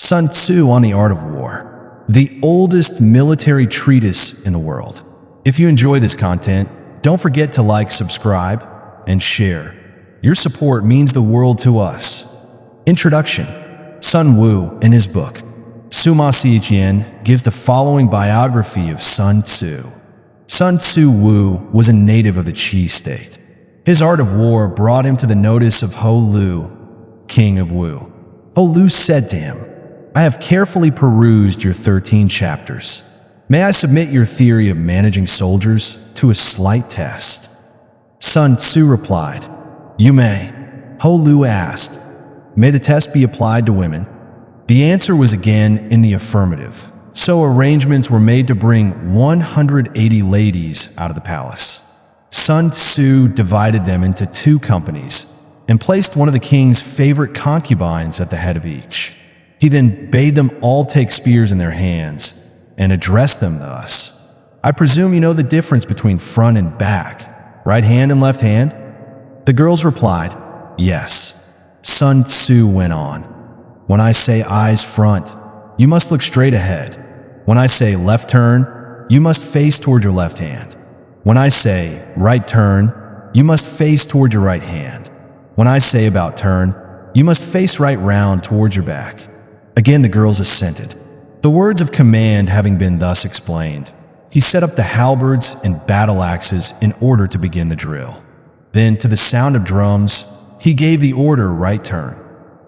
Sun Tzu on the Art of War, the oldest military treatise in the world. If you enjoy this content, don't forget to like, subscribe, and share. Your support means the world to us. Introduction. Sun Tzu, in his book, Suma Xiqian, gives the following biography of Sun Tzu. Sun Tzu was a native of the Qi state. His art of war brought him to the notice of Ho Lu, king of Wu. Ho Lu said to him, "I have carefully perused your 13 chapters. May I submit your theory of managing soldiers to a slight test?" Sun Tzu replied, "You may." Ho Lu asked, "May the test be applied to women?" The answer was again in the affirmative, so arrangements were made to bring 180 ladies out of the palace. Sun Tzu divided them into 2 companies and placed one of the king's favorite concubines at the head of each. He then bade them all take spears in their hands and addressed them thus: "I presume you know the difference between front and back, right hand and left hand?" The girls replied, "Yes." Sun Tzu went on, "When I say eyes front, you must look straight ahead. When I say left turn, you must face toward your left hand. When I say right turn, you must face toward your right hand. When I say about turn, you must face right round towards your back." Again the girls assented. The words of command having been thus explained, he set up the halberds and battle axes in order to begin the drill. Then, to the sound of drums, he gave the order right turn.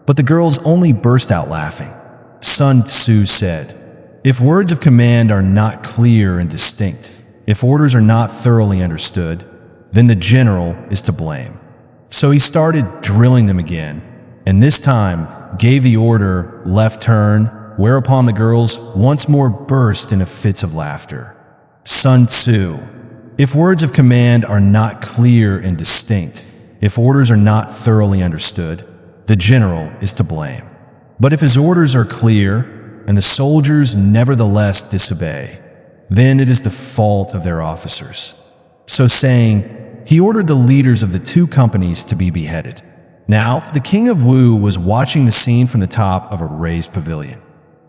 But the girls only burst out laughing. Sun Tzu said, "If words of command are not clear and distinct, if orders are not thoroughly understood, then the general is to blame." So he started drilling them again, and this time gave the order left turn, whereupon the girls once more burst into fits of laughter. Sun Tzu: "If words of command are not clear and distinct, if orders are not thoroughly understood, the general is to blame. But if his orders are clear, and the soldiers nevertheless disobey, then it is the fault of their officers." So saying, he ordered the leaders of the 2 companies to be beheaded. Now, the king of Wu was watching the scene from the top of a raised pavilion.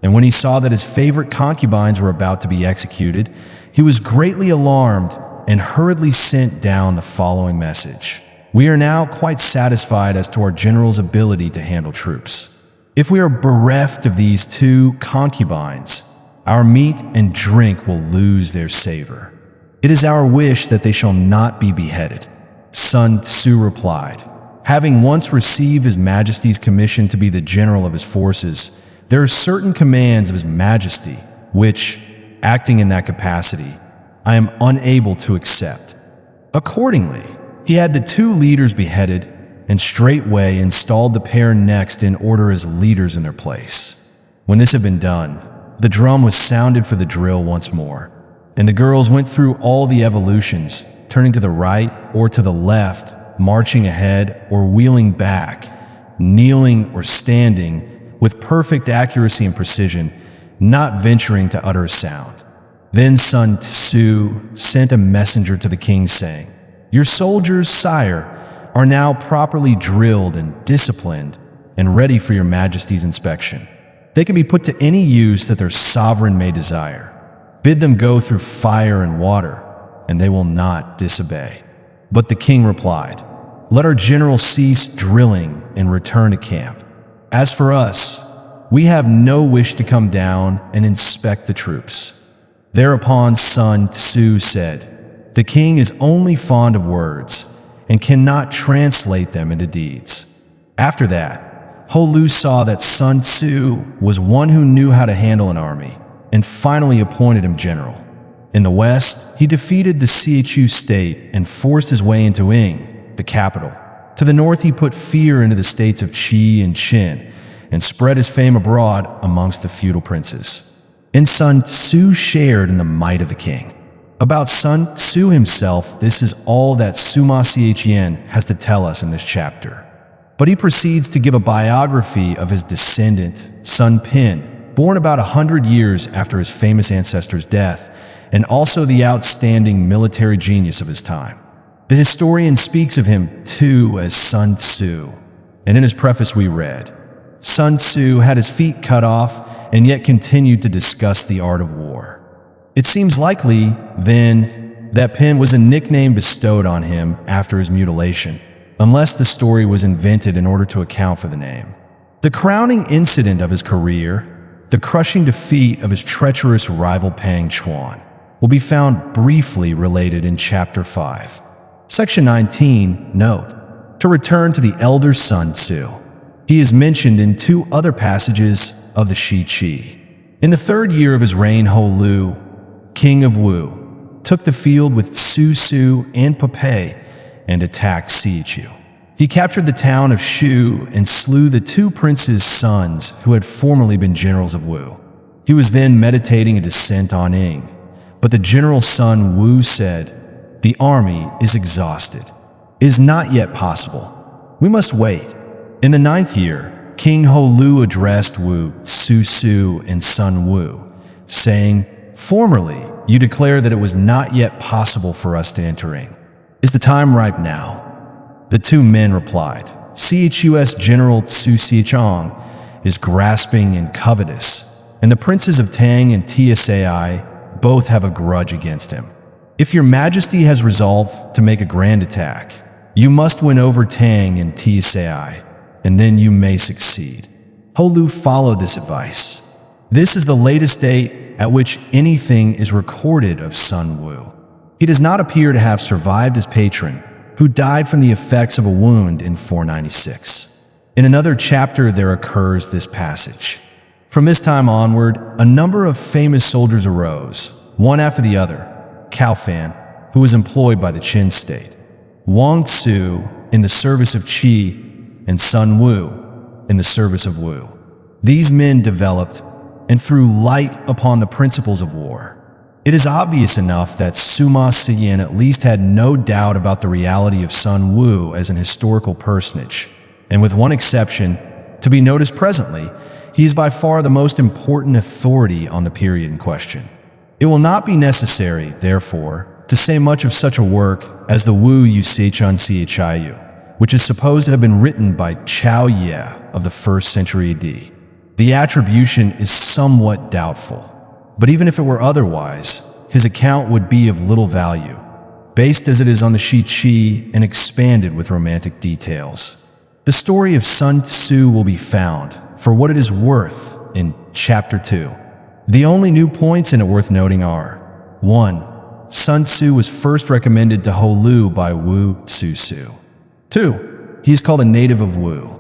And when he saw that his favorite concubines were about to be executed, he was greatly alarmed and hurriedly sent down the following message: "We are now quite satisfied as to our general's ability to handle troops. If we are bereft of these 2 concubines, our meat and drink will lose their savor. It is our wish that they shall not be beheaded." Sun Tzu replied, "Having once received His Majesty's commission to be the general of his forces, there are certain commands of His Majesty which, acting in that capacity, I am unable to accept." Accordingly, he had the 2 leaders beheaded and straightway installed the pair next in order as leaders in their place. When this had been done, the drum was sounded for the drill once more, and the girls went through all the evolutions, turning to the right or to the left, marching ahead or wheeling back, kneeling or standing, with perfect accuracy and precision, not venturing to utter a sound. Then Sun Tzu sent a messenger to the king saying, "Your soldiers, sire, are now properly drilled and disciplined and ready for your Majesty's inspection. They can be put to any use that their sovereign may desire. Bid them go through fire and water, and they will not disobey." But the king replied, "Let our general cease drilling and return to camp. As for us, we have no wish to come down and inspect the troops." Thereupon Sun Tzu said, "The king is only fond of words and cannot translate them into deeds." After that, Ho Lu saw that Sun Tzu was one who knew how to handle an army, and finally appointed him general. In the west, he defeated the Xiqiu state and forced his way into Ying, the capital. To the north, he put fear into the states of Qi and Qin, and spread his fame abroad amongst the feudal princes. And Sun Tzu shared in the might of the king. About Sun Tzu himself, this is all that Suma Xiqian has to tell us in this chapter. But he proceeds to give a biography of his descendant, Sun Pin, born about 100 years after his famous ancestor's death, and also the outstanding military genius of his time. The historian speaks of him too as Sun Tzu, and in his preface we read, Sun Tzu had his feet cut off and yet continued to discuss the art of war. It seems likely, then, that pen was a nickname bestowed on him after his mutilation, unless the story was invented in order to account for the name. The crowning incident of his career, the crushing defeat of his treacherous rival Pang Chuan, will be found briefly related in Chapter 5. Section 19, note, to return to the elder Sun Tzu. He is mentioned in 2 other passages of the Shi Qi. In the 3rd year of his reign, Ho Lu, king of Wu, took the field with Su Su and Papei and attacked Sichu. He captured the town of Shu and slew the 2 princes' sons who had formerly been generals of Wu. He was then meditating a descent on Ying, but the general's son Wu said, "The army is exhausted. It is not yet possible. We must wait." In the 9th year, King Ho Lu addressed Wu, Su Su, and Sun Wu, saying, "Formerly, you declared that it was not yet possible for us to enter Ying. Is the time ripe now?" The 2 men replied, "CHUS General Tsu Sichong is grasping and covetous, and the princes of Tang and Tsai both have a grudge against him. If your majesty has resolved to make a grand attack, you must win over Tang and Tsai, and then you may succeed." Ho Lu followed this advice. This is the latest date at which anything is recorded of Sun Wu. He does not appear to have survived his patron, who died from the effects of a wound in 496. In another chapter there occurs this passage. From this time onward, a number of famous soldiers arose, one after the other. Cao Fan, who was employed by the Qin state, Wang Tzu in the service of Qi, and Sun Wu in the service of Wu. These men developed and threw light upon the principles of war. It is obvious enough that Sima Siyin at least had no doubt about the reality of Sun Wu as an historical personage, and with one exception, to be noticed presently, he is by far the most important authority on the period in question. It will not be necessary, therefore, to say much of such a work as the Wu Yu Seichun Chiayu, which is supposed to have been written by Chao Ye of the 1st century AD. The attribution is somewhat doubtful, but even if it were otherwise, his account would be of little value, based as it is on the Shi Qi and expanded with romantic details. The story of Sun Tzu will be found, for what it is worth, in Chapter 2. The only new points in it worth noting are: 1. Sun Tzu was first recommended to Ho Lu by Wu Su Su. 2. He is called a native of Wu.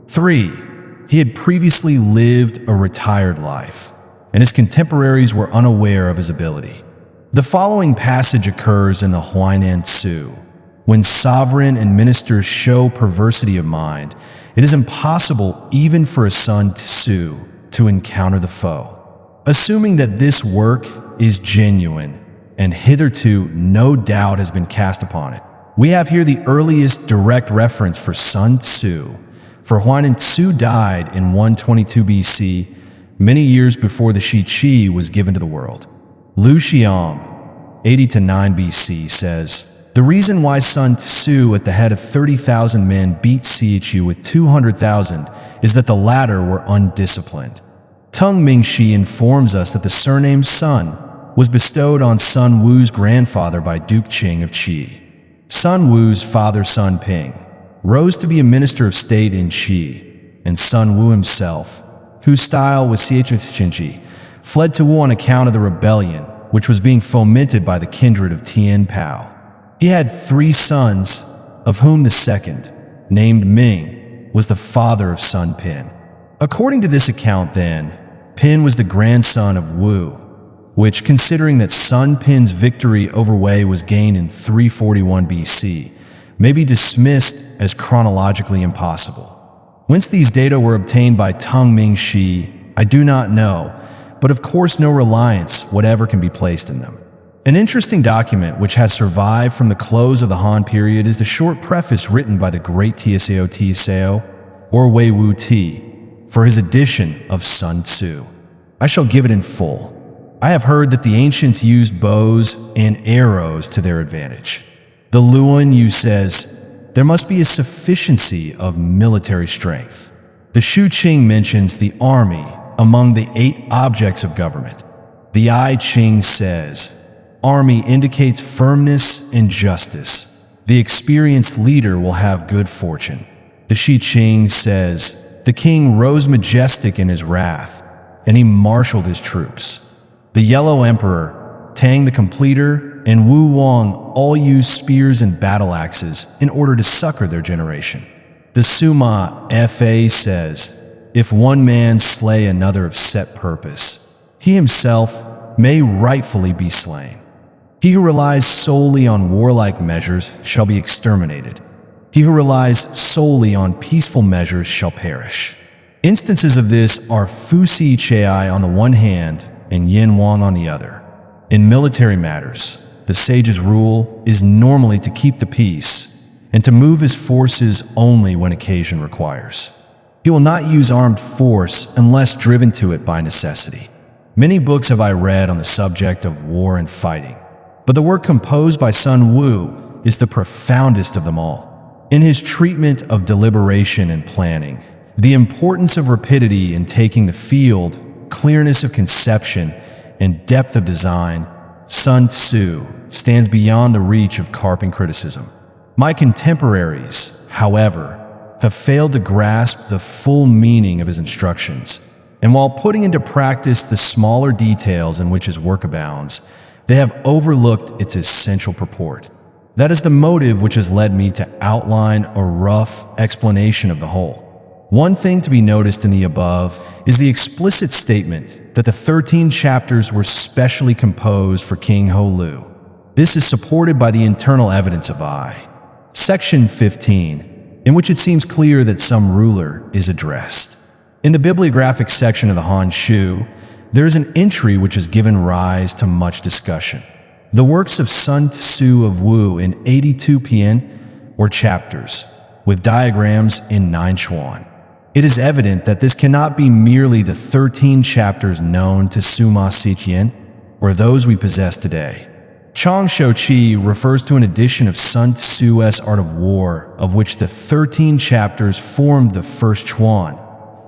3. He had previously lived a retired life, and his contemporaries were unaware of his ability. The following passage occurs in the Huainan Tzu. When sovereign and ministers show perversity of mind, it is impossible even for a Sun Tzu to encounter the foe. Assuming that this work is genuine, and hitherto no doubt has been cast upon it, we have here the earliest direct reference for Sun Tzu, for Huainan Tzu died in 122 BC, many years before the Shi Qi was given to the world. Lu Xiang, 80–9 BC, says, "The reason why Sun Tzu at the head of 30,000 men beat Sichu with 200,000 is that the latter were undisciplined." Tung Mingshi informs us that the surname Sun was bestowed on Sun Wu's grandfather by Duke Qing of Qi. Sun Wu's father, Sun Ping, rose to be a minister of state in Qi, and Sun Wu himself, whose style was Xianji, fled to Wu on account of the rebellion, which was being fomented by the kindred of Tian Pao. He had 3 sons, of whom the second, named Ming, was the father of Sun Pin. According to this account, then, Pin was the grandson of Wu, which, considering that Sun Pin's victory over Wei was gained in 341 BC, may be dismissed as chronologically impossible. Whence these data were obtained by Tung Mingshi, I do not know, but of course no reliance whatever can be placed in them. An interesting document which has survived from the close of the Han period is the short preface written by the great Tsao, or Wei Wu Ti, for his edition of Sun Tzu. I shall give it in full. I have heard that the ancients used bows and arrows to their advantage. The Luan Yu says, there must be a sufficiency of military strength. The Shu Qing mentions the army among the 8 objects of government. The I Ching says, army indicates firmness and justice. The experienced leader will have good fortune. The Shi Qing says, the king rose majestic in his wrath, and he marshaled his troops. The Yellow Emperor, Tang the Completer, and Wu Wang all used spears and battle axes in order to succor their generation. The Suma Fa says, if one man slay another of set purpose, he himself may rightfully be slain. He who relies solely on warlike measures shall be exterminated. He who relies solely on peaceful measures shall perish. Instances of this are Fu Si Chai on the one hand and Yin Wang on the other. In military matters, the sage's rule is normally to keep the peace and to move his forces only when occasion requires. He will not use armed force unless driven to it by necessity. Many books have I read on the subject of war and fighting, but the work composed by Sun Tzu is the profoundest of them all. In his treatment of deliberation and planning, the importance of rapidity in taking the field, clearness of conception, and depth of design, Sun Tzu stands beyond the reach of carping criticism. My contemporaries, however, have failed to grasp the full meaning of his instructions, and while putting into practice the smaller details in which his work abounds, they have overlooked its essential purport. That is the motive which has led me to outline a rough explanation of the whole. One thing to be noticed in the above is the explicit statement that the 13 chapters were specially composed for King Ho Lu. This is supported by the internal evidence of I. Section 15, in which it seems clear that some ruler is addressed. In the bibliographic section of the Han Shu, there is an entry which has given rise to much discussion. The works of Sun Tzu of Wu in 82 pian, or chapters, with diagrams in 9 chuan. It is evident that this cannot be merely the 13 chapters known to Suma Siqian, or those we possess today. Chang Shouqi refers to an edition of Sun Tzu's Art of War, of which the 13 chapters formed the first chuan,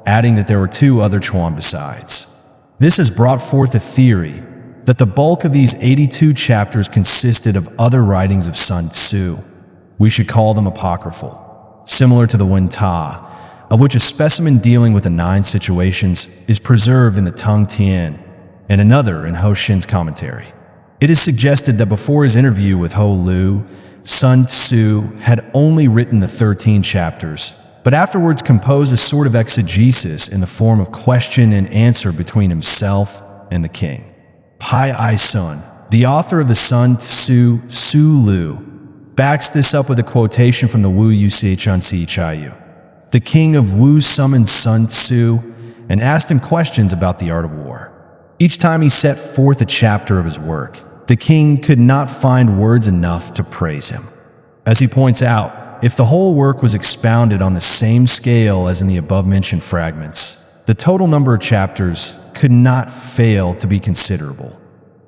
adding that there were 2 other chuan besides. This has brought forth a theory that the bulk of these 82 chapters consisted of other writings of Sun Tzu. We should call them apocryphal, similar to the Wen Ta, of which a specimen dealing with the 9 situations is preserved in the Tung Tien, and another in Ho Xin's commentary. It is suggested that before his interview with Ho Lu, Sun Tzu had only written the 13 chapters, but afterwards composed a sort of exegesis in the form of question and answer between himself and the king. Pai Ai Sun, the author of the Sun Tzu Su Lu, backs this up with a quotation from the Wu Yu Si Chun Si Chai Yu. The king of Wu summoned Sun Tzu and asked him questions about the art of war. Each time he set forth a chapter of his work, the king could not find words enough to praise him. As he points out, if the whole work was expounded on the same scale as in the above-mentioned fragments, the total number of chapters could not fail to be considerable.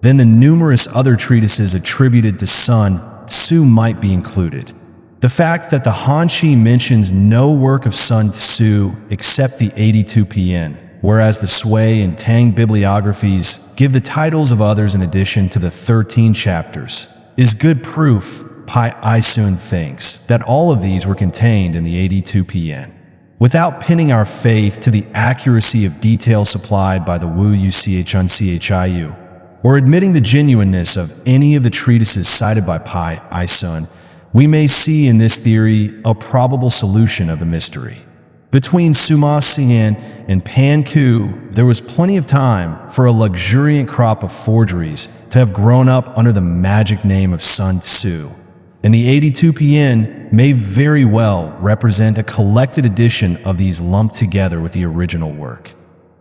Then the numerous other treatises attributed to Sun Tzu might be included. The fact that the Hanshi mentions no work of Sun Tzu except the 82 pian, whereas the Sui and Tang bibliographies give the titles of others in addition to the 13 chapters, is good proof, Pai Ai Sun thinks, that all of these were contained in the 82 pian. Without pinning our faith to the accuracy of detail supplied by the Wu Yu Chun Chi Yu, or admitting the genuineness of any of the treatises cited by Pai Ai Sun, we may see in this theory a probable solution of the mystery. Between Suma Sian and Pan Ku, there was plenty of time for a luxuriant crop of forgeries to have grown up under the magic name of Sun Tzu, and the 82 pian may very well represent a collected edition of these lumped together with the original work.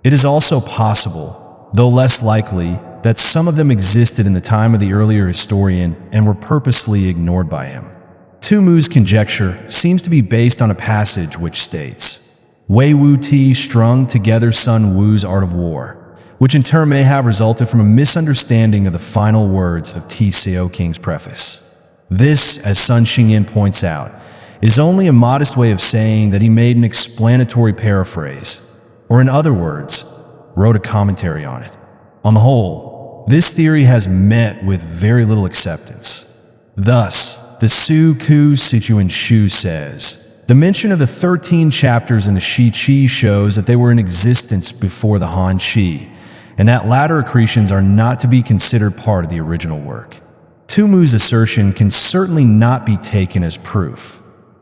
It is also possible, though less likely, that some of them existed in the time of the earlier historian and were purposely ignored by him. Tu Mu's conjecture seems to be based on a passage which states, Wei Wu Ti strung together Sun Wu's Art of War, which in turn may have resulted from a misunderstanding of the final words of Ti Seo King's preface. This, as Sun Xingyan points out, is only a modest way of saying that he made an explanatory paraphrase, or in other words, wrote a commentary on it. On the whole, this theory has met with very little acceptance. Thus, the Su Ku Sichuan Shu says, the mention of the 13 chapters in the Shi Qi shows that they were in existence before the Han Qi, and that latter accretions are not to be considered part of the original work. Tu Mu's assertion can certainly not be taken as proof.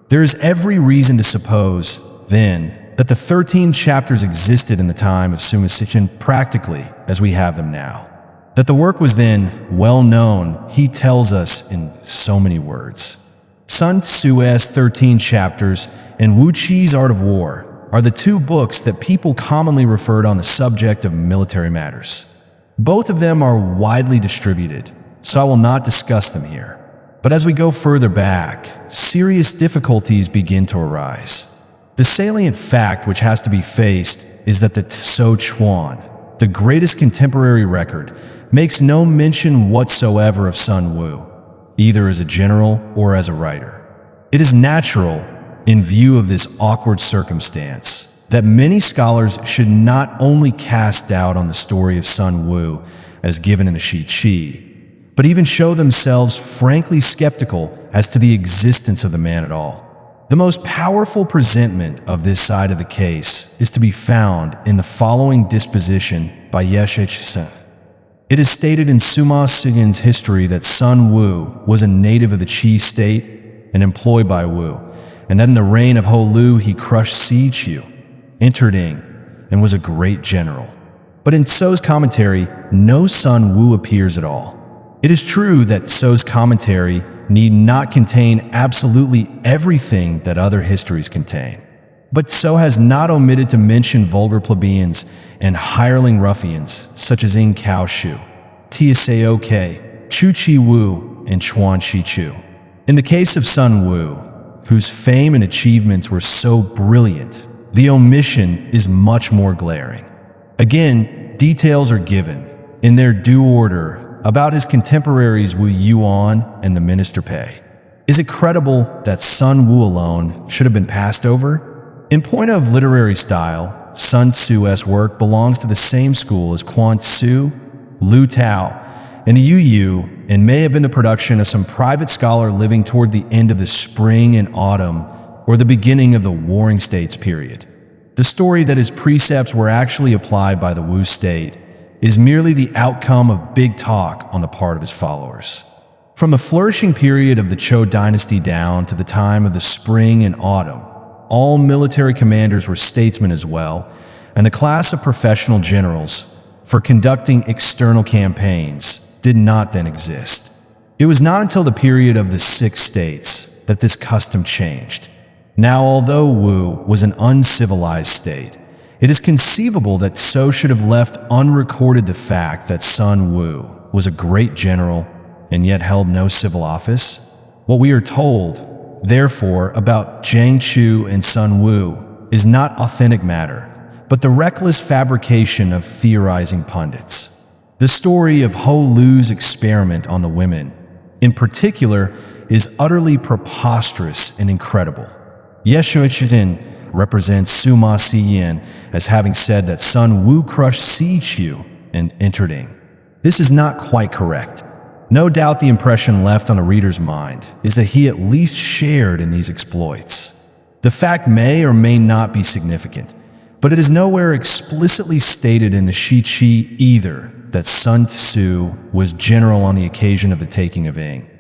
There is every reason to suppose, then, that the 13 chapters existed in the time of Sima Sichuan practically as we have them now. That the work was then well known, he tells us in so many words. Sun Tzu's 13 chapters and Wu Qi's Art of War are the two books that people commonly refer to on the subject of military matters. Both of them are widely distributed, so I will not discuss them here. But as we go further back, serious difficulties begin to arise. The salient fact which has to be faced is that the Tso Chuan, the greatest contemporary record, makes no mention whatsoever of Sun Wu, either as a general or as a writer. It is natural, in view of this awkward circumstance, that many scholars should not only cast doubt on the story of Sun Wu as given in the Shi Qi, but even show themselves frankly skeptical as to the existence of the man at all. The most powerful presentment of this side of the case is to be found in the following disposition by Yeshich. It is stated in Sima Sigen's history that Sun Wu was a native of the Qi state and employed by Wu, and that in the reign of Ho Lu he crushed Si Qiu, entered Ing, and was a great general. But in Tso's commentary, no Sun Wu appears at all. It is true that Tso's commentary need not contain absolutely everything that other histories contain. But Tso has not omitted to mention vulgar plebeians and hireling ruffians such as Ing Cao Shu, Tseok, Chu Chi Wu, and Chuan Shi Chu. In the case of Sun Wu, whose fame and achievements were so brilliant, the omission is much more glaring. Again, details are given, in their due order, about his contemporaries Wu Yuan and the Minister Pei. Is it credible that Sun Wu alone should have been passed over? In point of literary style, Sun Tzu's work belongs to the same school as Quan Tzu, Lu Tao, and Yu Yu, and may have been the production of some private scholar living toward the end of the spring and autumn or the beginning of the Warring States period. The story that his precepts were actually applied by the Wu state is merely the outcome of big talk on the part of his followers. From the flourishing period of the Zhou dynasty down to the time of the spring and autumn, all military commanders were statesmen as well, and the class of professional generals for conducting external campaigns did not then exist. It was not until the period of the Six States that this custom changed. Now, although Wu was an uncivilized state, it is conceivable that Tso should have left unrecorded the fact that Sun Wu was a great general and yet held no civil office. What we are told, therefore, about Zhang Chu and Sun Wu is not authentic matter, but the reckless fabrication of theorizing pundits. The story of Ho Lu's experiment on the women, in particular, is utterly preposterous and incredible. Yeshuichitin represents Sima Siyen as having said that Sun Wu crushed Si Qiu and entered Ing. This is not quite correct. No doubt the impression left on the reader's mind is that he at least shared in these exploits. The fact may or may not be significant, but it is nowhere explicitly stated in the Shi Qi either that Sun Tzu was general on the occasion of the taking of Ing,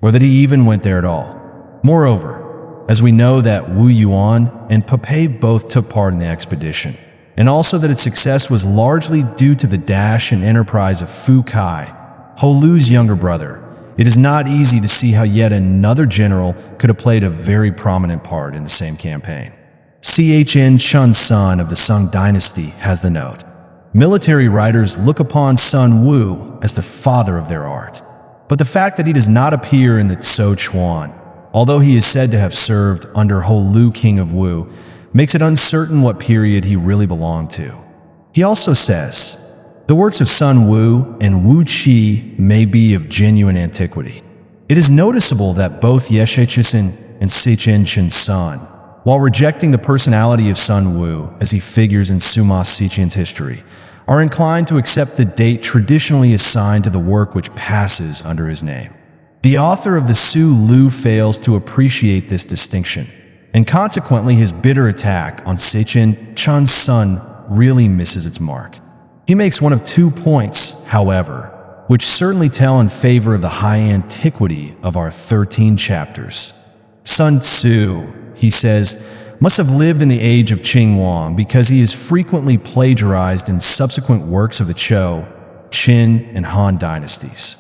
or that he even went there at all. Moreover, as we know that Wu Yuan and Pei both took part in the expedition, and also that its success was largely due to the dash and enterprise of Fu Kai, Ho Lu's younger brother, it is not easy to see how yet another general could have played a very prominent part in the same campaign. Chn Chun Sun of the Sung dynasty has the note, military writers look upon Sun Wu as the father of their art, but the fact that he does not appear in the Tso Chuan, although he is said to have served under Ho Lu, king of Wu, makes it uncertain what period he really belonged to. He also says, the works of Sun Wu and Wu Qi may be of genuine antiquity. It is noticeable that both Yeshe Chisin and Sichin Chen Sun, while rejecting the personality of Sun Wu as he figures in Suma Sichin's history, are inclined to accept the date traditionally assigned to the work which passes under his name. The author of the Su Lu fails to appreciate this distinction, and consequently his bitter attack on Sichin Chen Sun really misses its mark. He makes one of 2 points, however, which certainly tell in favor of the high antiquity of our 13 chapters. Sun Tzu, he says, must have lived in the age of Qing Huang because he is frequently plagiarized in subsequent works of the Zhou, Qin, and Han dynasties.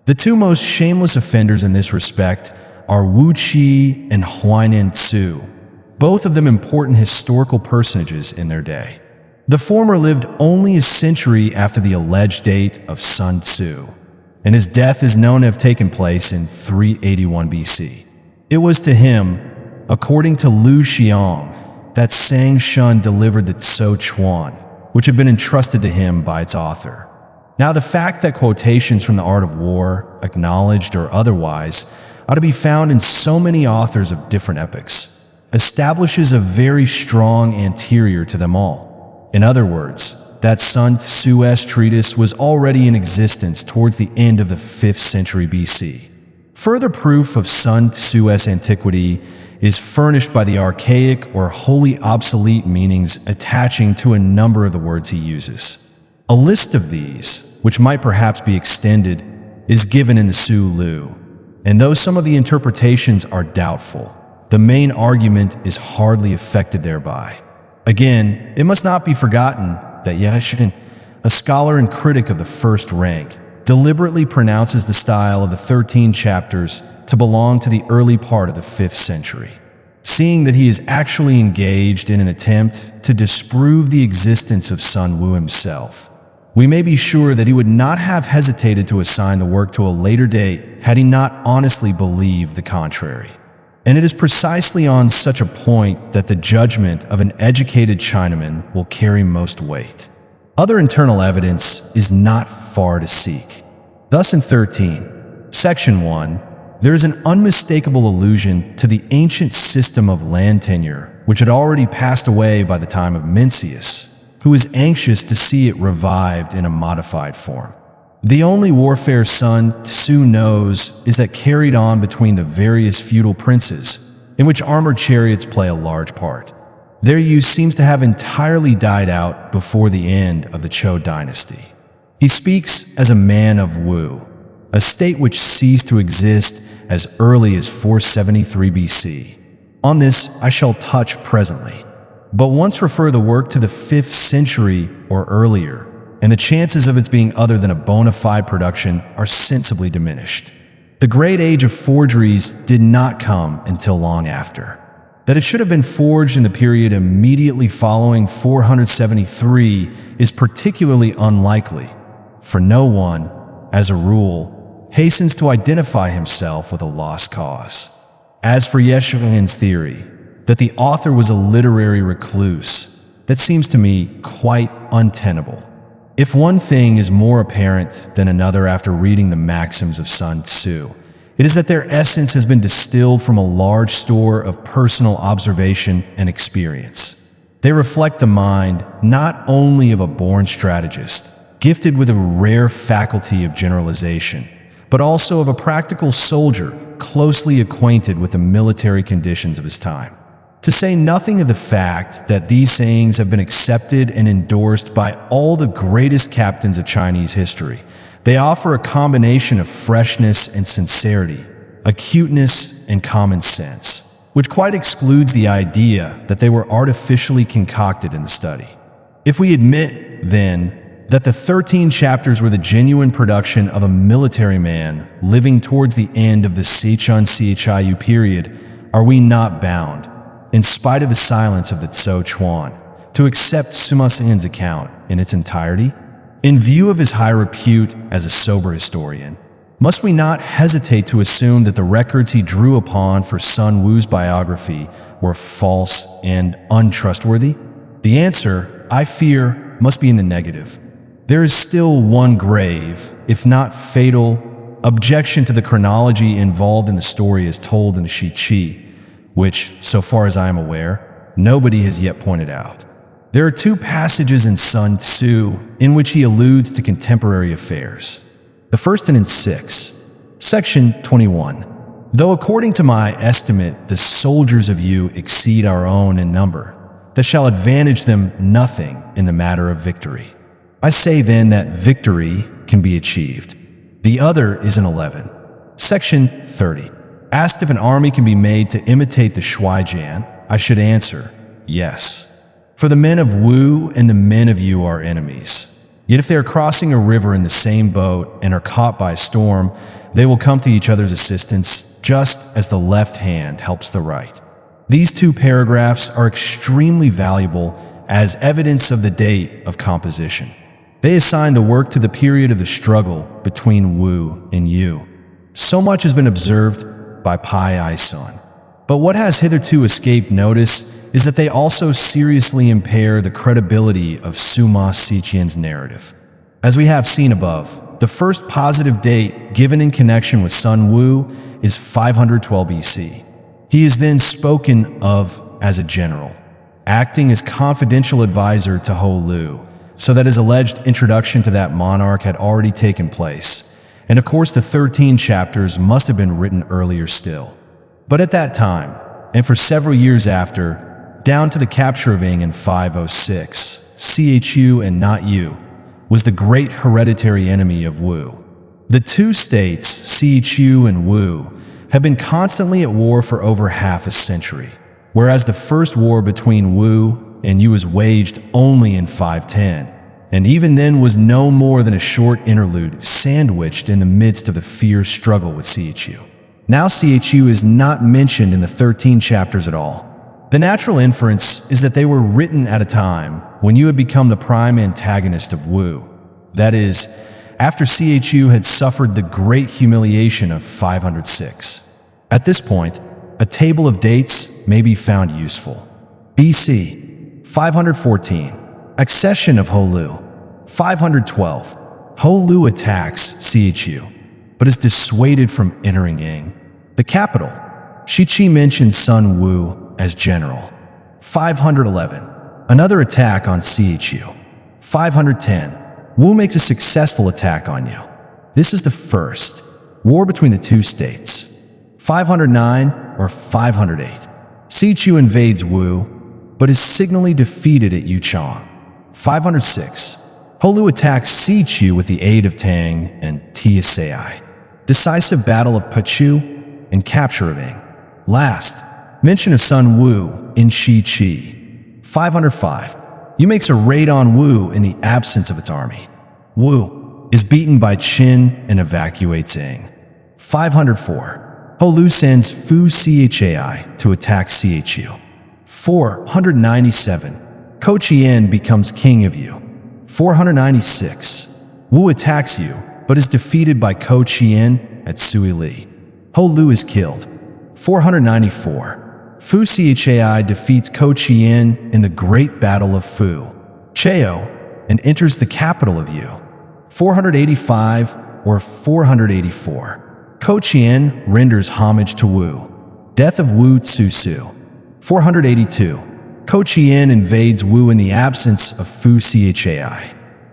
The 2 most shameless offenders in this respect are Wu Qi and Huainan Tzu, both of them important historical personages in their day. The former lived only a century after the alleged date of Sun Tzu, and his death is known to have taken place in 381 BC. It was to him, according to Lu Xiong, that Sang Shun delivered the Tso Chuan, which had been entrusted to him by its author. Now, the fact that quotations from the Art of War, acknowledged or otherwise, are to be found in so many authors of different epochs, establishes a very strong anterior to them all. In other words, that Sun Tzu's treatise was already in existence towards the end of the 5th century BC. Further proof of Sun Tzu's antiquity is furnished by the archaic or wholly obsolete meanings attaching to a number of the words he uses. A list of these, which might perhaps be extended, is given in the Su Lu, and though some of the interpretations are doubtful, the main argument is hardly affected thereby. Again, it must not be forgotten that Yeshin, a scholar and critic of the first rank, deliberately pronounces the style of the 13 chapters to belong to the early part of the 5th century. Seeing that he is actually engaged in an attempt to disprove the existence of Sun Wu himself, we may be sure that he would not have hesitated to assign the work to a later date had he not honestly believed the contrary. And it is precisely on such a point that the judgment of an educated Chinaman will carry most weight. Other internal evidence is not far to seek. Thus in 13, Section 1, there is an unmistakable allusion to the ancient system of land tenure, which had already passed away by the time of Mencius, who is anxious to see it revived in a modified form. The only warfare Sun Tzu knows is that carried on between the various feudal princes, in which armored chariots play a large part. Their use seems to have entirely died out before the end of the Zhou dynasty. He speaks as a man of Wu, a state which ceased to exist as early as 473 BC. On this I shall touch presently, but once refer the work to the 5th century or earlier, and the chances of its being other than a bona fide production are sensibly diminished. The great age of forgeries did not come until long after. That it should have been forged in the period immediately following 473 is particularly unlikely, for no one, as a rule, hastens to identify himself with a lost cause. As for Yeshua's theory, that the author was a literary recluse, that seems to me quite untenable. If one thing is more apparent than another after reading the maxims of Sun Tzu, it is that their essence has been distilled from a large store of personal observation and experience. They reflect the mind not only of a born strategist, gifted with a rare faculty of generalization, but also of a practical soldier closely acquainted with the military conditions of his time. To say nothing of the fact that these sayings have been accepted and endorsed by all the greatest captains of Chinese history, they offer a combination of freshness and sincerity, acuteness and common sense, which quite excludes the idea that they were artificially concocted in the study. If we admit, then, that the 13 chapters were the genuine production of a military man living towards the end of the Sechun Chiu period, are we not bound, in spite of the silence of the Tso Chuan, to accept Sima Xin's account in its entirety? In view of his high repute as a sober historian, must we not hesitate to assume that the records he drew upon for Sun Wu's biography were false and untrustworthy? The answer, I fear, must be in the negative. There is still one grave, if not fatal, objection to the chronology involved in the story as told in the Shi Qi, which, so far as I am aware, nobody has yet pointed out. There are two passages in Sun Tzu in which he alludes to contemporary affairs. The first in 6, section 21. Though according to my estimate the soldiers of you exceed our own in number, that shall advantage them nothing in the matter of victory. I say then that victory can be achieved. The other is in 11, section 30. Asked if an army can be made to imitate the Shuaijian, I should answer, yes. For the men of Wu and the men of Yu are enemies. Yet if they are crossing a river in the same boat and are caught by a storm, they will come to each other's assistance just as the left hand helps the right. These two paragraphs are extremely valuable as evidence of the date of composition. They assign the work to the period of the struggle between Wu and Yu. So much has been observed by Pai Ai Sun. But what has hitherto escaped notice is that they also seriously impair the credibility of Sima Siqian's narrative. As we have seen above, the first positive date given in connection with Sun Wu is 512 BC. He is then spoken of as a general, acting as confidential advisor to Ho Lu, so that his alleged introduction to that monarch had already taken place. And of course the 13 chapters must have been written earlier still. But at that time, and for several years after, down to the capture of Ing in 506, Chu and not Yu was the great hereditary enemy of Wu. The two states, Chu and Wu, have been constantly at war for over half a century, whereas the first war between Wu and Yu was waged only in 510, and even then was no more than a short interlude sandwiched in the midst of the fierce struggle with Chu. Now Chu is not mentioned in the 13 chapters at all. The natural inference is that they were written at a time when Yu had become the prime antagonist of Wu. That is, after Chu had suffered the great humiliation of 506. At this point, a table of dates may be found useful. BC 514, accession of Ho Lu. 512, Ho Lu attacks Chu, but is dissuaded from entering Ing, the capital. Shi mentions Sun Wu as general. 511, another attack on Chu. 510, Wu makes a successful attack on Yu. This is the first war between the two states. 509 or 508, Chu invades Wu, but is signally defeated at Yuchang. 506, Ho Lu attacks Chu with the aid of Tang and Tsai. Decisive battle of Pachu and capture of Ing. Last, mention of Sun Wu in Shi. 505, Yu makes a raid on Wu in the absence of its army. Wu is beaten by Qin and evacuates Ing. 504, Ho Lu sends Fu Chai to attack Chu. 497, Ko Chien becomes king of Yu. 496, Wu attacks Yu, but is defeated by Ko Chien at Sui Li. Ho Lu is killed. 494, Fu Chai defeats Ko Chien in the Great Battle of Fu, Cheo, and enters the capital of Yu. 485 or 484, Ko Chien renders homage to Wu. Death of Wu Tsu. 482, Ko Chien invades Wu in the absence of Fu Chai.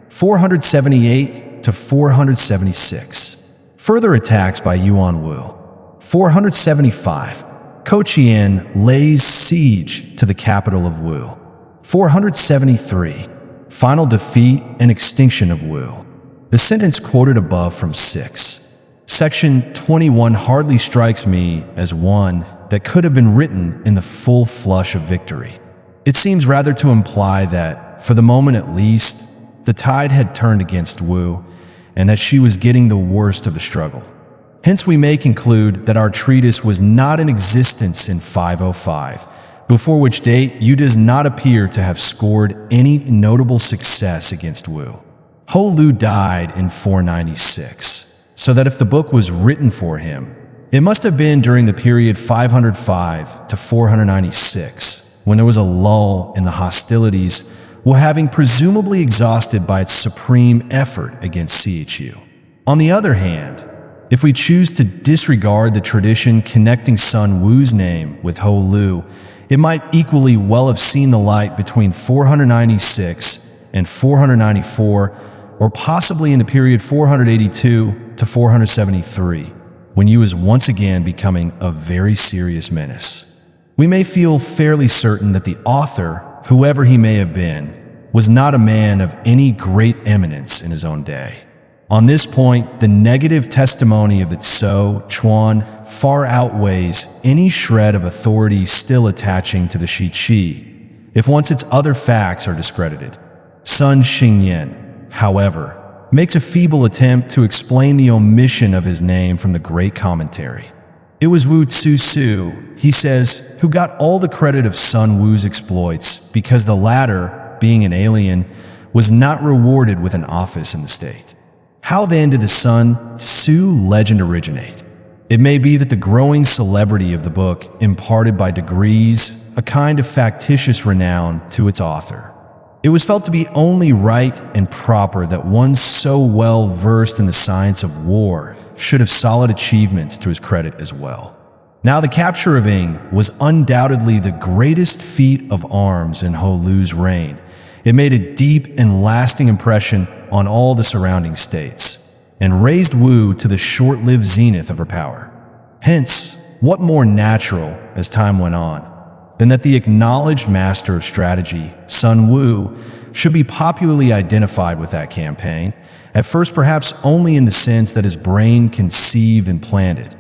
478 to 476, further attacks by Yuan Wu. 475, Ko Chien lays siege to the capital of Wu. 473, final defeat and extinction of Wu. The sentence quoted above from 6, section 21 hardly strikes me as one that could have been written in the full flush of victory. It seems rather to imply that, for the moment at least, the tide had turned against Wu, and that she was getting the worst of the struggle. Hence we may conclude that our treatise was not in existence in 505, before which date Yu does not appear to have scored any notable success against Wu. Ho Lu died in 496, so that if the book was written for him, it must have been during the period 505 to 496, when there was a lull in the hostilities, Wu having presumably exhausted by its supreme effort against Chu. On the other hand, If we choose to disregard the tradition connecting Sun Wu's name with Ho Lu, it might equally well have seen the light between 496 and 494, or possibly in the period 482 to 473, when Yu is once again becoming a very serious menace. We may feel fairly certain that the author, whoever he may have been, was not a man of any great eminence in his own day. On this point, the negative testimony of the Tso Chuan far outweighs any shred of authority still attaching to the Shiqi, if once its other facts are discredited. Sun Xingyan, however, makes a feeble attempt to explain the omission of his name from the great commentary. It was Wu Tzu, he says, who got all the credit of Sun Wu's exploits because the latter, being an alien, was not rewarded with an office in the state. How then did the Sun Tzu legend originate? It may be that the growing celebrity of the book imparted by degrees a kind of factitious renown to its author. It was felt to be only right and proper that one so well versed in the science of war should have solid achievements to his credit as well. Now, the capture of Ing was undoubtedly the greatest feat of arms in Ho Lu's reign. It made a deep and lasting impression on all the surrounding states, and raised Wu to the short-lived zenith of her power. Hence, what more natural, as time went on, than that the acknowledged master of strategy, Sun Wu, should be popularly identified with that campaign, at first perhaps only in the sense that his brain conceived and planned it.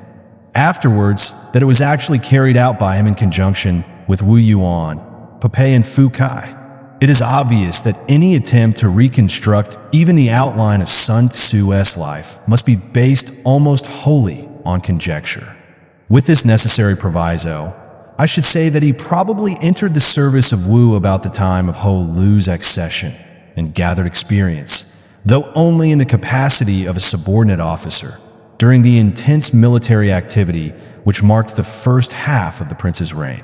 Afterwards, that it was actually carried out by him in conjunction with Wu Yuan, Popeye, and Fu Kai. It is obvious that any attempt to reconstruct even the outline of Sun Tzu's life must be based almost wholly on conjecture. With this necessary proviso, I should say that he probably entered the service of Wu about the time of Ho Lu's accession and gathered experience, though only in the capacity of a subordinate officer, during the intense military activity which marked the first half of the prince's reign.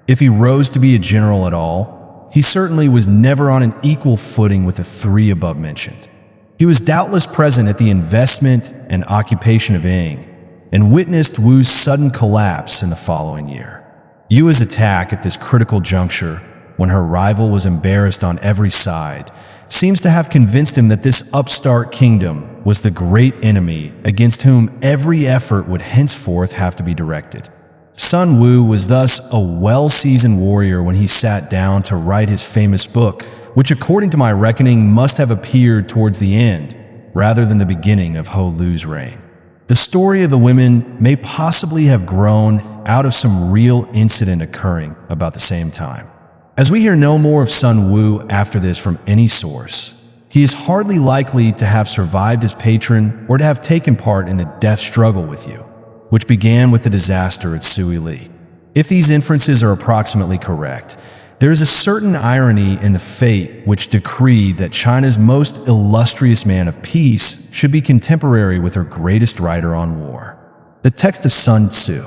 If he rose to be a general at all, he certainly was never on an equal footing with the three above mentioned. He was doubtless present at the investment and occupation of Ing, and witnessed Wu's sudden collapse in the following year. Yu's attack at this critical juncture, when her rival was embarrassed on every side, seems to have convinced him that this upstart kingdom was the great enemy against whom every effort would henceforth have to be directed. Sun Wu was thus a well-seasoned warrior when he sat down to write his famous book, which according to my reckoning must have appeared towards the end, rather than the beginning of Ho Lu's reign. The story of the women may possibly have grown out of some real incident occurring about the same time. As we hear no more of Sun Wu after this from any source, he is hardly likely to have survived his patron or to have taken part in the death struggle with Yu, which began with the disaster at Sui Li. If these inferences are approximately correct, there is a certain irony in the fate which decreed that China's most illustrious man of peace should be contemporary with her greatest writer on war. The text of Sun Tzu.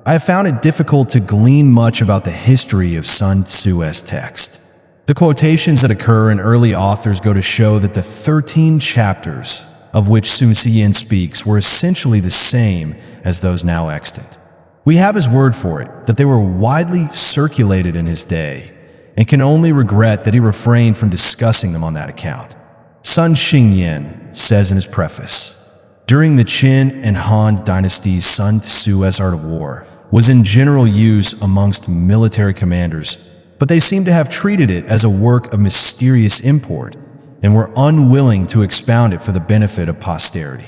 I have found it difficult to glean much about the history of Sun Tzu's text. The quotations that occur in early authors go to show that the 13 chapters of which Sun Tzu speaks were essentially the same as those now extant. We have his word for it that they were widely circulated in his day, and can only regret that he refrained from discussing them on that account. Sun Xingyan says in his preface, "During the Qin and Han dynasties, Sun Tzu's art of war was in general use amongst military commanders, but they seem to have treated it as a work of mysterious import, and were unwilling to expound it for the benefit of posterity.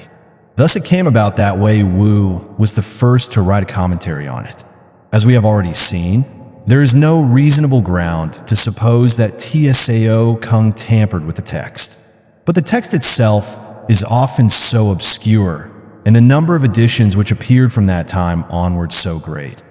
Thus it came about that Wei Wu was the first to write a commentary on it. As we have already seen, there is no reasonable ground to suppose that Tsao Kung tampered with the text. But the text itself is often so obscure, and the number of editions which appeared from that time onward so great,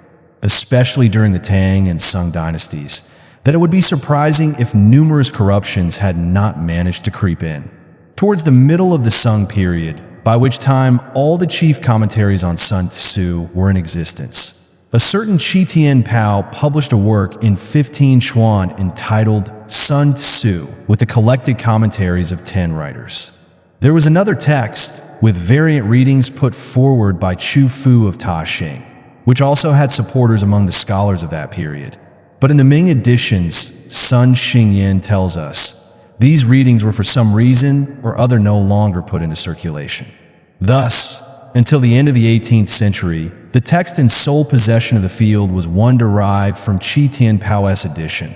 especially during the Tang and Sung dynasties, that it would be surprising if numerous corruptions had not managed to creep in. Towards the middle of the Sung period, by which time all the chief commentaries on Sun Tzu were in existence, a certain Qi Tian Pao published a work in 15 Chuan entitled Sun Tzu, with the collected commentaries of 10 writers. There was another text, with variant readings put forward by Chu Fu of Taxing, which also had supporters among the scholars of that period. But in the Ming editions, Sun Xingyan tells us, these readings were for some reason or other no longer put into circulation. Thus, until the end of the 18th century, the text in sole possession of the field was one derived from Qi Tian Pao's edition,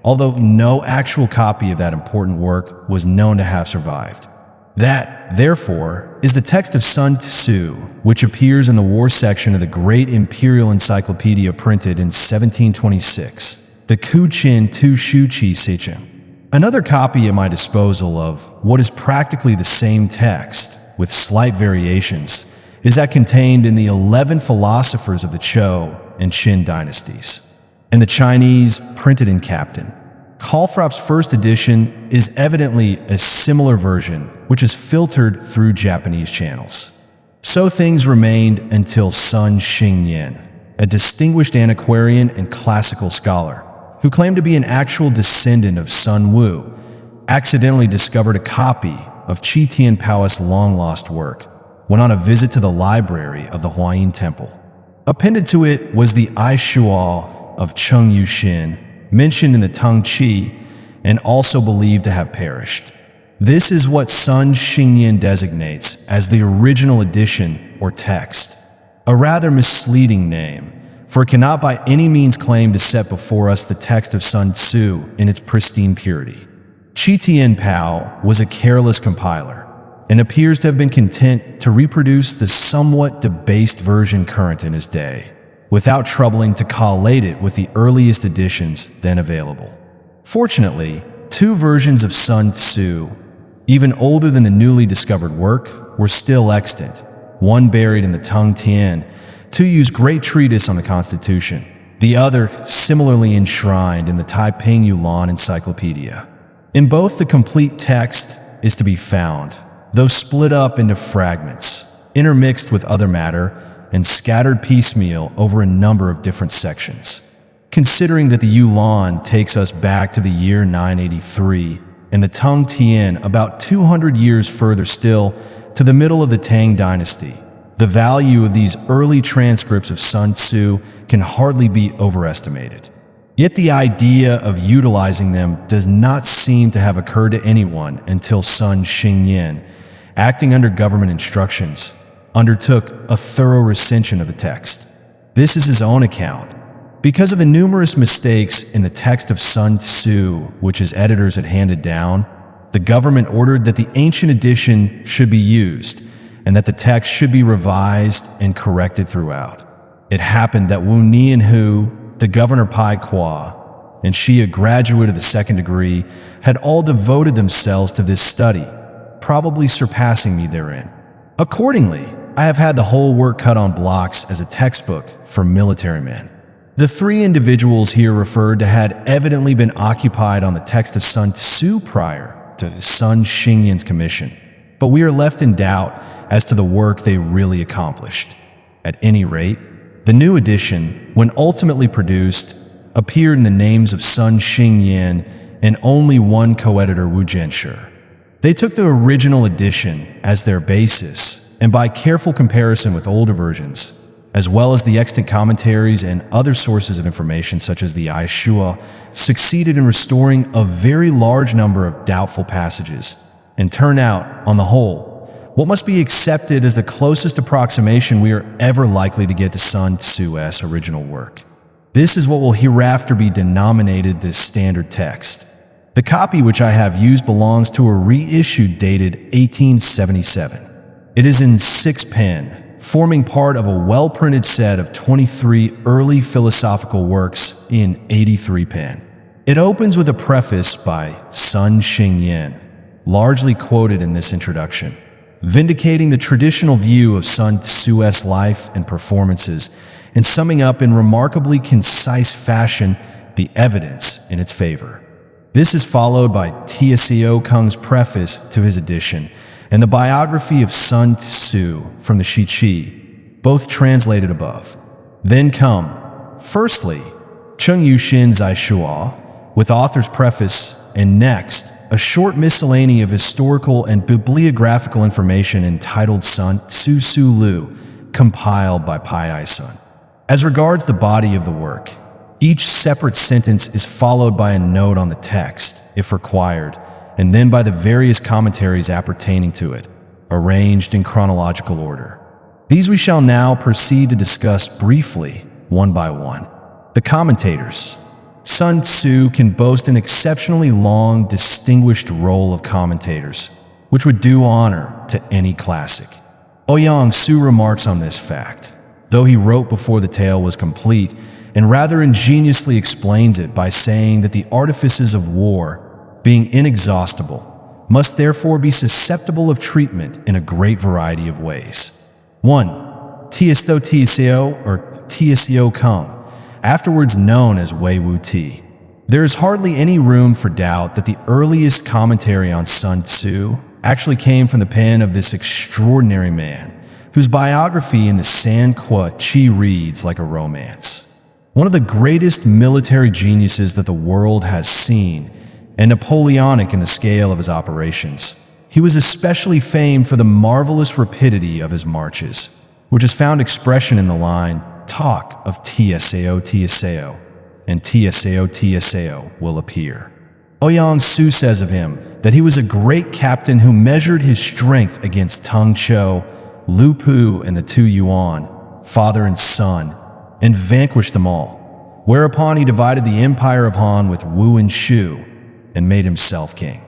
although no actual copy of that important work was known to have survived. That, therefore, is the text of Sun Tzu, which appears in the war section of the Great Imperial Encyclopedia printed in 1726, the Kuqin Tu Shuqi Sichem. Another copy at my disposal of what is practically the same text, with slight variations, is that contained in the 11 philosophers of the Zhou and Qin dynasties, and the Chinese printed in Captain. Calthrop's first edition is evidently a similar version, which is filtered through Japanese channels. So things remained until Sun Xingyan, a distinguished antiquarian and classical scholar, who claimed to be an actual descendant of Sun Wu, accidentally discovered a copy of Qi Tian Pao's long-lost work when on a visit to the library of the Huayin Temple. Appended to it was the Ai Shuo of Cheng Yuxin, mentioned in the Teng Qi, and also believed to have perished. This is what Sun Xingyan designates as the original edition or text, a rather misleading name, for it cannot by any means claim to set before us the text of Sun Tzu in its pristine purity. Qi Tian Pao was a careless compiler, and appears to have been content to reproduce the somewhat debased version current in his day, without troubling to collate it with the earliest editions then available. Fortunately, two versions of Sun Tzu, even older than the newly discovered work, were still extant, one buried in the Teng Tian, Tzu's great treatise on the Constitution, the other similarly enshrined in the Taiping Yulan Encyclopedia. In both, the complete text is to be found, though split up into fragments, intermixed with other matter, and scattered piecemeal over a number of different sections. Considering that the Yulan takes us back to the year 983, and the Teng Tian about 200 years further still to the middle of the Tang dynasty, the value of these early transcripts of Sun Tzu can hardly be overestimated. Yet the idea of utilizing them does not seem to have occurred to anyone until Sun Xingyan, acting under government instructions, undertook a thorough recension of the text. This is his own account. Because of the numerous mistakes in the text of Sun Tzu, which his editors had handed down, the government ordered that the ancient edition should be used, and that the text should be revised and corrected throughout. It happened that Wu Nianhu, the governor Pai Kwa, and she, a graduate of the second degree, had all devoted themselves to this study, probably surpassing me therein. Accordingly, I have had the whole work cut on blocks as a textbook for military men. The three individuals here referred to had evidently been occupied on the text of Sun Tzu prior to Sun Xingyan's commission, but we are left in doubt as to the work they really accomplished. At any rate, the new edition, when ultimately produced, appeared in the names of Sun Xingyan and only one co-editor, Wu Jianshi. They took the original edition as their basis, and by careful comparison with older versions, as well as the extant commentaries and other sources of information such as the Ai Shuo, succeeded in restoring a very large number of doubtful passages, and turn out, on the whole, what must be accepted as the closest approximation we are ever likely to get to Sun Tzu's original work. This is what will hereafter be denominated the standard text. The copy which I have used belongs to a reissue dated 1877. It is in 6-pen, forming part of a well-printed set of 23 early philosophical works in 83-pen. It opens with a preface by Sun Xingyan, largely quoted in this introduction, vindicating the traditional view of Sun Tzu's life and performances, and summing up in remarkably concise fashion the evidence in its favor. This is followed by Tseo Kung's preface to his edition, and the biography of Sun Tzu from the Shiqi, both translated above. Then come, firstly, Cheng Yuxin's Ai Shuo, with author's preface, and next, a short miscellany of historical and bibliographical information entitled Sun Tzu, compiled by Pai Sun. As regards the body of the work, each separate sentence is followed by a note on the text, if required, and then by the various commentaries appertaining to it, arranged in chronological order. These we shall now proceed to discuss briefly, one by one. The commentators. Sun Tzu can boast an exceptionally long, distinguished roll of commentators, which would do honor to any classic. Ouyang Su remarks on this fact, though he wrote before the tale was complete, and rather ingeniously explains it by saying that the artifices of war, being inexhaustible, must therefore be susceptible of treatment in a great variety of ways. 1. Tiesto Tseo or Tseo Kung, afterwards known as Wei Wu Ti. There is hardly any room for doubt that the earliest commentary on Sun Tzu actually came from the pen of this extraordinary man, whose biography in the San Kwa Chi reads like a romance. One of the greatest military geniuses that the world has seen, and Napoleonic in the scale of his operations, he was especially famed for the marvelous rapidity of his marches, which has found expression in the line, "Talk of Tseo Tseo, and Tseo Tseo will appear." Ouyang Su says of him that he was a great captain who measured his strength against Tung Chou, Lu Pu, and the two Yuan, father and son, and vanquished them all, whereupon he divided the empire of Han with Wu and Shu, and made himself king.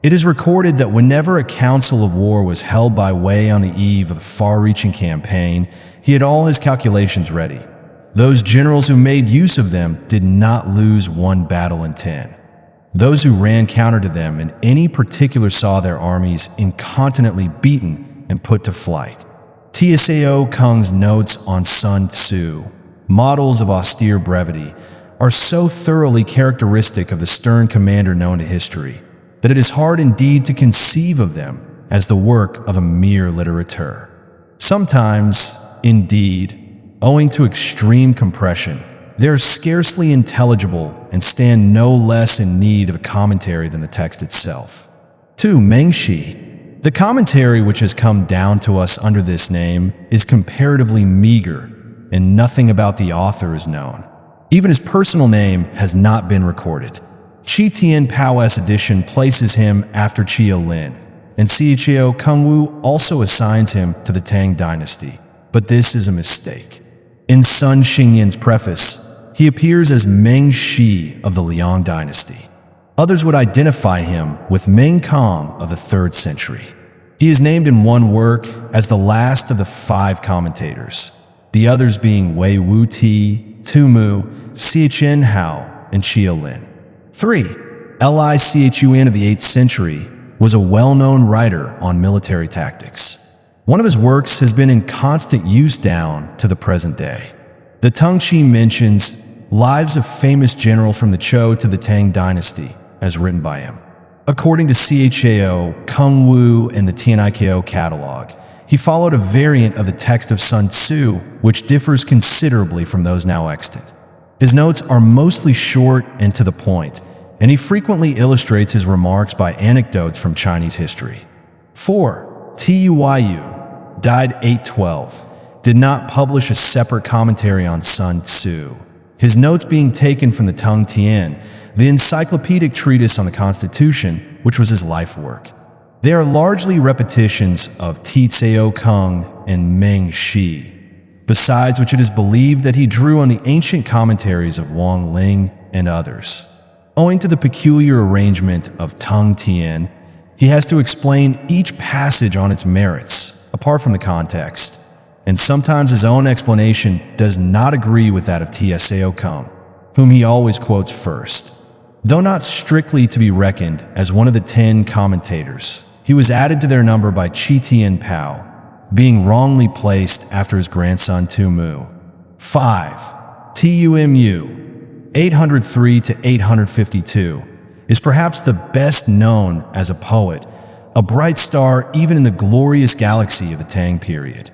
It is recorded that whenever a council of war was held by Wei on the eve of a far-reaching campaign, he had all his calculations ready. Those generals who made use of them did not lose one battle in 10. Those who ran counter to them in any particular saw their armies incontinently beaten and put to flight. Tseo Kung's notes on Sun Tzu, models of austere brevity, are so thoroughly characteristic of the stern commander known to history that it is hard indeed to conceive of them as the work of a mere litterateur. Sometimes, indeed, owing to extreme compression, they are scarcely intelligible and stand no less in need of a commentary than the text itself. 2. Meng Shi. The commentary which has come down to us under this name is comparatively meager, and nothing about the author is known. Even his personal name has not been recorded. Chi Tian Pao's edition places him after Chia Lin, and Siecheo Kungwu also assigns him to the Tang dynasty, but this is a mistake. In Sun Xingyan's preface, he appears as Meng Shi of the Liang dynasty. Others would identify him with Meng Kong of the 3rd century. He is named in one work as the last of the 5 commentators, the others being Wei Wu Ti, Tu Mu, Xichen Hao, and Chia Lin. 3. Li Chun of the 8th century was a well-known writer on military tactics. One of his works has been in constant use down to the present day. The Tongqi mentions lives of famous generals from the Zhou to the Tang dynasty, as written by him. According to Chao, Kungwu, and the Tianaikiao catalog, he followed a variant of the text of Sun Tzu, which differs considerably from those now extant. His notes are mostly short and to the point, and he frequently illustrates his remarks by anecdotes from Chinese history. 4. Tuyu, died 812, did not publish a separate commentary on Sun Tzu, his notes being taken from the Tung Tian, the encyclopedic treatise on the Constitution, which was his life work. They are largely repetitions of Tseo Kung and Meng Shi, besides which it is believed that he drew on the ancient commentaries of Wang Ling and others. Owing to the peculiar arrangement of Tung Tian, he has to explain each passage on its merits, apart from the context, and sometimes his own explanation does not agree with that of Tseo Kung, whom he always quotes first. Though not strictly to be reckoned as one of the 10 commentators, he was added to their number by Chi Tian Pao, being wrongly placed after his grandson Tu Mu. 5. Tumu, 803 to 852, is perhaps the best known as a poet, a bright star even in the glorious galaxy of the Tang period.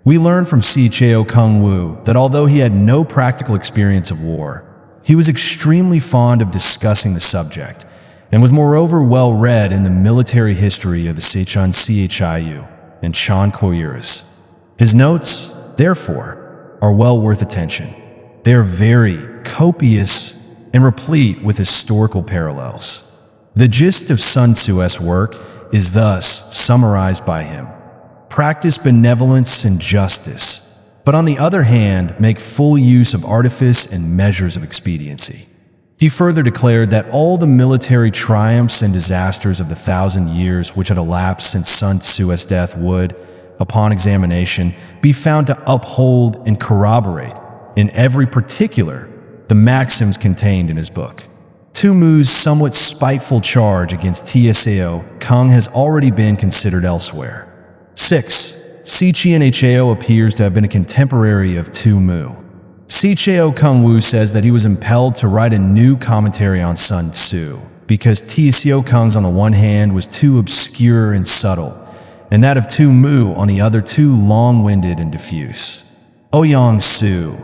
We learn from Siecheo Kungwu that although he had no practical experience of war, He was extremely fond of discussing the subject, and was moreover well read in the military history of the Sechon Chiu and Chan Koiris. His notes, therefore, are well worth attention. They are very copious and replete with historical parallels. The gist of Sun Tzu's work is thus summarized by him: practice benevolence and justice, but on the other hand, make full use of artifice and measures of expediency. He further declared that all the military triumphs and disasters of the 1,000 years which had elapsed since Sun Tzu's death would, upon examination, be found to uphold and corroborate, in every particular, the maxims contained in his book. Tu Mu's somewhat spiteful charge against Tsao Kung has already been considered elsewhere. 6. Siqian Hao appears to have been a contemporary of Tu Mu. Siqian Kung Wu says that he was impelled to write a new commentary on Sun Tzu because Tsao Kung's on the one hand was too obscure and subtle, and that of Tu Mu on the other too long-winded and diffuse. Ouyang Su,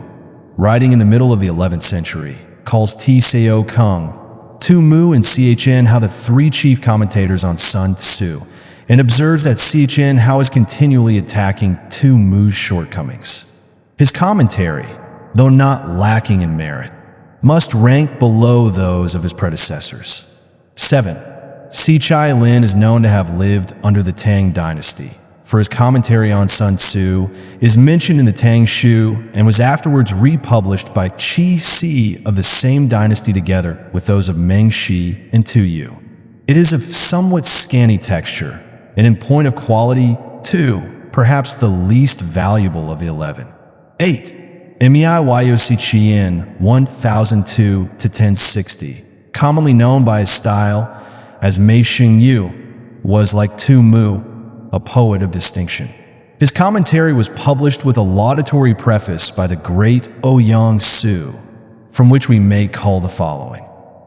writing in the middle of the 11th century, calls Tsao Kung, Tu Mu, and Chien Hao the three chief commentators on Sun Tzu, and observes that Chien Hao is continually attacking Tu Mu's shortcomings. His commentary, though not lacking in merit, must rank below those of his predecessors. 7. Si Chai Lin is known to have lived under the Tang dynasty, for his commentary on Sun Tzu is mentioned in the Tang Shu and was afterwards republished by Qi Si of the same dynasty together with those of Meng Shi and Tu Yu. It is of somewhat scanty texture, and in point of quality, too, perhaps the least valuable of the 11. 8. Mei Yosi Chien, 1002 to 1060, commonly known by his style as Mei Xing Yu, was, like Tu Mu, a poet of distinction. His commentary was published with a laudatory preface by the great Ouyang Su, from which we may cull the following.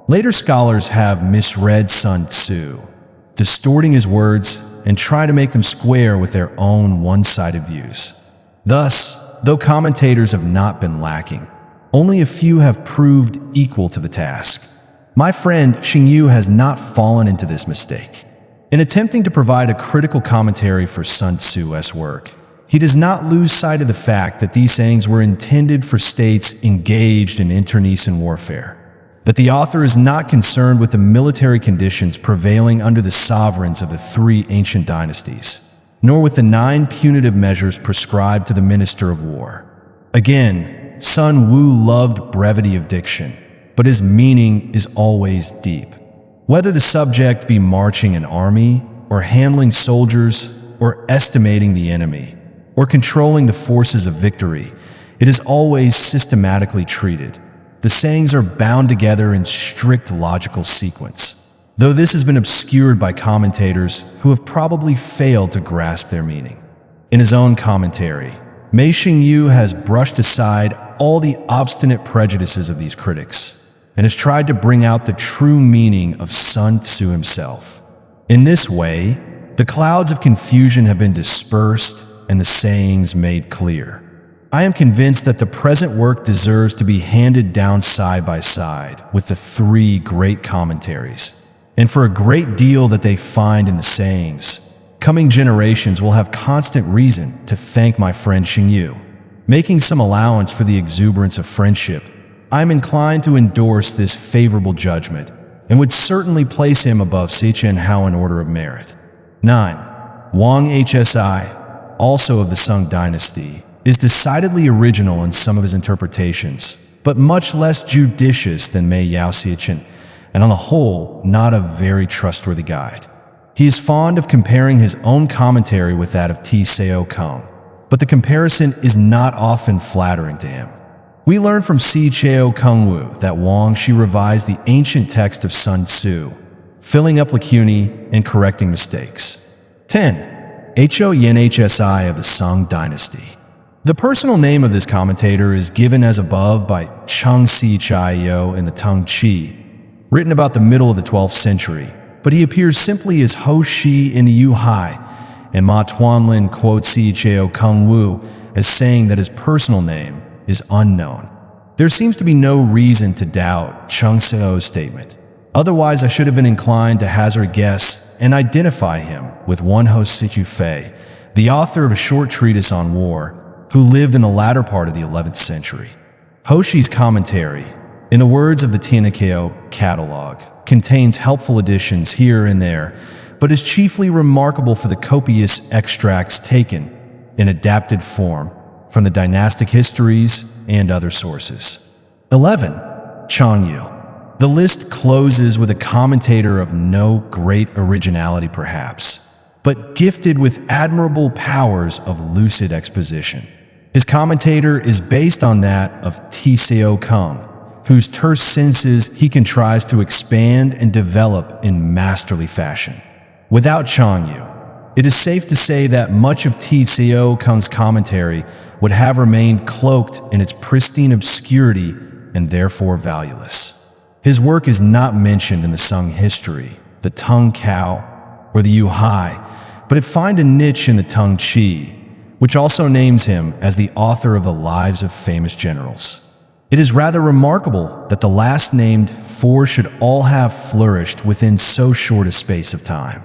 Later scholars have misread Sun Tzu, distorting his words and try to make them square with their own one-sided views. Thus, though commentators have not been lacking, only a few have proved equal to the task. My friend Xing Yu has not fallen into this mistake. In attempting to provide a critical commentary for Sun Tzu's work, he does not lose sight of the fact that these sayings were intended for states engaged in internecine warfare, that the author is not concerned with the military conditions prevailing under the sovereigns of the three ancient dynasties, nor with the 9 punitive measures prescribed to the minister of war. Again, Sun Wu loved brevity of diction, but his meaning is always deep. Whether the subject be marching an army, or handling soldiers, or estimating the enemy, or controlling the forces of victory, it is always systematically treated. The sayings are bound together in strict logical sequence, though this has been obscured by commentators who have probably failed to grasp their meaning. In his own commentary, Mei Xing Yu has brushed aside all the obstinate prejudices of these critics, and has tried to bring out the true meaning of Sun Tzu himself. In this way, the clouds of confusion have been dispersed and the sayings made clear. I am convinced that the present work deserves to be handed down side by side with the 3 great commentaries, and for a great deal that they find in the sayings, coming generations will have constant reason to thank my friend Xing Yu. Making some allowance for the exuberance of friendship, I am inclined to endorse this favorable judgment and would certainly place him above Chien Hao in order of merit. 9. Wang Hsi, also of the Sung dynasty, is decidedly original in some of his interpretations, but much less judicious than Mei Yao Xichen, and on the whole, not a very trustworthy guide. He is fond of comparing his own commentary with that of Tsao Kung, but the comparison is not often flattering to him. We learn from Siqian Kung Wu that Wang Shi revised the ancient text of Sun Tzu, filling up lacunae and correcting mistakes. 10. Ho Yin Hsi of the Sung dynasty. The personal name of this commentator is given as above by Cheng Si Chai Yo in the Tung Chi, written about the middle of the 12th century, but he appears simply as Ho Shi in Yu Hai, and Ma Tuanlin quotes Siqian Kung Wu as saying that his personal name is unknown. There seems to be no reason to doubt Sun Tzu's statement. Otherwise, I should have been inclined to hazard a guess and identify him with one Ho Situ Fei, the author of a short treatise on war, who lived in the latter part of the 11th century. Hoshi's commentary, in the words of the Tianakeo catalog, contains helpful additions here and there, but is chiefly remarkable for the copious extracts taken in adapted form from the dynastic histories and other sources. 11. Changyu. The list closes with a commentator of no great originality perhaps, but gifted with admirable powers of lucid exposition. His commentator is based on that of T.C.O. Kung, whose terse sentences he contrives to expand and develop in masterly fashion. Without Changyu, it is safe to say that much of T.C.O. Kung's commentary would have remained cloaked in its pristine obscurity and therefore valueless. His work is not mentioned in the Sung history, the Tung Cao, or the Yu Hai, but it finds a niche in the Tung Chi, which also names him as the author of the lives of famous generals. It is rather remarkable that the last named four should all have flourished within so short a space of time.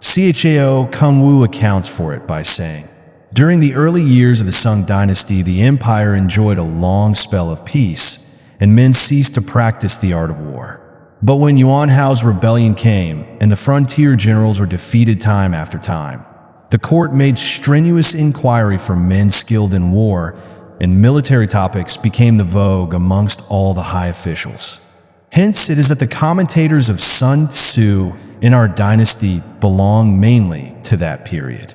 Cao Kungwu accounts for it by saying, during the early years of the Sung dynasty, the empire enjoyed a long spell of peace, and men ceased to practice the art of war. But when Yuan Hao's rebellion came, and the frontier generals were defeated time after time, the court made strenuous inquiry for men skilled in war, and military topics became the vogue amongst all the high officials. Hence, it is that the commentators of Sun Tzu in our dynasty belong mainly to that period.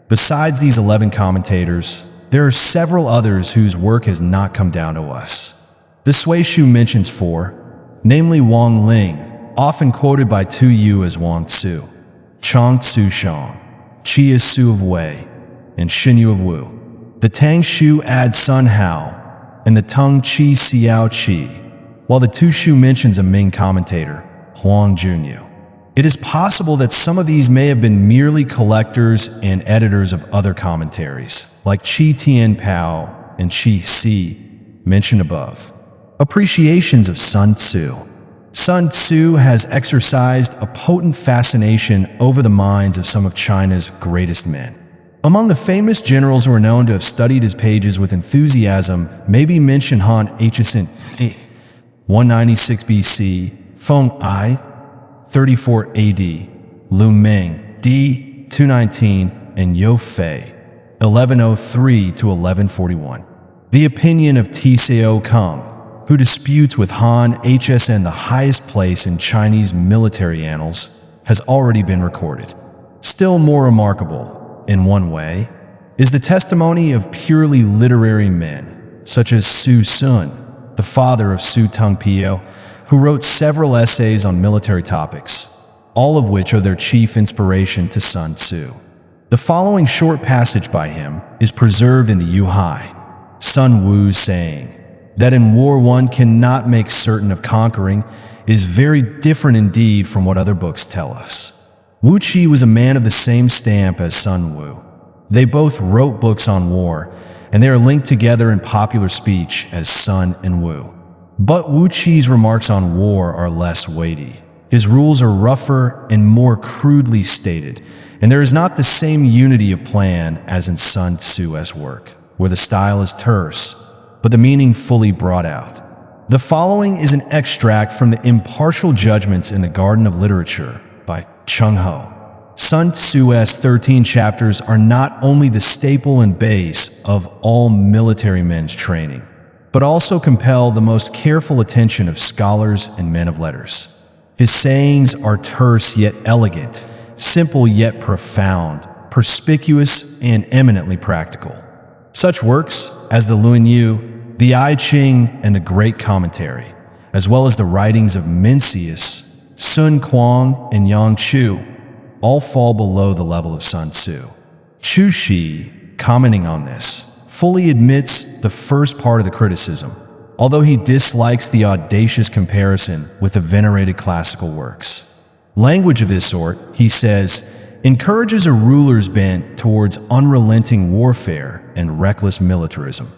Besides these 11 commentators, there are several others whose work has not come down to us. The Sui Shu mentions 4, namely Wang Ling, often quoted by Tu Yu as Wang Tzu, Chang Tzu Shang, Qi Su of Wei, and Xin Yu of Wu. The Tang Shu adds Sun Hao, and the Tung Chi Xiao Qi, while the Tu Shu mentions a Ming commentator, Huang Junyu. It is possible that some of these may have been merely collectors and editors of other commentaries, like Qi Tian Pao and Qi Si, mentioned above. Appreciations of Sun Tzu. Sun Tzu has exercised a potent fascination over the minds of some of China's greatest men. Among the famous generals who are known to have studied his pages with enthusiasm may be mentioned Han Hsin, 196 BC, Feng Ai, 34 AD, Lu Meng, d. 219, and Yo Fei, 1103 to 1141. The opinion of T.C.O. Kung, who disputes with Han Hsin the highest place in Chinese military annals, has already been recorded. Still more remarkable, in one way, is the testimony of purely literary men, such as Su Sun, the father of Su Tungpio, who wrote several essays on military topics, all of which are their chief inspiration to Sun Tzu. The following short passage by him is preserved in the Yu Hai, Sun Wu saying that in war one cannot make certain of conquering is very different indeed from what other books tell us. Wu Qi was a man of the same stamp as Sun Wu. They both wrote books on war, and they are linked together in popular speech as Sun and Wu. But Wu Qi's remarks on war are less weighty. His rules are rougher and more crudely stated, and there is not the same unity of plan as in Sun Tzu's work, where the style is terse, but the meaning fully brought out. The following is an extract from the Impartial Judgments in the Garden of Literature by Chung Ho. Sun Tzu's 13 chapters are not only the staple and base of all military men's training, but also compel the most careful attention of scholars and men of letters. His sayings are terse yet elegant, simple yet profound, perspicuous and eminently practical. Such works as the Luan Yu, the I Ching, and the Great Commentary, as well as the writings of Mencius, Sun Quan, and Yang Chu, all fall below the level of Sun Tzu. Chu Shi, commenting on this, fully admits the first part of the criticism, although he dislikes the audacious comparison with the venerated classical works. Language of this sort, he says, encourages a ruler's bent towards unrelenting warfare and reckless militarism.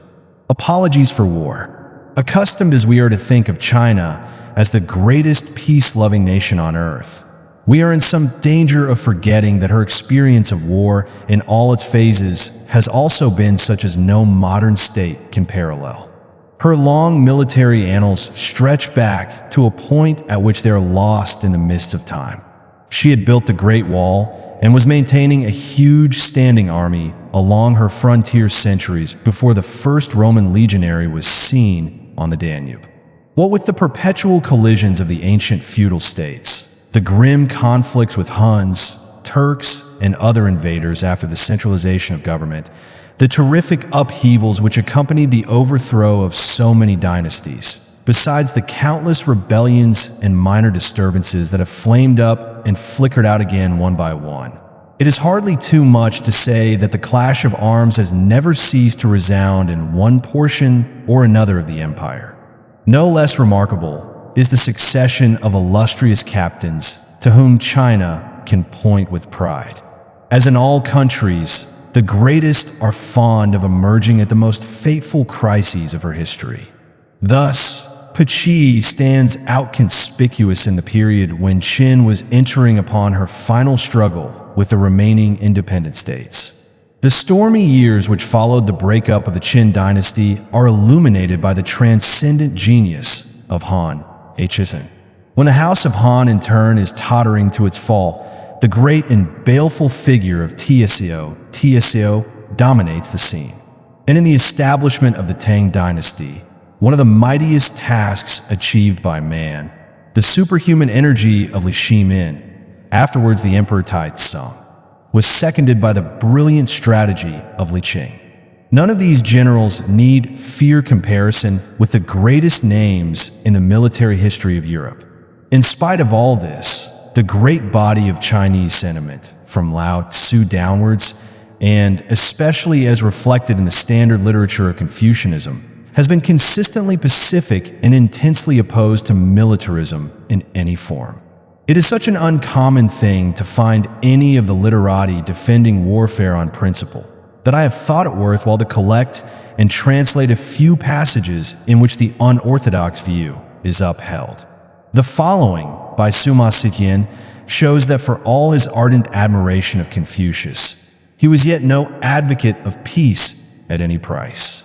Apologies for war. Accustomed as we are to think of China as the greatest peace-loving nation on earth, we are in some danger of forgetting that her experience of war in all its phases has also been such as no modern state can parallel. Her long military annals stretch back to a point at which they are lost in the mists of time. She had built the Great Wall and was maintaining a huge standing army along her frontier centuries before the first Roman legionary was seen on the Danube. What with the perpetual collisions of the ancient feudal states, the grim conflicts with Huns, Turks, and other invaders after the centralization of government, the terrific upheavals which accompanied the overthrow of so many dynasties, besides the countless rebellions and minor disturbances that have flamed up and flickered out again one by one. It is hardly too much to say that the clash of arms has never ceased to resound in one portion or another of the empire. No less remarkable is the succession of illustrious captains to whom China can point with pride. As in all countries, the greatest are fond of emerging at the most fateful crises of her history. Thus, Puqi stands out conspicuous in the period when Qin was entering upon her final struggle with the remaining independent states. The stormy years which followed the breakup of the Qin dynasty are illuminated by the transcendent genius of Han Heizhi. When the house of Han in turn is tottering to its fall, the great and baleful figure of Tissio dominates the scene. And in the establishment of the Tang dynasty, one of the mightiest tasks achieved by man, the superhuman energy of Li Shimin, afterwards the Emperor Taizong, was seconded by the brilliant strategy of Li Qing. None of these generals need fear comparison with the greatest names in the military history of Europe. In spite of all this, the great body of Chinese sentiment, from Lao Tzu downwards, and especially as reflected in the standard literature of Confucianism, has been consistently pacific and intensely opposed to militarism in any form. It is such an uncommon thing to find any of the literati defending warfare on principle that I have thought it worthwhile to collect and translate a few passages in which the unorthodox view is upheld. The following, by Sima Zetian, shows that for all his ardent admiration of Confucius, he was yet no advocate of peace at any price.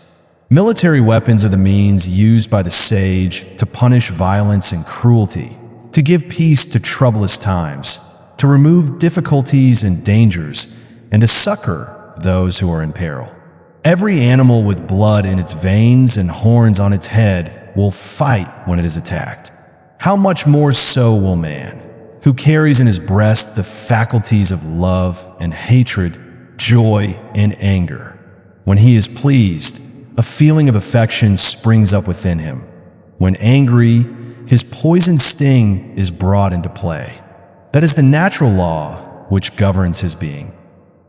Military weapons are the means used by the sage to punish violence and cruelty, to give peace to troublous times, to remove difficulties and dangers, and to succor those who are in peril. Every animal with blood in its veins and horns on its head will fight when it is attacked. How much more so will man, who carries in his breast the faculties of love and hatred, joy and anger. When he is pleased, a feeling of affection springs up within him. When angry, his poison sting is brought into play. That is the natural law which governs his being.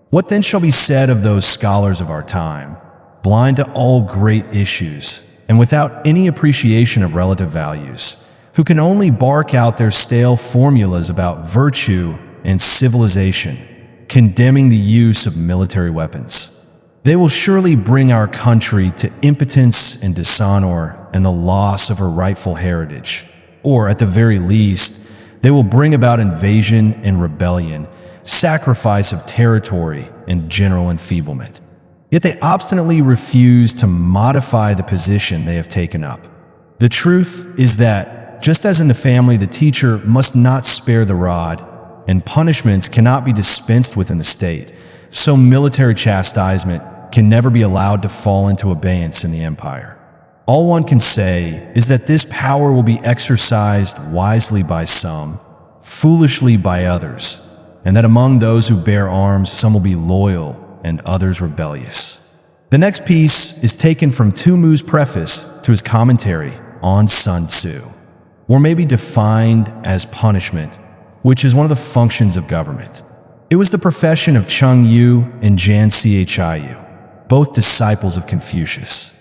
What then shall be said of those scholars of our time, blind to all great issues and without any appreciation of relative values, who can only bark out their stale formulas about virtue and civilization, condemning the use of military weapons? They will surely bring our country to impotence and dishonor and the loss of her rightful heritage. Or, at the very least, they will bring about invasion and rebellion, sacrifice of territory and general enfeeblement. Yet they obstinately refuse to modify the position they have taken up. The truth is that, just as in the family the teacher must not spare the rod, and punishments cannot be dispensed with in the state, so military chastisement can never be allowed to fall into abeyance in the empire. All one can say is that this power will be exercised wisely by some, foolishly by others, and that among those who bear arms some will be loyal and others rebellious. The next piece is taken from Tu Mu's preface to his commentary on Sun Tzu, or may be defined as punishment, which is one of the functions of government. It was the profession of Cheng Yu and Jan Chiu, both disciples of Confucius.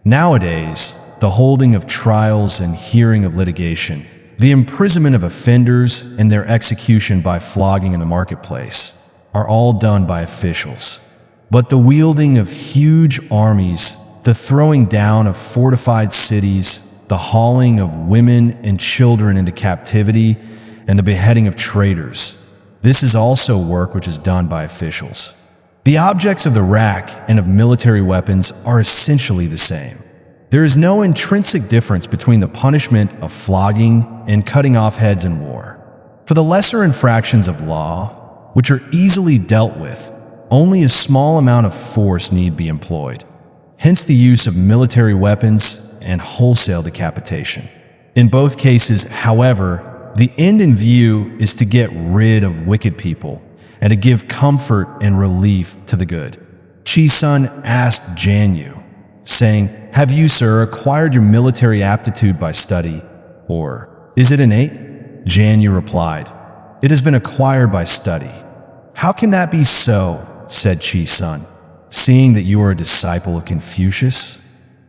Nowadays, the holding of trials and hearing of litigation, the imprisonment of offenders and their execution by flogging in the marketplace are all done by officials. But the wielding of huge armies the throwing down of fortified cities, the hauling of women and children into captivity, and the beheading of traitors. This is also work which is done by officials. The objects of the rack and of military weapons are essentially the same. There is no intrinsic difference between the punishment of flogging and cutting off heads in war. For the lesser infractions of law, which are easily dealt with, only a small amount of force need be employed. Hence the use of military weapons and wholesale decapitation. In both cases, however, the end in view is to get rid of wicked people and to give comfort and relief to the good. Sun asked Janyu, saying, "Have you, sir, acquired your military aptitude by study, or is it innate?" Janyu replied, "It has been acquired by study." "How can that be so?" said Sun, "seeing that you are a disciple of Confucius?"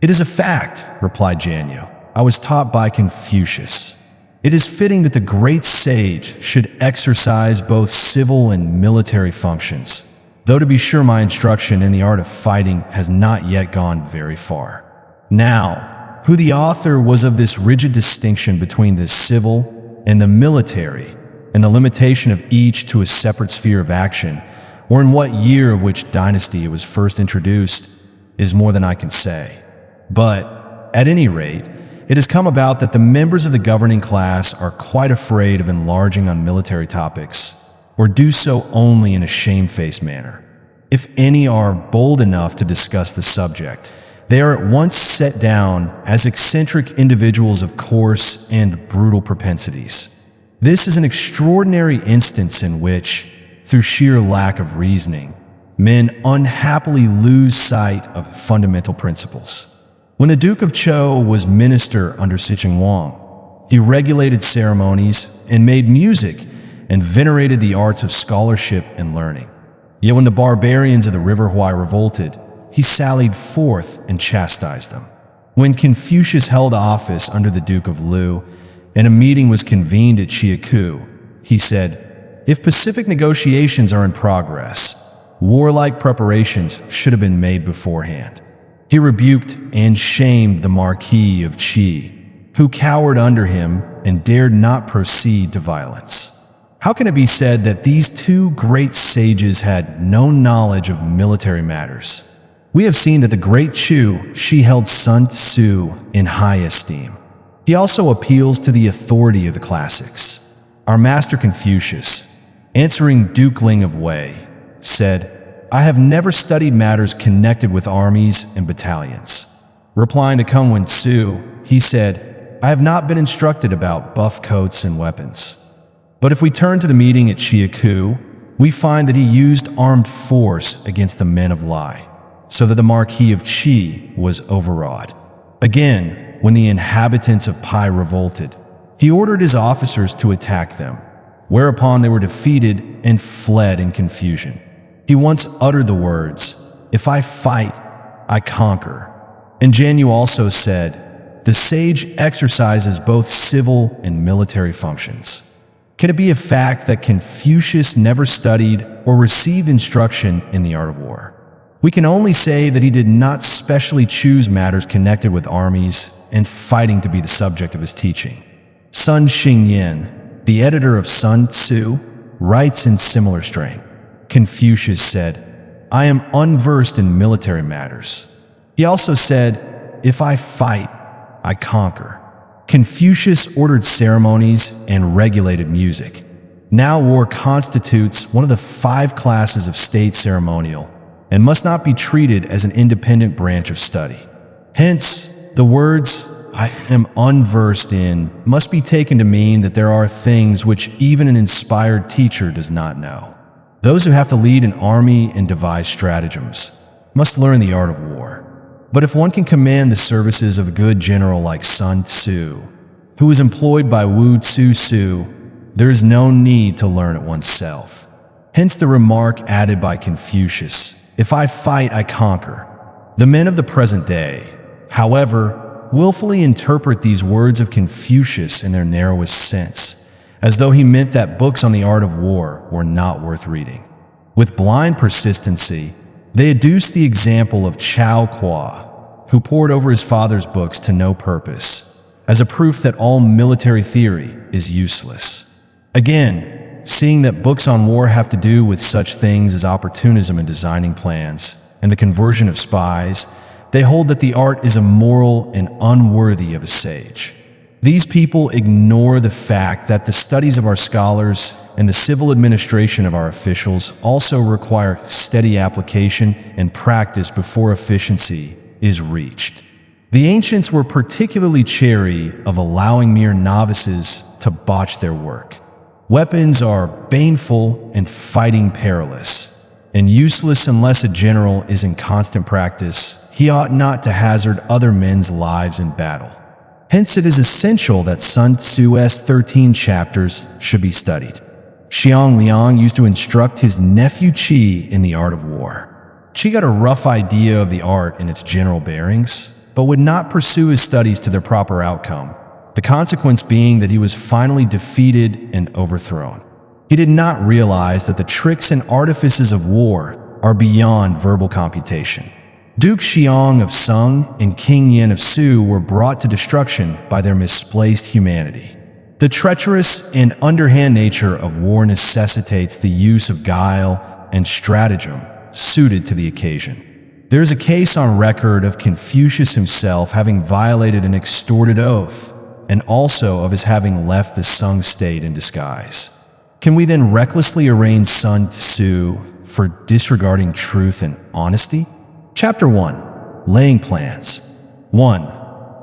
"It is a fact," replied Janyu. "I was taught by Confucius. It is fitting that the great sage should exercise both civil and military functions, though to be sure my instruction in the art of fighting has not yet gone very far." Now, who the author was of this rigid distinction between the civil and the military, and the limitation of each to a separate sphere of action, or in what year of which dynasty it was first introduced, is more than I can say. But, at any rate, it has come about that the members of the governing class are quite afraid of enlarging on military topics, or do so only in a shamefaced manner. If any are bold enough to discuss the subject, they are at once set down as eccentric individuals of coarse and brutal propensities. This is an extraordinary instance in which, through sheer lack of reasoning, men unhappily lose sight of fundamental principles. When the Duke of Zhou was minister under Sicheng Wang, he regulated ceremonies and made music and venerated the arts of scholarship and learning. Yet when the barbarians of the River Huai revolted, he sallied forth and chastised them. When Confucius held office under the Duke of Lu, and a meeting was convened at Chiaku, he said, "If pacific negotiations are in progress, warlike preparations should have been made beforehand." He rebuked and shamed the Marquis of Qi, who cowered under him and dared not proceed to violence. How can it be said that these two great sages had no knowledge of military matters? We have seen that the great Xi held Sun Tzu in high esteem. He also appeals to the authority of the classics. Our master Confucius, answering Duke Ling of Wei, said, "I have never studied matters connected with armies and battalions." Replying to Kunwen Tzu, he said, "I have not been instructed about buff coats and weapons." But if we turn to the meeting at Chiaku, we find that he used armed force against the men of Lai, so that the Marquis of Qi was overawed. Again, when the inhabitants of Pai revolted, he ordered his officers to attack them, whereupon they were defeated and fled in confusion. He once uttered the words, "If I fight, I conquer." And Janyu also said, "The sage exercises both civil and military functions." Can it be a fact that Confucius never studied or received instruction in the art of war? We can only say that he did not specially choose matters connected with armies and fighting to be the subject of his teaching. Sun Xingyan, the editor of Sun Tzu, writes in similar strain. Confucius said, "I am unversed in military matters." He also said, "If I fight, I conquer." Confucius ordered ceremonies and regulated music. Now war constitutes one of the 5 classes of state ceremonial and must not be treated as an independent branch of study. Hence, the words, "I am unversed in," must be taken to mean that there are things which even an inspired teacher does not know. Those who have to lead an army and devise stratagems must learn the art of war. But if one can command the services of a good general like Sun Tzu, who was employed by Wu Tzu, there is no need to learn it oneself. Hence the remark added by Confucius, "If I fight, I conquer." The men of the present day, however, willfully interpret these words of Confucius in their narrowest sense, as though he meant that books on the art of war were not worth reading. With blind persistency, they adduce the example of Chao Kuo, who pored over his father's books to no purpose, as a proof that all military theory is useless. Again, seeing that books on war have to do with such things as opportunism in designing plans and the conversion of spies, they hold that the art is immoral and unworthy of a sage. These people ignore the fact that the studies of our scholars and the civil administration of our officials also require steady application and practice before efficiency is reached. The ancients were particularly chary of allowing mere novices to botch their work. Weapons are baneful and fighting perilous, and useless unless a general is in constant practice. He ought not to hazard other men's lives in battle. Hence, it is essential that Sun Tzu's 13 chapters should be studied. Xiang Liang used to instruct his nephew Qi in the art of war. Qi got a rough idea of the art in its general bearings, but would not pursue his studies to their proper outcome, the consequence being that he was finally defeated and overthrown. He did not realize that the tricks and artifices of war are beyond verbal computation. Duke Xiong of Sung and King Yin of Su were brought to destruction by their misplaced humanity. The treacherous and underhand nature of war necessitates the use of guile and stratagem suited to the occasion. There is a case on record of Confucius himself having violated an extorted oath, and also of his having left the Sung state in disguise. Can we then recklessly arraign Sun Tzu for disregarding truth and honesty? Chapter 1. Laying Plans. 1.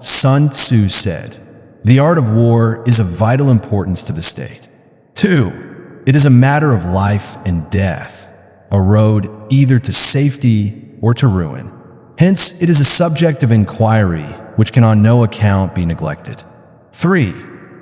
Sun Tzu said, "The art of war is of vital importance to the state." 2. It is a matter of life and death, a road either to safety or to ruin. Hence, it is a subject of inquiry which can on no account be neglected. 3.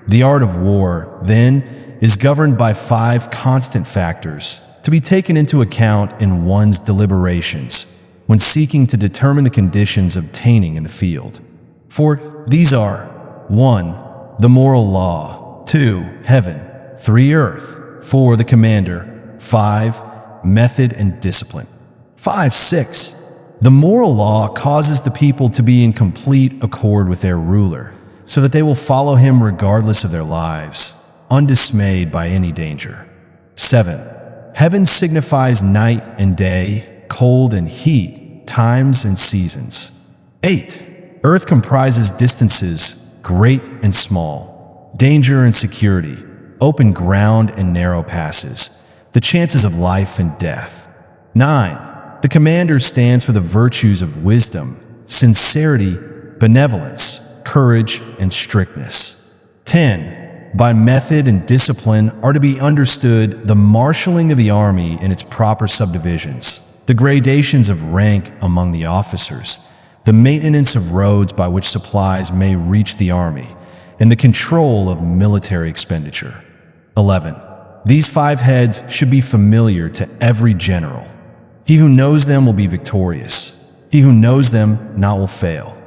The art of war, then, is governed by 5 constant factors to be taken into account in one's deliberations when seeking to determine the conditions obtaining in the field. For these are 1. The moral law, 2. Heaven, 3. Earth, 4. The commander, 5. Method and discipline. 5. 6. The moral law causes the people to be in complete accord with their ruler, so that they will follow him regardless of their lives, undismayed by any danger. 7. Heaven signifies night and day, cold and heat, times and seasons. 8. Earth comprises distances, great and small, danger and security, open ground and narrow passes, the chances of life and death. 9. The commander stands for the virtues of wisdom, sincerity, benevolence, courage, and strictness. 10. By method and discipline are to be understood the marshalling of the army in its proper subdivisions, the gradations of rank among the officers, the maintenance of roads by which supplies may reach the army, and the control of military expenditure. 11. These 5 heads should be familiar to every general. He who knows them will be victorious. He who knows them not will fail.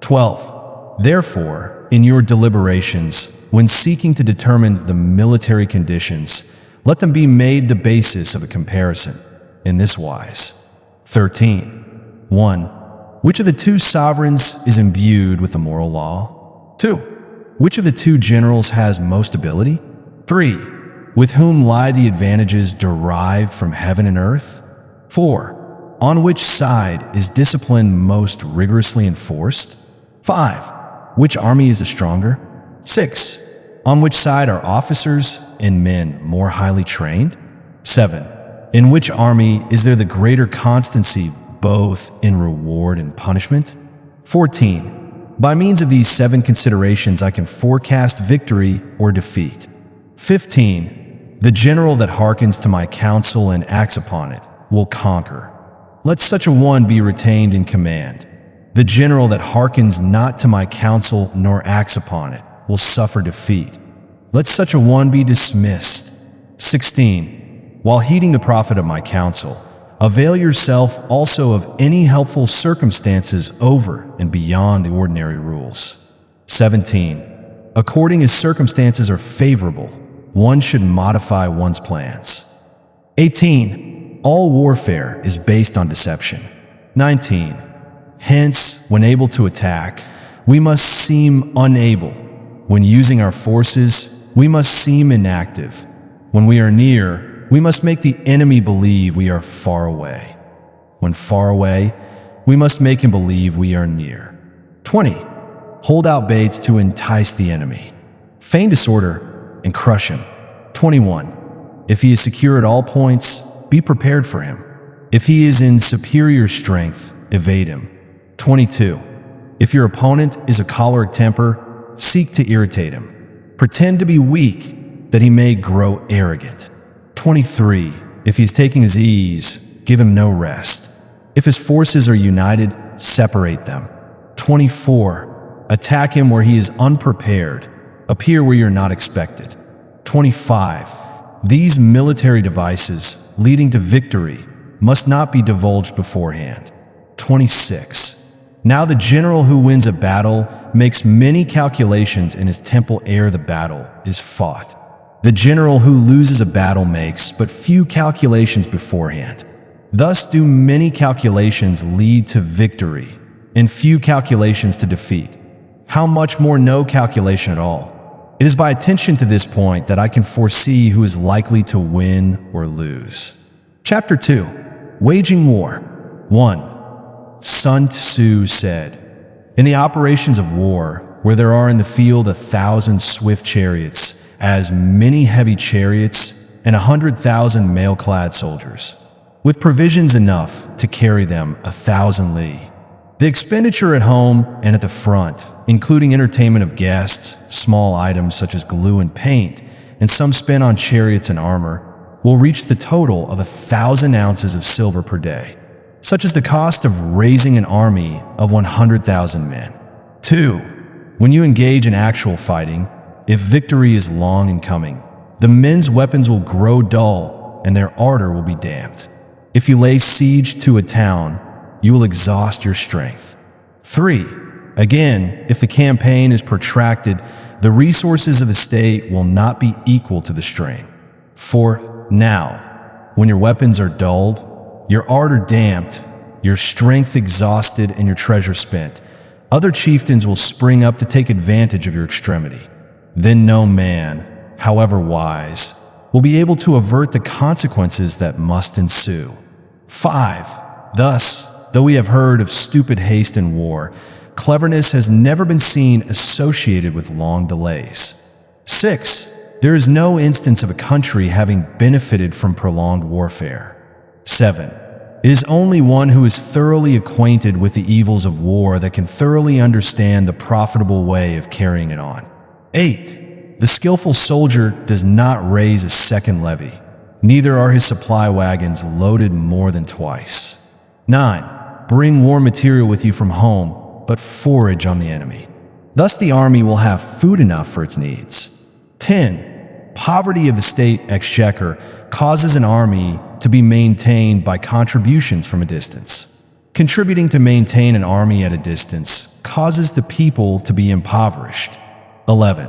12. Therefore, in your deliberations, when seeking to determine the military conditions, let them be made the basis of a comparison, in this wise. 13. 1. Which of the 2 sovereigns is imbued with the moral law? 2. Which of the 2 generals has most ability? 3. With whom lie the advantages derived from heaven and earth? 4. On which side is discipline most rigorously enforced? 5. Which army is the stronger? 6. On which side are officers and men more highly trained? 7. In which army is there the greater constancy both in reward and punishment? 14. By means of these 7 considerations I can forecast victory or defeat. 15. The general that hearkens to my counsel and acts upon it will conquer. Let such a one be retained in command. The general that hearkens not to my counsel nor acts upon it will suffer defeat. Let such a one be dismissed. 16. While heeding the profit of my counsel, avail yourself also of any helpful circumstances over and beyond the ordinary rules. 17. According as circumstances are favorable, one should modify one's plans. 18. All warfare is based on deception. 19. Hence, when able to attack, we must seem unable. When using our forces, we must seem inactive. When we are near, we must make the enemy believe we are far away. When far away, we must make him believe we are near. 20. Hold out baits to entice the enemy. Feign disorder and crush him. 21. If he is secure at all points, be prepared for him. If he is in superior strength, evade him. 22. If your opponent is a choleric temper, seek to irritate him. Pretend to be weak, that he may grow arrogant. 23. If he's taking his ease, give him no rest. If his forces are united, separate them. 24. Attack him where he is unprepared. Appear where you're not expected. 25. These military devices leading to victory must not be divulged beforehand. 26. Now the general who wins a battle makes many calculations in his temple ere the battle is fought. The general who loses a battle makes but few calculations beforehand. Thus do many calculations lead to victory, and few calculations to defeat. How much more no calculation at all? It is by attention to this point that I can foresee who is likely to win or lose. Chapter 2. Waging War. 1. Sun Tzu said, "In the operations of war, where there are in the field 1,000 swift chariots, as many heavy chariots, and 100,000 mail-clad soldiers, with provisions enough to carry them 1,000 li. The expenditure at home and at the front, including entertainment of guests, small items such as glue and paint, and some spent on chariots and armor, will reach the total of 1,000 ounces of silver per day, such as the cost of raising an army of 100,000 men. 2. When you engage in actual fighting, if victory is long in coming, the men's weapons will grow dull and their ardor will be damped. If you lay siege to a town, you will exhaust your strength. 3. Again, if the campaign is protracted, the resources of the state will not be equal to the strain. 4. Now, when your weapons are dulled, your ardor damped, your strength exhausted, and your treasure spent, other chieftains will spring up to take advantage of your extremity. Then no man, however wise, will be able to avert the consequences that must ensue. 5. Thus, though we have heard of stupid haste in war, cleverness has never been seen associated with long delays. 6. There is no instance of a country having benefited from prolonged warfare. 7. It is only one who is thoroughly acquainted with the evils of war that can thoroughly understand the profitable way of carrying it on. 8. The skillful soldier does not raise a second levy, neither are his supply wagons loaded more than twice. 9. Bring war material with you from home, but forage on the enemy. Thus the army will have food enough for its needs. 10. Poverty of the state exchequer causes an army to be maintained by contributions from a distance. Contributing to maintain an army at a distance causes the people to be impoverished. 11.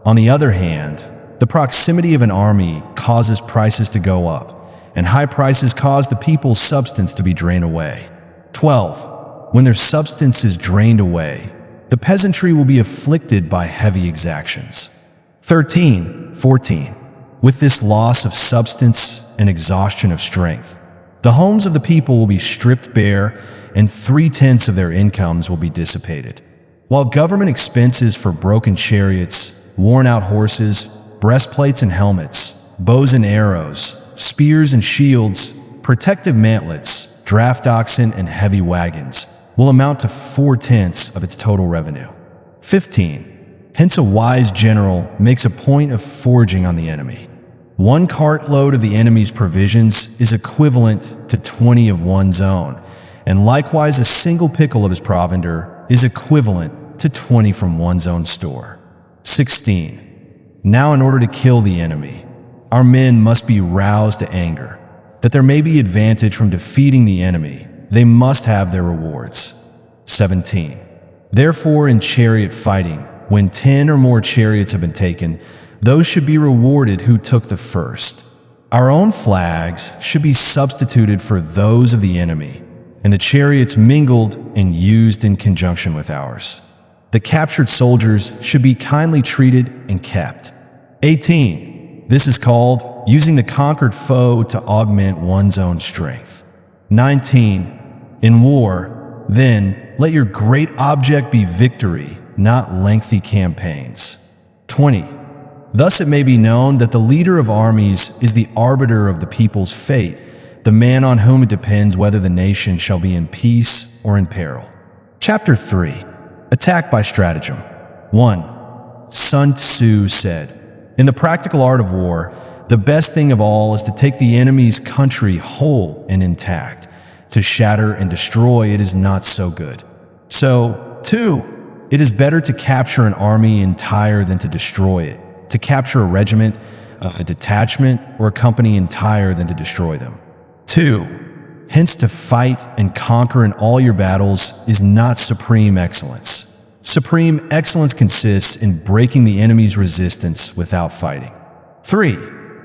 On the other hand, the proximity of an army causes prices to go up, and high prices cause the people's substance to be drained away. 12. When their substance is drained away, the peasantry will be afflicted by heavy exactions. 13. 14. With this loss of substance and exhaustion of strength, the homes of the people will be stripped bare, and 3/10 of their incomes will be dissipated. While government expenses for broken chariots, worn-out horses, breastplates and helmets, bows and arrows, spears and shields, protective mantlets, draft oxen, and heavy wagons will amount to 4/10 of its total revenue. 15. Hence a wise general makes a point of foraging on the enemy. 1 cartload of the enemy's provisions is equivalent to 20 of one's own, and likewise a single pickle of his provender is equivalent to 20 from one's own store. 16. Now in order to kill the enemy, our men must be roused to anger. That there may be advantage from defeating the enemy, they must have their rewards. 17. Therefore in chariot fighting, when 10 or more chariots have been taken, those should be rewarded who took the first. Our own flags should be substituted for those of the enemy, and the chariots mingled and used in conjunction with ours. The captured soldiers should be kindly treated and kept. 18. This is called using the conquered foe to augment one's own strength. 19. In war, then, let your great object be victory, not lengthy campaigns. 20. Thus it may be known that the leader of armies is the arbiter of the people's fate, the man on whom it depends whether the nation shall be in peace or in peril. Chapter 3. Attack by Stratagem. 1. Sun Tzu said, "In the practical art of war, the best thing of all is to take the enemy's country whole and intact. To shatter and destroy it is not so good. So, 2. It is better to capture an army entire than to destroy it. To capture a regiment, a detachment, or a company entire than to destroy them. 2. Hence to fight and conquer in all your battles is not supreme excellence. Supreme excellence consists in breaking the enemy's resistance without fighting. 3.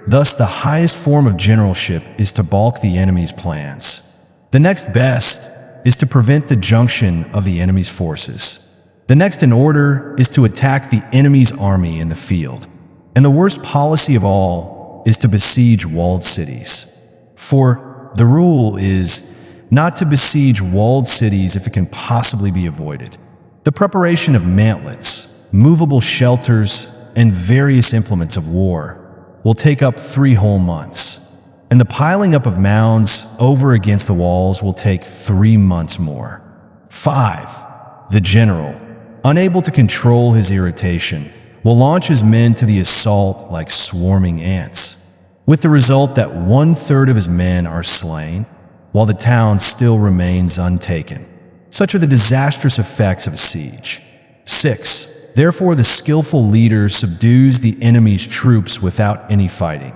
Thus the highest form of generalship is to balk the enemy's plans. The next best is to prevent the junction of the enemy's forces. The next in order is to attack the enemy's army in the field. And the worst policy of all is to besiege walled cities. For the rule is not to besiege walled cities if it can possibly be avoided. The preparation of mantlets, movable shelters, and various implements of war will take up 3 whole months, and the piling up of mounds over against the walls will take 3 months more. 5. The general, unable to control his irritation, will launch his men to the assault like swarming ants, with the result that 1/3 of his men are slain, while the town still remains untaken. Such are the disastrous effects of a siege. 6. Therefore the skillful leader subdues the enemy's troops without any fighting.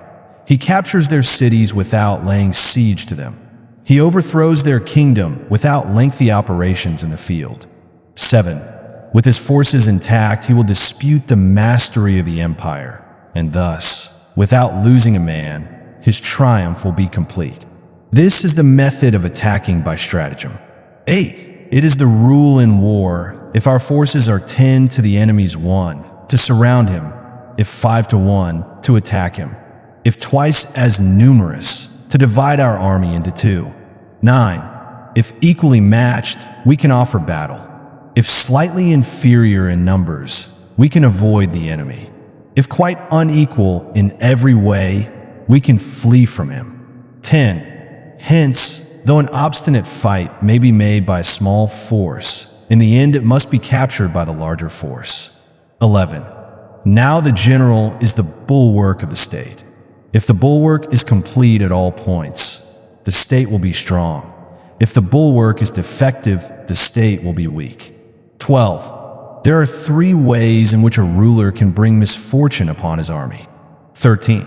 He captures their cities without laying siege to them. He overthrows their kingdom without lengthy operations in the field. 7. With his forces intact, he will dispute the mastery of the empire, and thus, without losing a man, his triumph will be complete. This is the method of attacking by stratagem. 8. It is the rule in war, if our forces are 10 to the enemy's 1, to surround him, if 5 to 1, to attack him, if twice as numerous, to divide our army into 2. 9. If equally matched, we can offer battle. If slightly inferior in numbers, we can avoid the enemy. If quite unequal in every way, we can flee from him. 10. Hence, though an obstinate fight may be made by a small force, in the end it must be captured by the larger force. 11. Now the general is the bulwark of the state. If the bulwark is complete at all points, the state will be strong. If the bulwark is defective, the state will be weak. 12. There are 3 ways in which a ruler can bring misfortune upon his army. 13.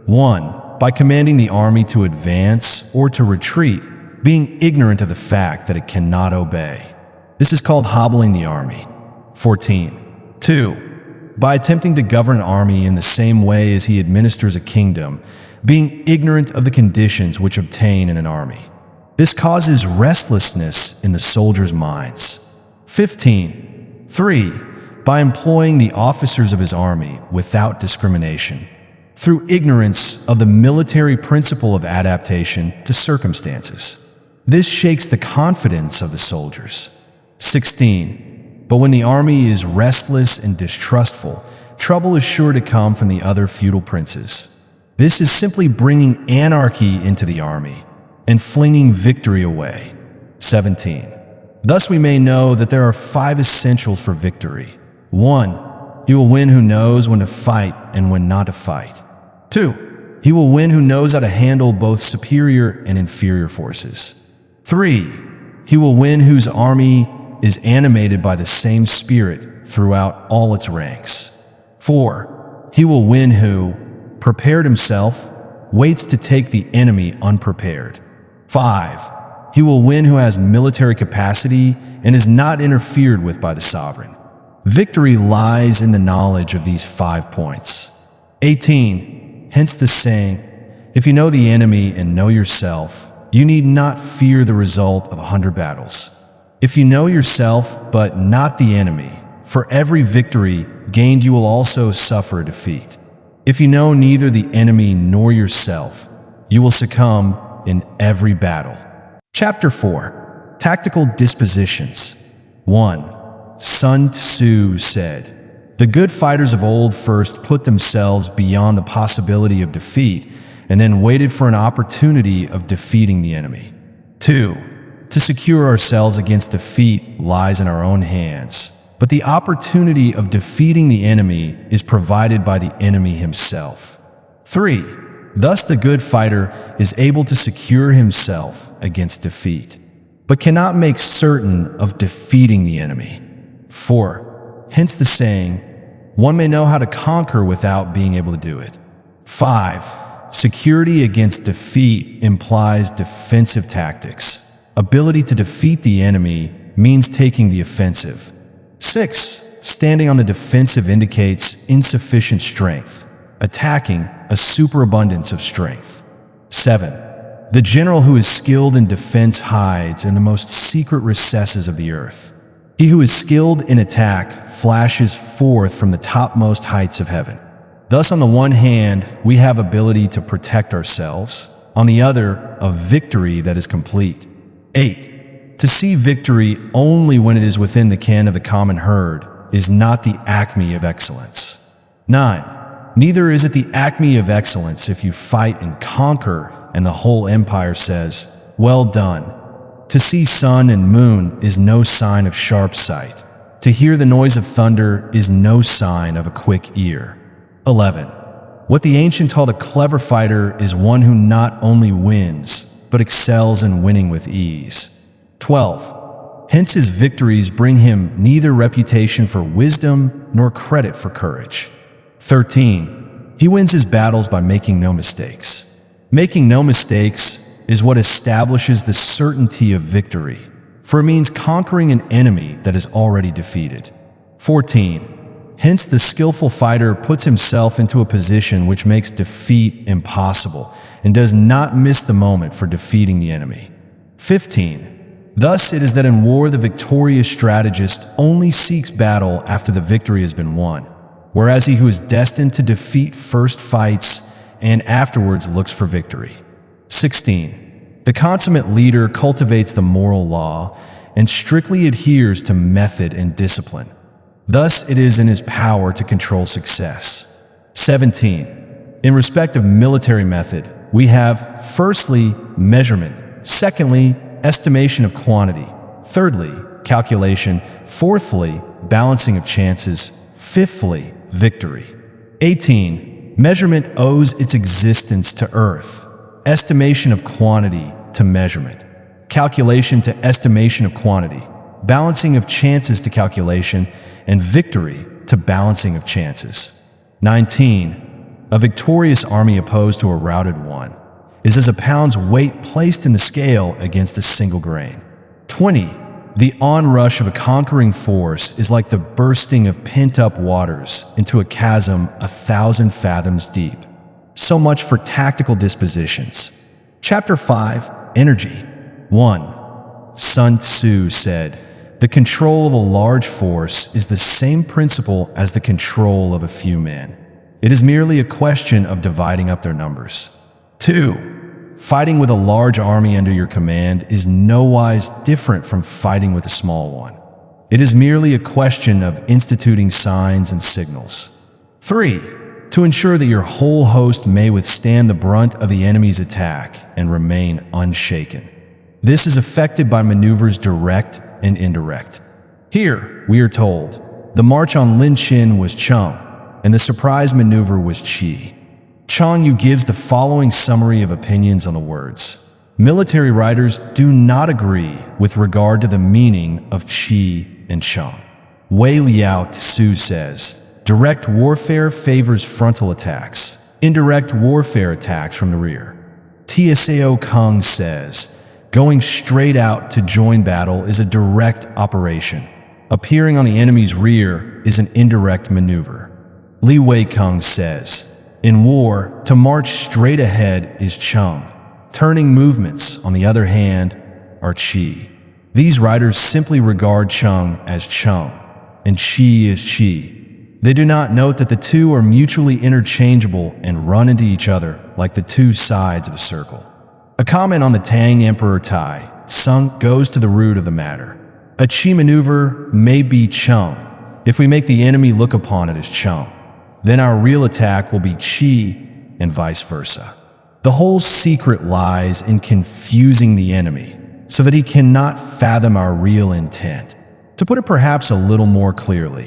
1. By commanding the army to advance or to retreat, being ignorant of the fact that it cannot obey. This is called hobbling the army. 14. 2. By attempting to govern an army in the same way as he administers a kingdom, being ignorant of the conditions which obtain in an army. This causes restlessness in the soldiers' minds. 15. 3. By employing the officers of his army without discrimination, through ignorance of the military principle of adaptation to circumstances. This shakes the confidence of the soldiers. 16. But when the army is restless and distrustful, trouble is sure to come from the other feudal princes. This is simply bringing anarchy into the army and flinging victory away. 17. Thus we may know that there are 5 essentials for victory. 1. He will win who knows when to fight and when not to fight. 2. He will win who knows how to handle both superior and inferior forces. 3. He will win whose army is animated by the same spirit throughout all its ranks. 4. He will win who, prepared himself, waits to take the enemy unprepared. 5. He will win who has military capacity and is not interfered with by the sovereign. Victory lies in the knowledge of these 5 points. 18. Hence the saying, if you know the enemy and know yourself, You need not fear the result of 100 battles. If you know yourself, but not the enemy, for every victory gained you will also suffer defeat. If you know neither the enemy nor yourself, you will succumb in every battle. Chapter 4. Tactical Dispositions. 1. Sun Tzu said, "The good fighters of old first put themselves beyond the possibility of defeat, and then waited for an opportunity of defeating the enemy." 2. To secure ourselves against defeat lies in our own hands, but the opportunity of defeating the enemy is provided by the enemy himself. 3. Thus the good fighter is able to secure himself against defeat, but cannot make certain of defeating the enemy. 4. Hence the saying, one may know how to conquer without being able to do it. 5. Security against defeat implies defensive tactics. Ability to defeat the enemy means taking the offensive. 6. Standing on the defensive indicates insufficient strength, attacking a superabundance of strength. 7. The general who is skilled in defense hides in the most secret recesses of the earth. He who is skilled in attack flashes forth from the topmost heights of heaven. Thus, on the one hand, we have ability to protect ourselves, on the other, a victory that is complete. 8. To see victory only when it is within the ken of the common herd is not the acme of excellence. 9. Neither is it the acme of excellence if you fight and conquer and the whole empire says, "Well done." To see sun and moon is no sign of sharp sight. To hear the noise of thunder is no sign of a quick ear. 11. What the ancient called a clever fighter is one who not only wins, but excels in winning with ease. 12. Hence his victories bring him neither reputation for wisdom nor credit for courage. 13. He wins his battles by making no mistakes. Making no mistakes is what establishes the certainty of victory, for it means conquering an enemy that is already defeated. 14. Hence the skillful fighter puts himself into a position which makes defeat impossible and does not miss the moment for defeating the enemy. 15. Thus it is that in war the victorious strategist only seeks battle after the victory has been won, whereas he who is destined to defeat first fights and afterwards looks for victory. 16. The consummate leader cultivates the moral law and strictly adheres to method and discipline. Thus it is in his power to control success. 17. In respect of military method, we have, firstly, measurement, secondly, estimation of quantity, thirdly, calculation, fourthly, balancing of chances, fifthly, victory. 18. Measurement owes its existence to earth, estimation of quantity to measurement, calculation to estimation of quantity, balancing of chances to calculation, and victory to balancing of chances. 19. A victorious army opposed to a routed one is as a pound's weight placed in the scale against a single grain. 20. The onrush of a conquering force is like the bursting of pent-up waters into a chasm 1,000 fathoms deep. So much for tactical dispositions. Chapter 5. Energy. 1. Sun Tzu said, "The control of a large force is the same principle as the control of a few men. It is merely a question of dividing up their numbers." 2. Fighting with a large army under your command is nowise different from fighting with a small one. It is merely a question of instituting signs and signals. 3. To ensure that your whole host may withstand the brunt of the enemy's attack and remain unshaken. This is effected by maneuvers direct and indirect. Here, we are told, the march on Lin Chin was Chung, and the surprise maneuver was Qi. Chang Yu gives the following summary of opinions on the words. Military writers do not agree with regard to the meaning of Qi and Chang. Wei Liao Tzu says, direct warfare favors frontal attacks, indirect warfare attacks from the rear. Tsao Kung says, going straight out to join battle is a direct operation. Appearing on the enemy's rear is an indirect maneuver. Li Wei Kung says, in war, to march straight ahead is Chung. Turning movements, on the other hand, are qi. These writers simply regard Chung as Chung, and Qi as Qi. They do not note that the two are mutually interchangeable and run into each other like the two sides of a circle. A comment on the Tang Emperor Tai, Sun goes to the root of the matter. A Qi maneuver may be Chung if we make the enemy look upon it as Chung. Then our real attack will be Qi and vice versa. The whole secret lies in confusing the enemy so that he cannot fathom our real intent. To put it perhaps a little more clearly,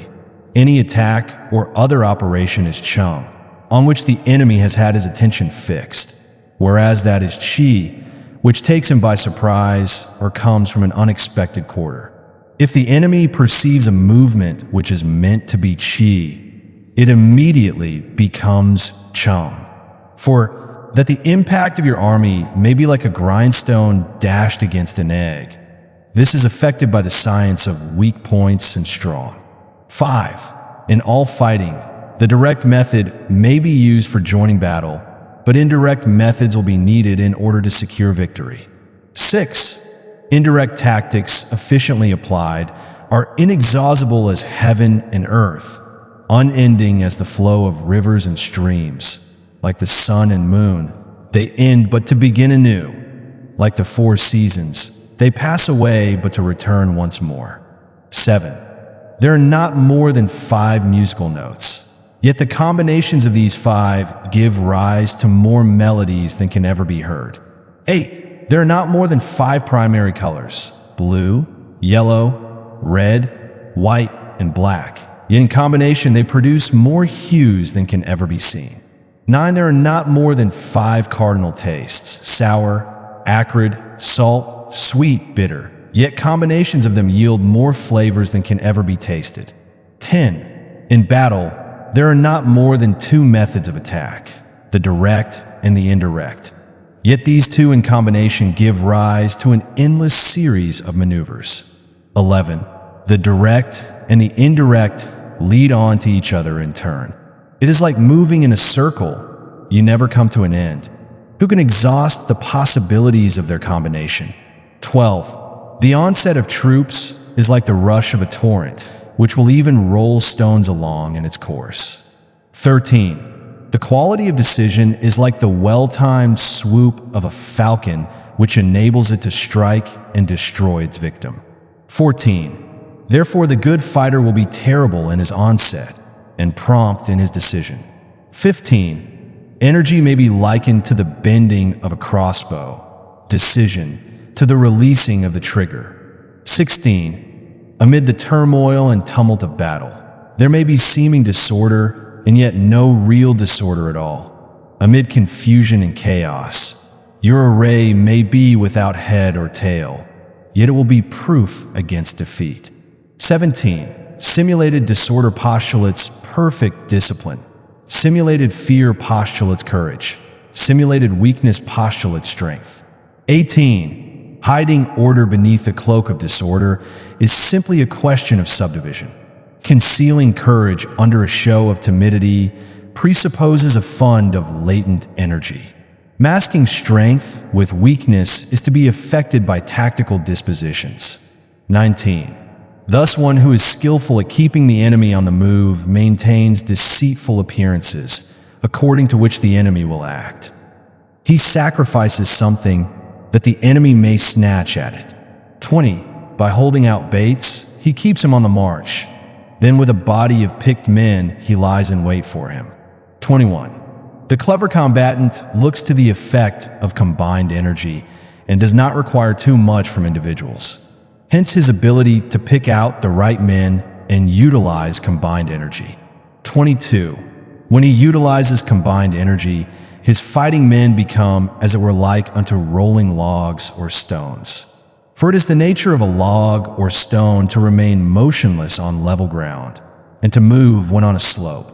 any attack or other operation is Chung, on which the enemy has had his attention fixed, whereas that is Qi, which takes him by surprise or comes from an unexpected quarter. If the enemy perceives a movement which is meant to be Qi, it immediately becomes Chung. For that the impact of your army may be like a grindstone dashed against an egg. This is affected by the science of weak points and strong. 5. In all fighting, the direct method may be used for joining battle, but indirect methods will be needed in order to secure victory. 6. Indirect tactics, efficiently applied, are inexhaustible as heaven and earth, unending as the flow of rivers and streams. Like the sun and moon, they end but to begin anew. Like the 4 seasons, they pass away but to return once more. 7. There are not more than 5 musical notes, yet the combinations of these 5 give rise to more melodies than can ever be heard. 8. There are not more than 5 primary colors: blue, yellow, red, white, and black. Yet in combination they produce more hues than can ever be seen. 9. There are not more than 5 cardinal tastes: sour, acrid, salt, sweet, bitter. Yet combinations of them yield more flavors than can ever be tasted. 10. In battle, there are not more than 2 methods of attack: the direct and the indirect. Yet these 2 in combination give rise to an endless series of maneuvers. 11. The direct and the indirect lead on to each other in turn. It is like moving in a circle. You never come to an end. Who can exhaust the possibilities of their combination? 12. The onset of troops is like the rush of a torrent, which will even roll stones along in its course. 13. The quality of decision is like the well-timed swoop of a falcon, which enables it to strike and destroy its victim. 14. Therefore, the good fighter will be terrible in his onset and prompt in his decision. 15. Energy may be likened to the bending of a crossbow, decision to the releasing of the trigger. 16. Amid the turmoil and tumult of battle, there may be seeming disorder and yet no real disorder at all. Amid confusion and chaos, your array may be without head or tail, yet it will be proof against defeat. 17. Simulated disorder postulates perfect discipline. Simulated fear postulates courage. Simulated weakness postulates strength. 18. Hiding order beneath the cloak of disorder is simply a question of subdivision. Concealing courage under a show of timidity presupposes a fund of latent energy. Masking strength with weakness is to be effected by tactical dispositions. 19. Thus, one who is skillful at keeping the enemy on the move maintains deceitful appearances, according to which the enemy will act. He sacrifices something that the enemy may snatch at it. 20. By holding out baits, he keeps him on the march. Then with a body of picked men, he lies in wait for him. 21. The clever combatant looks to the effect of combined energy and does not require too much from individuals. Hence his ability to pick out the right men and utilize combined energy. 22. When he utilizes combined energy, his fighting men become, as it were, like unto rolling logs or stones. For it is the nature of a log or stone to remain motionless on level ground, and to move when on a slope.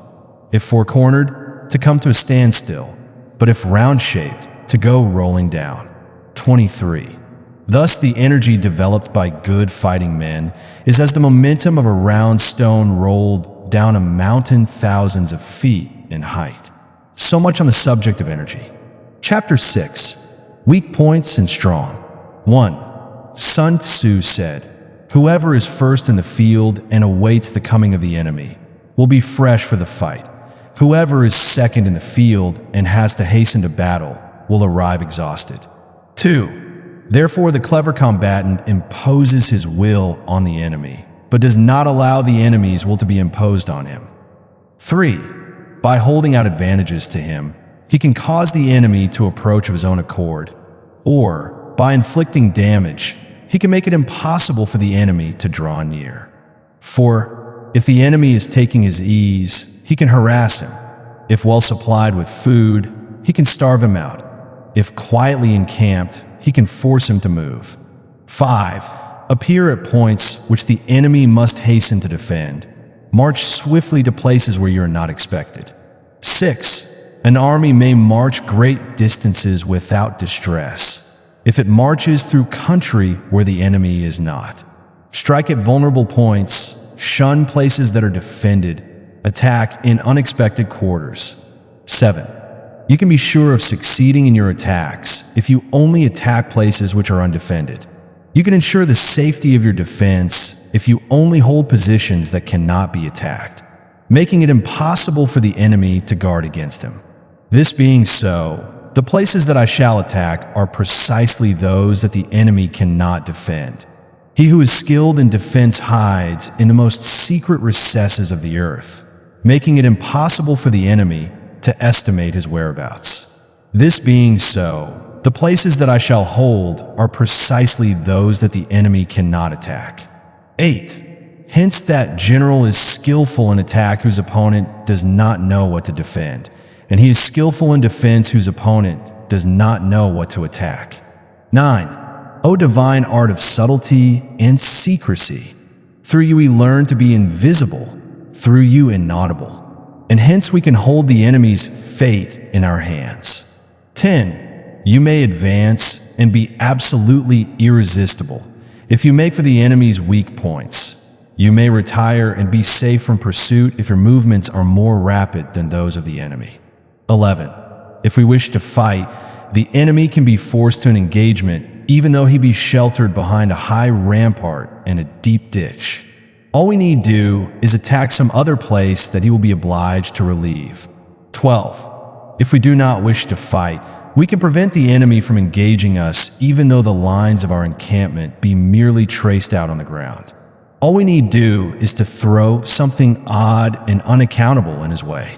If four-cornered, to come to a standstill, but if round-shaped, to go rolling down. 23. Thus, the energy developed by good fighting men is as the momentum of a round stone rolled down a mountain thousands of feet in height. So much on the subject of energy. Chapter 6. Weak points and strong. 1. Sun Tzu said, "Whoever is first in the field and awaits the coming of the enemy will be fresh for the fight. Whoever is second in the field and has to hasten to battle will arrive exhausted." 2. Therefore, the clever combatant imposes his will on the enemy, but does not allow the enemy's will to be imposed on him. 3. By holding out advantages to him, he can cause the enemy to approach of his own accord, or by inflicting damage, he can make it impossible for the enemy to draw near. 4. If the enemy is taking his ease, he can harass him. If well supplied with food, he can starve him out. If quietly encamped, he can force him to move. 5. Appear at points which the enemy must hasten to defend. March swiftly to places where you are not expected. 6. An army may march great distances without distress if it marches through country where the enemy is not. Strike at vulnerable points, shun places that are defended, attack in unexpected quarters. 7. You can be sure of succeeding in your attacks if you only attack places which are undefended. You can ensure the safety of your defense if you only hold positions that cannot be attacked, making it impossible for the enemy to guard against him. This being so, the places that I shall attack are precisely those that the enemy cannot defend. He who is skilled in defense hides in the most secret recesses of the earth, making it impossible for the enemy to estimate his whereabouts. This being so, the places that I shall hold are precisely those that the enemy cannot attack. 8. Hence that general is skillful in attack whose opponent does not know what to defend, and he is skillful in defense whose opponent does not know what to attack. 9. O divine art of subtlety and secrecy! Through you we learn to be invisible, through you inaudible, and hence we can hold the enemy's fate in our hands. 10. You may advance and be absolutely irresistible if you make for the enemy's weak points. You may retire and be safe from pursuit if your movements are more rapid than those of the enemy. 11. If we wish to fight, the enemy can be forced to an engagement even though he be sheltered behind a high rampart and a deep ditch. All we need do is attack some other place that he will be obliged to relieve. 12. If we do not wish to fight, we can prevent the enemy from engaging us even though the lines of our encampment be merely traced out on the ground. All we need do is to throw something odd and unaccountable in his way.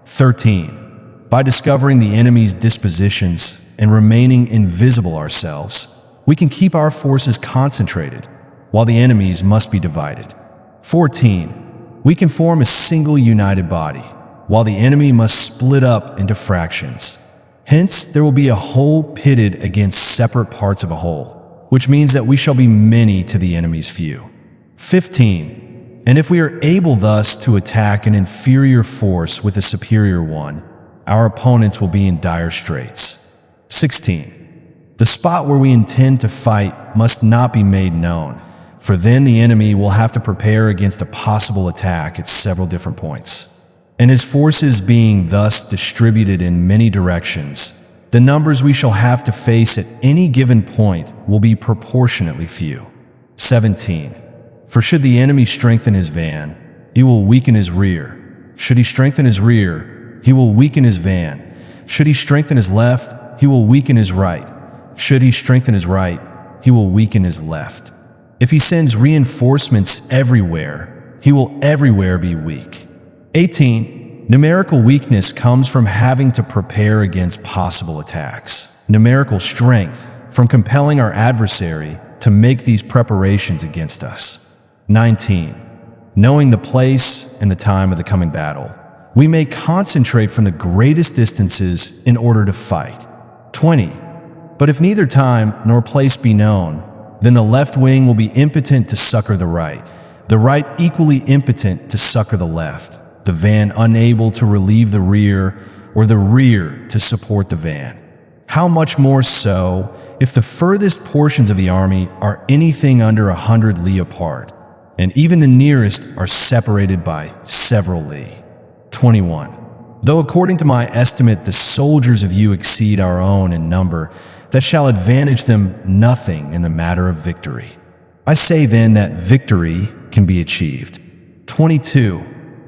13. By discovering the enemy's dispositions and remaining invisible ourselves, we can keep our forces concentrated, while the enemy's must be divided. 14. We can form a single united body, while the enemy must split up into fractions. Hence, there will be a whole pitted against separate parts of a whole, which means that we shall be many to the enemy's few. 15. And if we are able thus to attack an inferior force with a superior one, our opponents will be in dire straits. 16. The spot where we intend to fight must not be made known, for then the enemy will have to prepare against a possible attack at several different points. And his forces being thus distributed in many directions, the numbers we shall have to face at any given point will be proportionately few. 17. For should the enemy strengthen his van, he will weaken his rear. Should he strengthen his rear, he will weaken his van. Should he strengthen his left, he will weaken his right. Should he strengthen his right, he will weaken his left. If he sends reinforcements everywhere, he will everywhere be weak. 18. Numerical weakness comes from having to prepare against possible attacks. Numerical strength from compelling our adversary to make these preparations against us. 19. Knowing the place and the time of the coming battle, we may concentrate from the greatest distances in order to fight. 20. But if neither time nor place be known, then the left wing will be impotent to succor the right equally impotent to succor the left, the van unable to relieve the rear, or the rear to support the van. How much more so if the furthest portions of the army are anything under 100 li apart, and even the nearest are separated by several li. 21. Though according to my estimate the soldiers of you exceed our own in number, that shall advantage them nothing in the matter of victory. I say then that victory can be achieved. 22.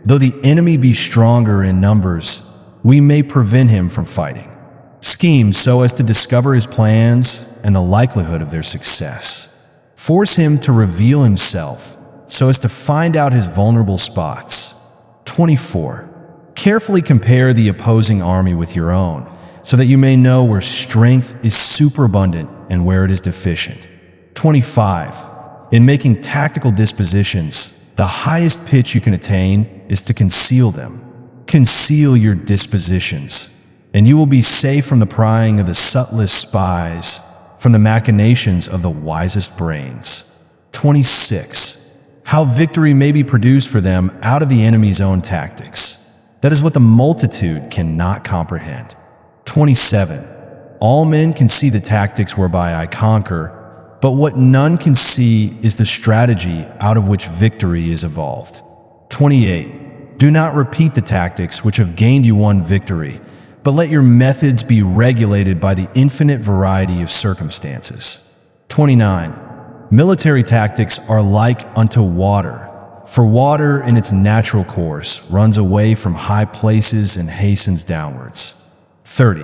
Though the enemy be stronger in numbers, we may prevent him from fighting. Scheme so as to discover his plans and the likelihood of their success. Force him to reveal himself so as to find out his vulnerable spots. 24. Carefully compare the opposing army with your own, so that you may know where strength is superabundant and where it is deficient. 25. In making tactical dispositions, the highest pitch you can attain is to conceal them. Conceal your dispositions, and you will be safe from the prying of the subtlest spies, from the machinations of the wisest brains. 26. How victory may be produced for them out of the enemy's own tactics. That is what the multitude cannot comprehend. 27. All men can see the tactics whereby I conquer, but what none can see is the strategy out of which victory is evolved. 28. Do not repeat the tactics which have gained you one victory, but let your methods be regulated by the infinite variety of circumstances. 29. Military tactics are like unto water, for water in its natural course runs away from high places and hastens downwards. 30.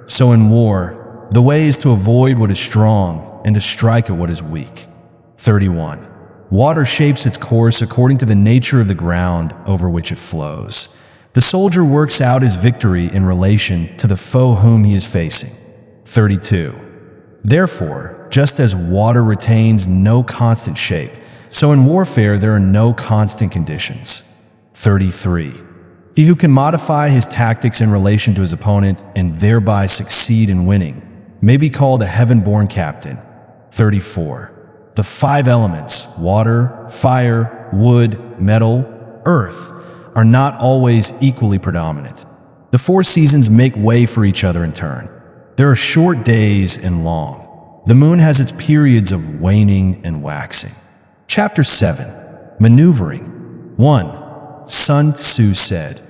So in war, the way is to avoid what is strong and to strike at what is weak. 31. Water shapes its course according to the nature of the ground over which it flows. The soldier works out his victory in relation to the foe whom he is facing. 32. Therefore, just as water retains no constant shape, so in warfare there are no constant conditions. 33. He who can modify his tactics in relation to his opponent and thereby succeed in winning may be called a heaven-born captain. 34. The 5 elements, water, fire, wood, metal, earth, are not always equally predominant. The 4 seasons make way for each other in turn. There are short days and long. The moon has its periods of waning and waxing. Chapter 7. Maneuvering. 1. Sun Tzu said,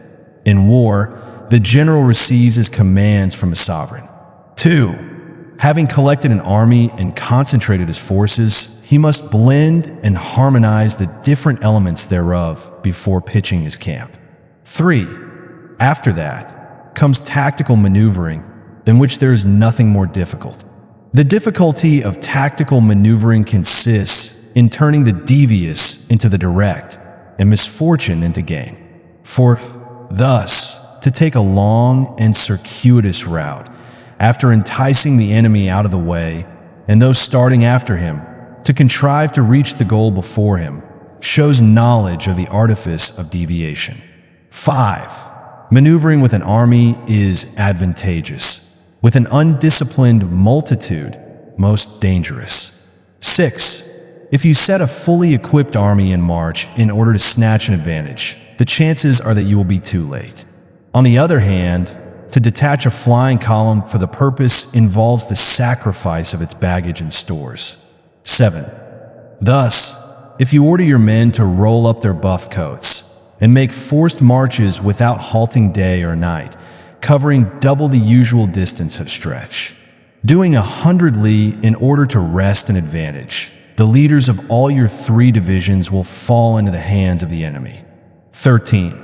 in war, the general receives his commands from a sovereign. 2. Having collected an army and concentrated his forces, he must blend and harmonize the different elements thereof before pitching his camp. 3. After that comes tactical maneuvering, than which there is nothing more difficult. The difficulty of tactical maneuvering consists in turning the devious into the direct and misfortune into gain. For thus, to take a long and circuitous route, after enticing the enemy out of the way, and those starting after him, to contrive to reach the goal before him, shows knowledge of the artifice of deviation. 5. Maneuvering with an army is advantageous. With an undisciplined multitude, most dangerous. 6. If you set a fully equipped army in march in order to snatch an advantage, the chances are that you will be too late. On the other hand, to detach a flying column for the purpose involves the sacrifice of its baggage and stores. 7. Thus, if you order your men to roll up their buff coats and make forced marches without halting day or night, covering double the usual distance of stretch, doing 100 li in order to wrest an advantage, the leaders of all your 3 divisions will fall into the hands of the enemy. 13.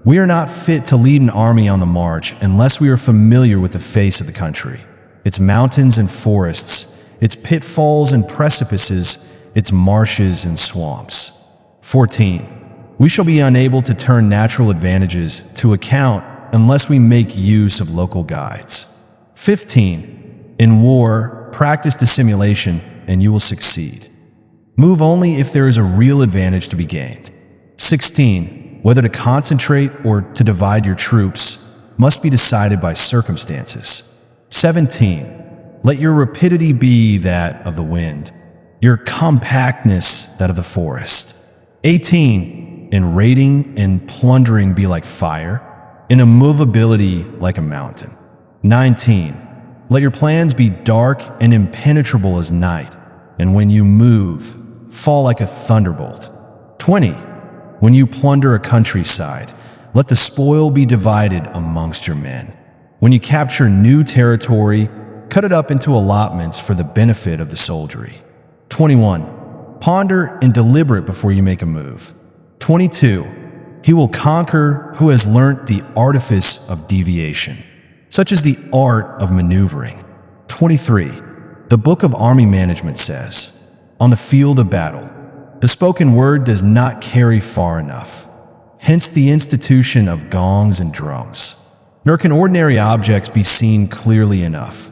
We are not fit to lead an army on the march unless we are familiar with the face of the country, its mountains and forests, its pitfalls and precipices, its marshes and swamps. 14. We shall be unable to turn natural advantages to account unless we make use of local guides. 15. In war, practice dissimulation and you will succeed. Move only if there is a real advantage to be gained. 16. Whether to concentrate or to divide your troops must be decided by circumstances. 17. Let your rapidity be that of the wind, your compactness that of the forest. 18. In raiding and plundering be like fire, in immovability like a mountain. 19. Let your plans be dark and impenetrable as night, and when you move, fall like a thunderbolt. 20. When you plunder a countryside, let the spoil be divided amongst your men. When you capture new territory, cut it up into allotments for the benefit of the soldiery. 21. Ponder and deliberate before you make a move. 22. He will conquer who has learnt the artifice of deviation, such as the art of maneuvering. 23. The Book of Army Management says, on the field of battle, the spoken word does not carry far enough. Hence the institution of gongs and drums. Nor can ordinary objects be seen clearly enough.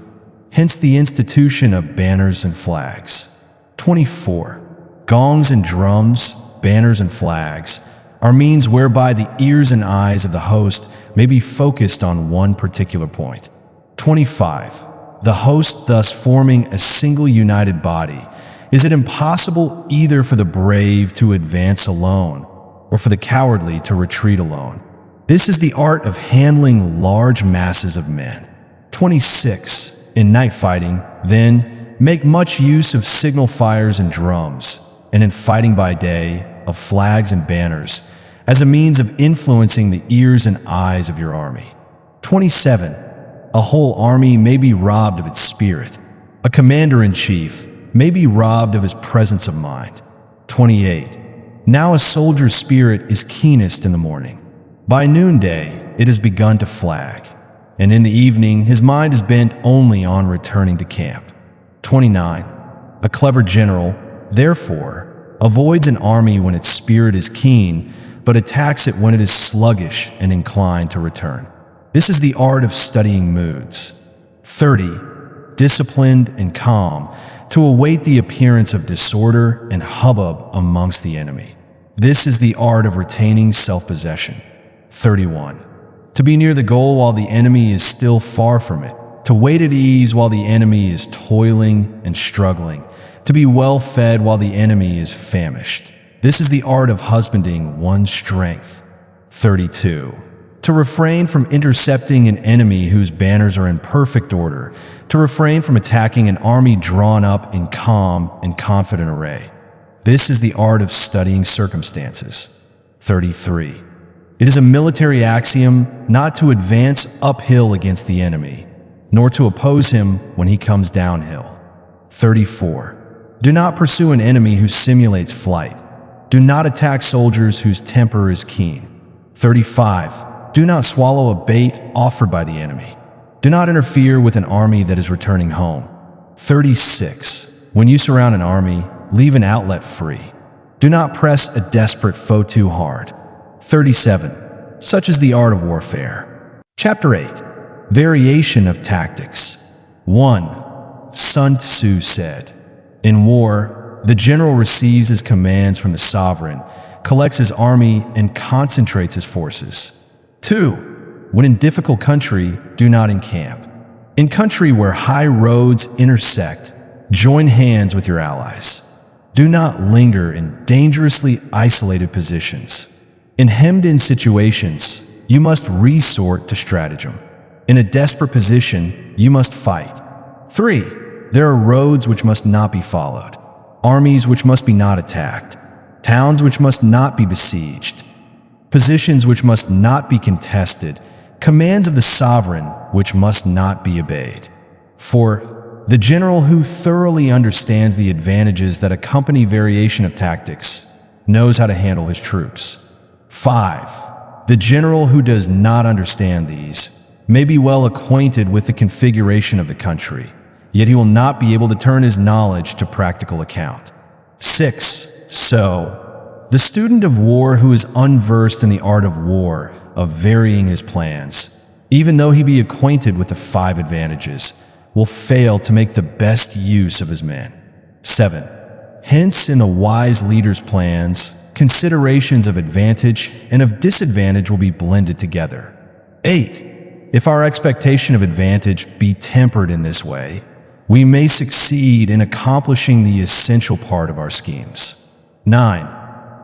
Hence the institution of banners and flags. 24. Gongs and drums, banners and flags, are means whereby the ears and eyes of the host may be focused on one particular point. 25. The host thus forming a single united body, is it impossible either for the brave to advance alone, or for the cowardly to retreat alone. This is the art of handling large masses of men. 26. In night fighting, then, make much use of signal fires and drums, and in fighting by day, of flags and banners, as a means of influencing the ears and eyes of your army. 27. A whole army may be robbed of its spirit. A commander-in-chief may be robbed of his presence of mind. 28. Now a soldier's spirit is keenest in the morning. By noonday it has begun to flag, and in the evening his mind is bent only on returning to camp. 29. A clever general, therefore, avoids an army when its spirit is keen, but attacks it when it is sluggish and inclined to return. This is the art of studying moods. 30. Disciplined and calm, to await the appearance of disorder and hubbub amongst the enemy. This is the art of retaining self-possession. 31. To be near the goal while the enemy is still far from it, to wait at ease while the enemy is toiling and struggling, to be well fed while the enemy is famished. This is the art of husbanding one's strength. 32. To refrain from intercepting an enemy whose banners are in perfect order, to refrain from attacking an army drawn up in calm and confident array. This is the art of studying circumstances. 33. It is a military axiom not to advance uphill against the enemy, nor to oppose him when he comes downhill. 34. Do not pursue an enemy who simulates flight. Do not attack soldiers whose temper is keen. 35. Do not swallow a bait offered by the enemy. Do not interfere with an army that is returning home. 36. When you surround an army, leave an outlet free. Do not press a desperate foe too hard. 37. Such is the art of warfare. Chapter 8. Variation of tactics. 1. Sun Tzu said, in war, the general receives his commands from the sovereign, collects his army, and concentrates his forces. 2. When in difficult country, do not encamp. In country where high roads intersect, join hands with your allies. Do not linger in dangerously isolated positions. In hemmed-in situations, you must resort to stratagem. In a desperate position, you must fight. 3. There are roads which must not be followed, armies which must be not attacked, towns which must not be besieged, positions which must not be contested, commands of the sovereign which must not be obeyed. 4. The general who thoroughly understands the advantages that accompany variation of tactics knows how to handle his troops. 5. The general who does not understand these may be well acquainted with the configuration of the country, yet he will not be able to turn his knowledge to practical account. 6. So, the student of war who is unversed in the art of war, of varying his plans, even though he be acquainted with the 5 advantages, will fail to make the best use of his men. 7. Hence, in the wise leader's plans, considerations of advantage and of disadvantage will be blended together. 8. If our expectation of advantage be tempered in this way, we may succeed in accomplishing the essential part of our schemes. 9.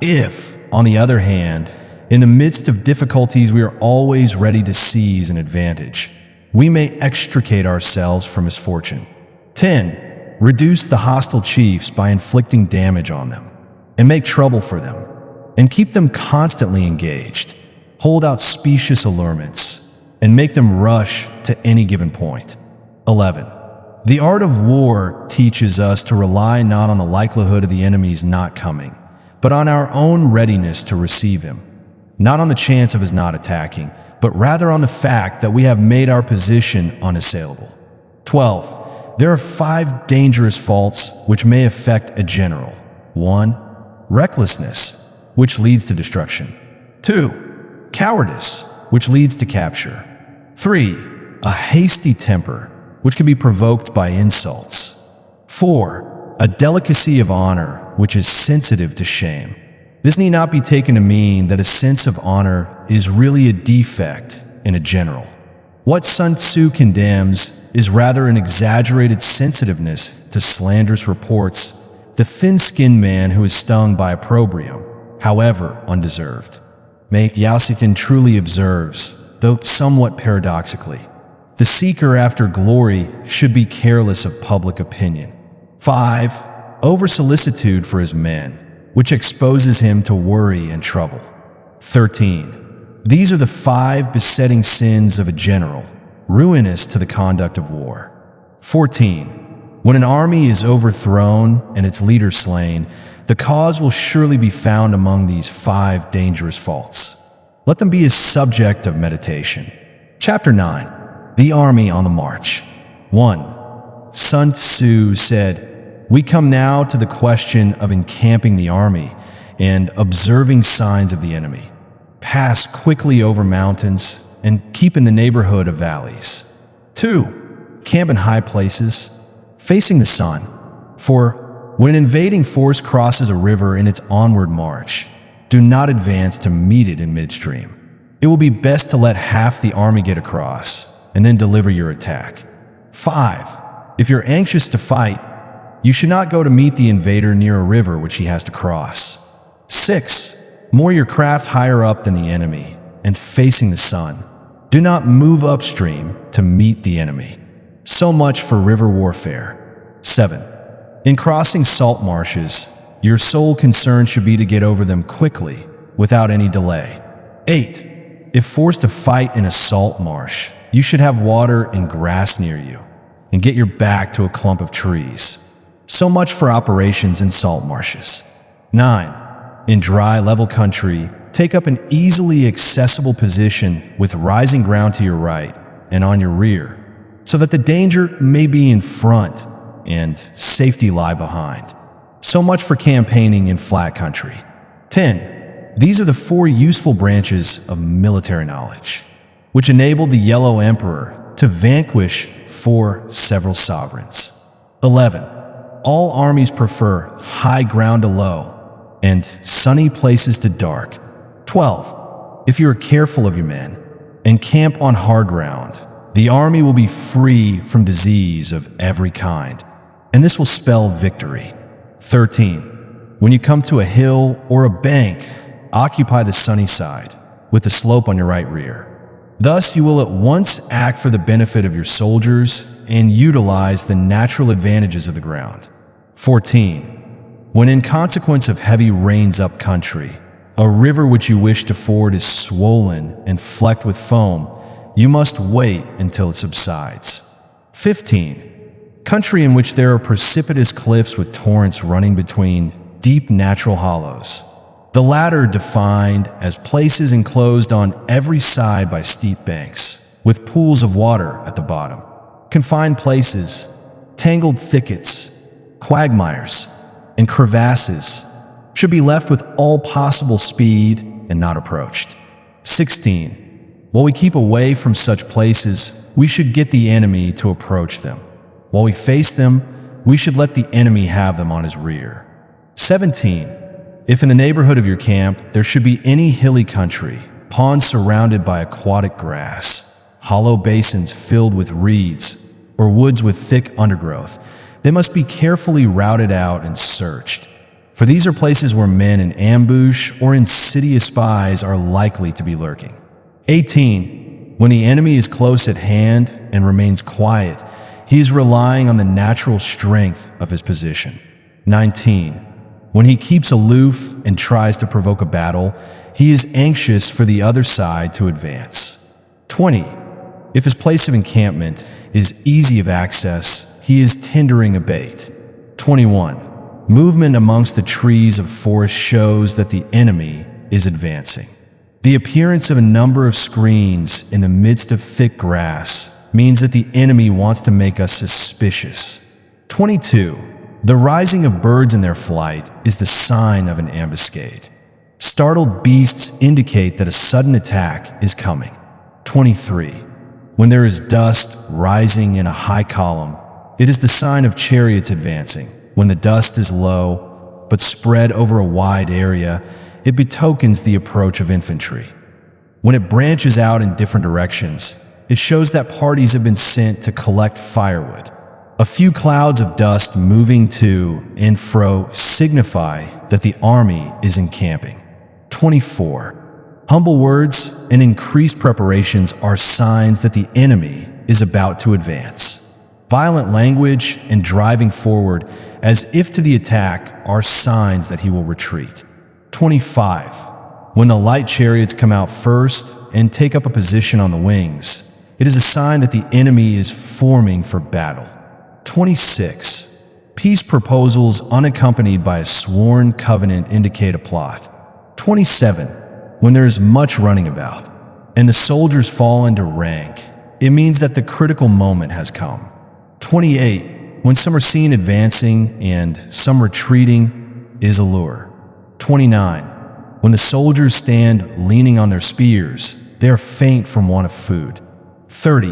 If, on the other hand, in the midst of difficulties we are always ready to seize an advantage, we may extricate ourselves from misfortune. 10. Reduce the hostile chiefs by inflicting damage on them, and make trouble for them, and keep them constantly engaged. Hold out specious allurements, and make them rush to any given point. 11. The art of war teaches us to rely not on the likelihood of the enemy's not coming, but on our own readiness to receive him. Not on the chance of his not attacking, but rather on the fact that we have made our position unassailable. 12. There are 5 dangerous faults which may affect a general. 1. Recklessness, which leads to destruction. 2. Cowardice, which leads to capture. 3. A hasty temper, which can be provoked by insults. 4. A delicacy of honor, which is sensitive to shame. This need not be taken to mean that a sense of honor is really a defect in a general. What Sun Tzu condemns is rather an exaggerated sensitiveness to slanderous reports, the thin-skinned man who is stung by opprobrium, however undeserved. Yaosikin truly observes, though somewhat paradoxically, the seeker after glory should be careless of public opinion. 5. Over-solicitude for his men, which exposes him to worry and trouble. 13. These are the 5 besetting sins of a general, ruinous to the conduct of war. 14. When an army is overthrown and its leader slain, the cause will surely be found among these 5 dangerous faults. Let them be a subject of meditation. Chapter 9. The Army on the March. 1. Sun Tzu said, "We come now to the question of encamping the army and observing signs of the enemy. Pass quickly over mountains and keep in the neighborhood of valleys. 2. Camp in high places, facing the sun. For when an invading force crosses a river in its onward march, do not advance to meet it in midstream. It will be best to let half the army get across and then deliver your attack. 5. If you're anxious to fight, you should not go to meet the invader near a river which he has to cross. 6. Moor your craft higher up than the enemy and facing the sun. Do not move upstream to meet the enemy." So much for river warfare. 7. In crossing salt marshes, your sole concern should be to get over them quickly, without any delay. 8. If forced to fight in a salt marsh, you should have water and grass near you, and get your back to a clump of trees. So much for operations in salt marshes. 9. In dry, level country, take up an easily accessible position with rising ground to your right and on your rear, so that the danger may be in front and safety lie behind. So much for campaigning in flat country. 10. These are the 4 useful branches of military knowledge, which enabled the Yellow Emperor to vanquish 4 several sovereigns. 11. All armies prefer high ground to low and sunny places to dark. 12. If you are careful of your men and camp on hard ground, the army will be free from disease of every kind, and this will spell victory. 13. When you come to a hill or a bank, occupy the sunny side, with the slope on your right rear. Thus you will at once act for the benefit of your soldiers and utilize the natural advantages of the ground. 14. When in consequence of heavy rains up country, a river which you wish to ford is swollen and flecked with foam, you must wait until it subsides. 15. Country in which there are precipitous cliffs with torrents running between deep natural hollows, the latter defined as places enclosed on every side by steep banks, with pools of water at the bottom. Confined places, tangled thickets, quagmires, and crevasses should be left with all possible speed and not approached. 16. While we keep away from such places, we should get the enemy to approach them. While we face them, we should let the enemy have them on his rear. 17. If in the neighborhood of your camp there should be any hilly country, ponds surrounded by aquatic grass, hollow basins filled with reeds, or woods with thick undergrowth, they must be carefully routed out and searched. For these are places where men in ambush or insidious spies are likely to be lurking. 18. When the enemy is close at hand and remains quiet, he is relying on the natural strength of his position. 19. When he keeps aloof and tries to provoke a battle, he is anxious for the other side to advance. 20. If his place of encampment is easy of access, he is tendering a bait. 21. Movement amongst the trees of forest shows that the enemy is advancing. The appearance of a number of screens in the midst of thick grass means that the enemy wants to make us suspicious. 22. The rising of birds in their flight is the sign of an ambuscade. Startled beasts indicate that a sudden attack is coming. 23. When there is dust rising in a high column, it is the sign of chariots advancing. When the dust is low, but spread over a wide area, it betokens the approach of infantry. When it branches out in different directions, it shows that parties have been sent to collect firewood. A few clouds of dust moving to and fro signify that the army is encamping. 24. Humble words and increased preparations are signs that the enemy is about to advance. Violent language and driving forward as if to the attack are signs that he will retreat. 25. When the light chariots come out first and take up a position on the wings, it is a sign that the enemy is forming for battle. 26. Peace proposals unaccompanied by a sworn covenant indicate a plot. 27. When there is much running about, and the soldiers fall into rank, it means that the critical moment has come. 28. When some are seen advancing and some retreating, is a lure. 29. When the soldiers stand leaning on their spears, they are faint from want of food. 30.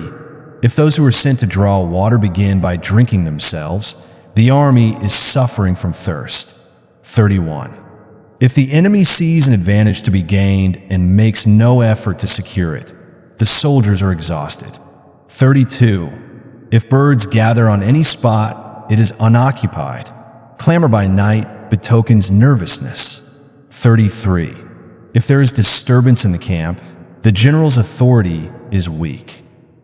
If those who are sent to draw water begin by drinking themselves, the army is suffering from thirst. 31. If the enemy sees an advantage to be gained and makes no effort to secure it, the soldiers are exhausted. 32. If birds gather on any spot, it is unoccupied. Clamor by night betokens nervousness. 33. If there is disturbance in the camp, the general's authority is weak.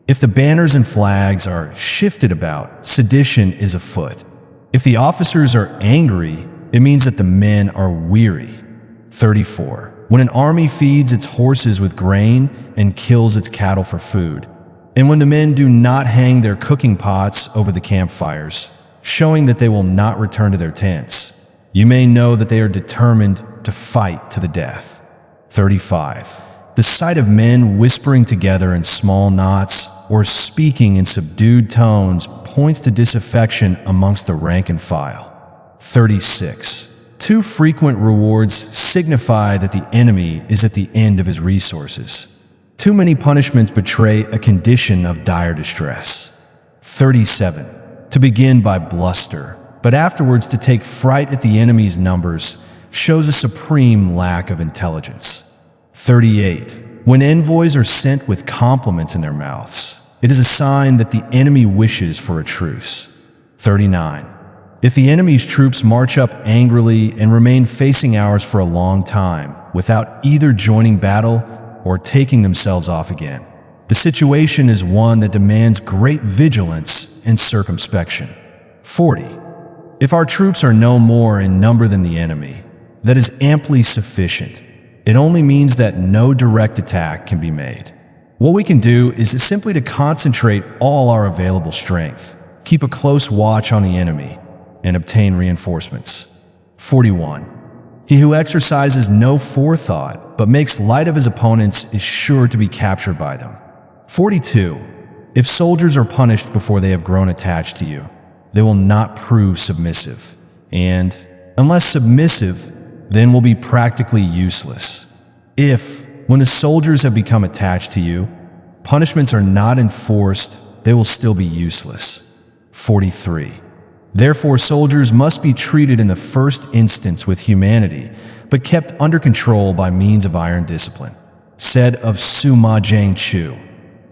If the banners and flags are shifted about, sedition is afoot. If the officers are angry, it means that the men are weary. 34. When an army feeds its horses with grain and kills its cattle for food, and when the men do not hang their cooking pots over the campfires, showing that they will not return to their tents, you may know that they are determined to fight to the death. 35. The sight of men whispering together in small knots or speaking in subdued tones points to disaffection amongst the rank and file. 36. Too frequent rewards signify that the enemy is at the end of his resources. Too many punishments betray a condition of dire distress. 37. To begin by bluster, but afterwards to take fright at the enemy's numbers, shows a supreme lack of intelligence. 38. When envoys are sent with compliments in their mouths, it is a sign that the enemy wishes for a truce. 39. If the enemy's troops march up angrily and remain facing ours for a long time without either joining battle or taking themselves off again, the situation is one that demands great vigilance and circumspection. 40. If our troops are no more in number than the enemy, that is amply sufficient. It only means that no direct attack can be made. What we can do is simply to concentrate all our available strength, keep a close watch on the enemy, and obtain reinforcements. 41. He who exercises no forethought but makes light of his opponents is sure to be captured by them. 42. If soldiers are punished before they have grown attached to you, they will not prove submissive, and, unless submissive, then will be practically useless. If, when the soldiers have become attached to you, punishments are not enforced, they will still be useless. 43. Therefore, soldiers must be treated in the first instance with humanity, but kept under control by means of iron discipline. Said of Sima Jiangchu,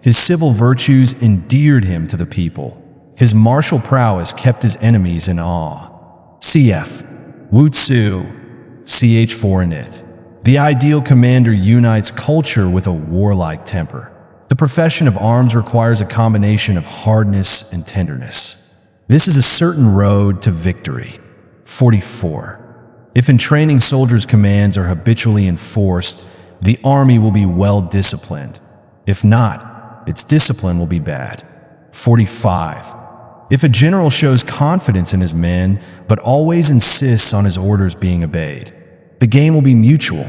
his civil virtues endeared him to the people. His martial prowess kept his enemies in awe. Cf. Wu Tzu, ch4 in it. The ideal commander unites culture with a warlike temper. The profession of arms requires a combination of hardness and tenderness. This is a certain road to victory. 44. If in training soldiers' commands are habitually enforced, the army will be well disciplined. If not, its discipline will be bad. 45. If a general shows confidence in his men, but always insists on his orders being obeyed, the game will be mutual.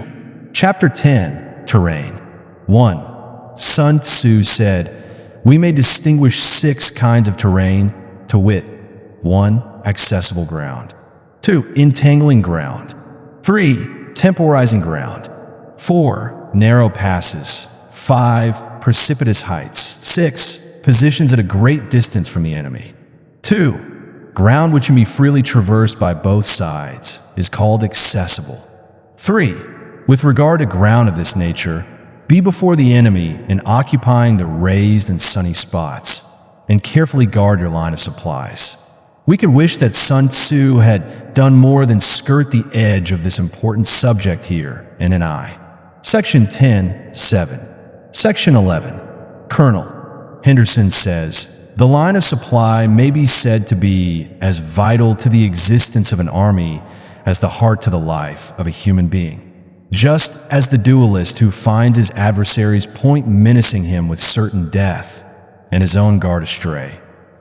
Chapter 10, Terrain. 1. Sun Tzu said, "We may distinguish 6 kinds of terrain, to wit, 1. Accessible ground. 2. Entangling ground. 3. Temporizing ground. 4. Narrow passes. 5. Precipitous heights. 6. Positions at a great distance from the enemy. 2. Ground which can be freely traversed by both sides is called accessible. 3. With regard to ground of this nature, be before the enemy in occupying the raised and sunny spots, and carefully guard your line of supplies." We could wish that Sun Tzu had done more than skirt the edge of this important subject here in an eye. Section 10.7. Section 11. Colonel Henderson says, "The line of supply may be said to be as vital to the existence of an army as the heart to the life of a human being. Just as the duelist who finds his adversary's point menacing him with certain death and his own guard astray,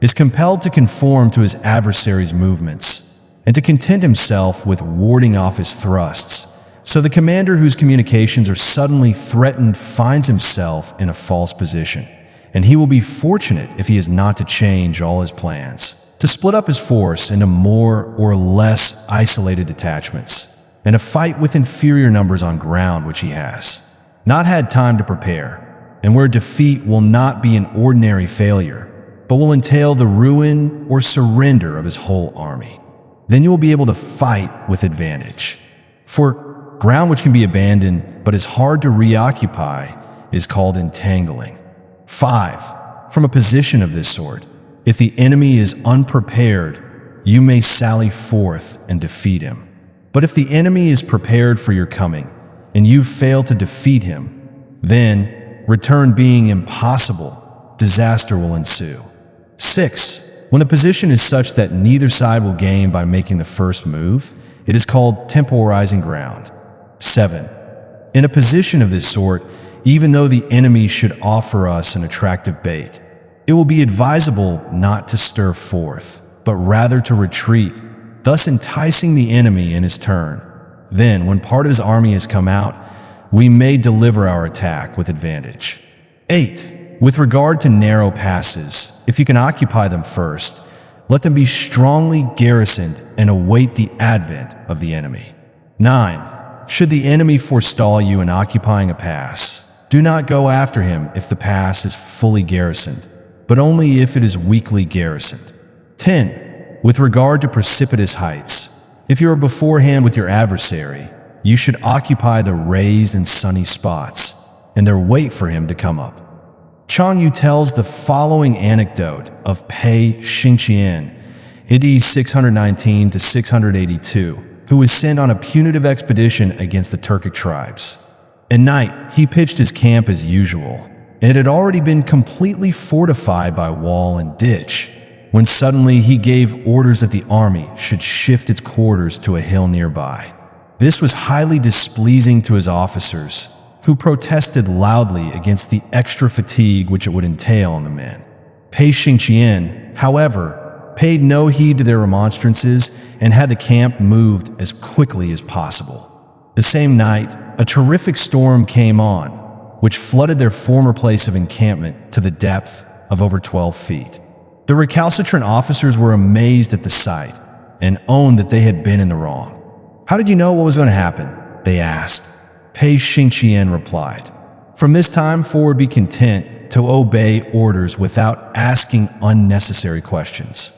is compelled to conform to his adversary's movements and to content himself with warding off his thrusts, so the commander whose communications are suddenly threatened finds himself in a false position, and he will be fortunate if he is not to change all his plans, to split up his force into more or less isolated detachments, and to fight with inferior numbers on ground which he has not had time to prepare, and where defeat will not be an ordinary failure, but will entail the ruin or surrender of his whole army. Then you will be able to fight with advantage. For ground which can be abandoned but is hard to reoccupy is called entangling. 5. From a position of this sort, if the enemy is unprepared, you may sally forth and defeat him. But if the enemy is prepared for your coming, and you fail to defeat him, then, return being impossible, disaster will ensue. 6. When the position is such that neither side will gain by making the first move, it is called temporizing ground. 7. In a position of this sort, even though the enemy should offer us an attractive bait, it will be advisable not to stir forth, but rather to retreat, thus enticing the enemy in his turn. Then, when part of his army has come out, we may deliver our attack with advantage. 8. With regard to narrow passes, if you can occupy them first, let them be strongly garrisoned and await the advent of the enemy. 9. Should the enemy forestall you in occupying a pass, do not go after him if the pass is fully garrisoned, but only if it is weakly garrisoned. 10. With regard to precipitous heights, if you are beforehand with your adversary, you should occupy the raised and sunny spots, and there wait for him to come up. Chang Yu tells the following anecdote of Pei Xingqian, AD 619 to 682, who was sent on a punitive expedition against the Turkic tribes. At night, he pitched his camp as usual, and it had already been completely fortified by wall and ditch, when suddenly he gave orders that the army should shift its quarters to a hill nearby. This was highly displeasing to his officers, who protested loudly against the extra fatigue which it would entail on the men. Pei Xingqian, however, paid no heed to their remonstrances and had the camp moved as quickly as possible. The same night, a terrific storm came on, which flooded their former place of encampment to the depth of over 12 feet. The recalcitrant officers were amazed at the sight and owned that they had been in the wrong. "How did you know what was going to happen?" they asked. Pei Xingqian replied, "From this time forward be content to obey orders without asking unnecessary questions."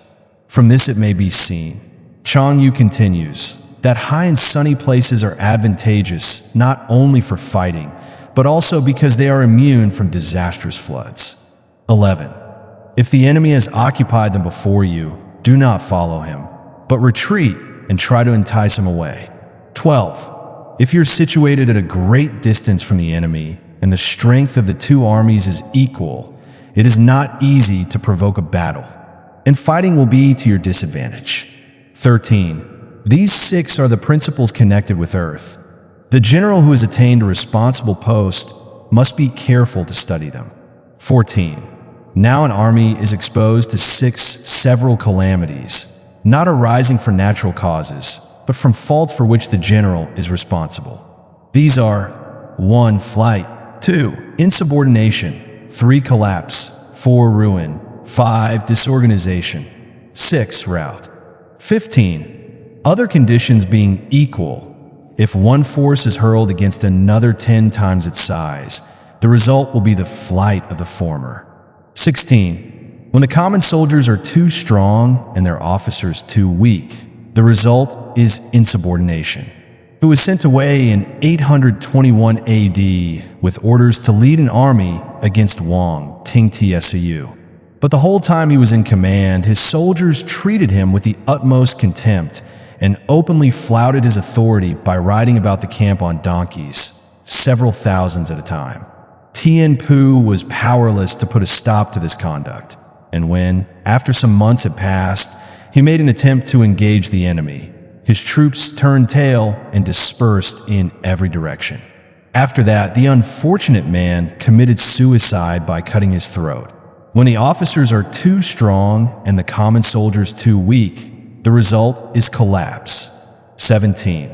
From this it may be seen, Chang Yu continues, that high and sunny places are advantageous not only for fighting, but also because they are immune from disastrous floods. 11. If the enemy has occupied them before you, do not follow him, but retreat and try to entice him away. 12. If you're situated at a great distance from the enemy and the strength of the two armies is equal, it is not easy to provoke a battle, and fighting will be to your disadvantage. 13. These 6 are the principles connected with earth. The general who has attained a responsible post must be careful to study them. 14. Now an army is exposed to 6 several calamities, not arising from natural causes, but from faults for which the general is responsible. These are 1. Flight, 2. Insubordination, 3. Collapse, 4. Ruin, 5. Disorganization, 6. Rout. 15. Other conditions being equal, if one force is hurled against another 10 times its size, the result will be the flight of the former. 16. When the common soldiers are too strong and their officers too weak, the result is insubordination. Who was sent away in 821 AD with orders to lead an army against Wang Ting Tsu. But the whole time he was in command, his soldiers treated him with the utmost contempt and openly flouted his authority by riding about the camp on donkeys, several thousands at a time. Tian Pu was powerless to put a stop to this conduct, and when, after some months had passed, he made an attempt to engage the enemy, his troops turned tail and dispersed in every direction. After that, the unfortunate man committed suicide by cutting his throat. When the officers are too strong and the common soldiers too weak, the result is collapse. 17.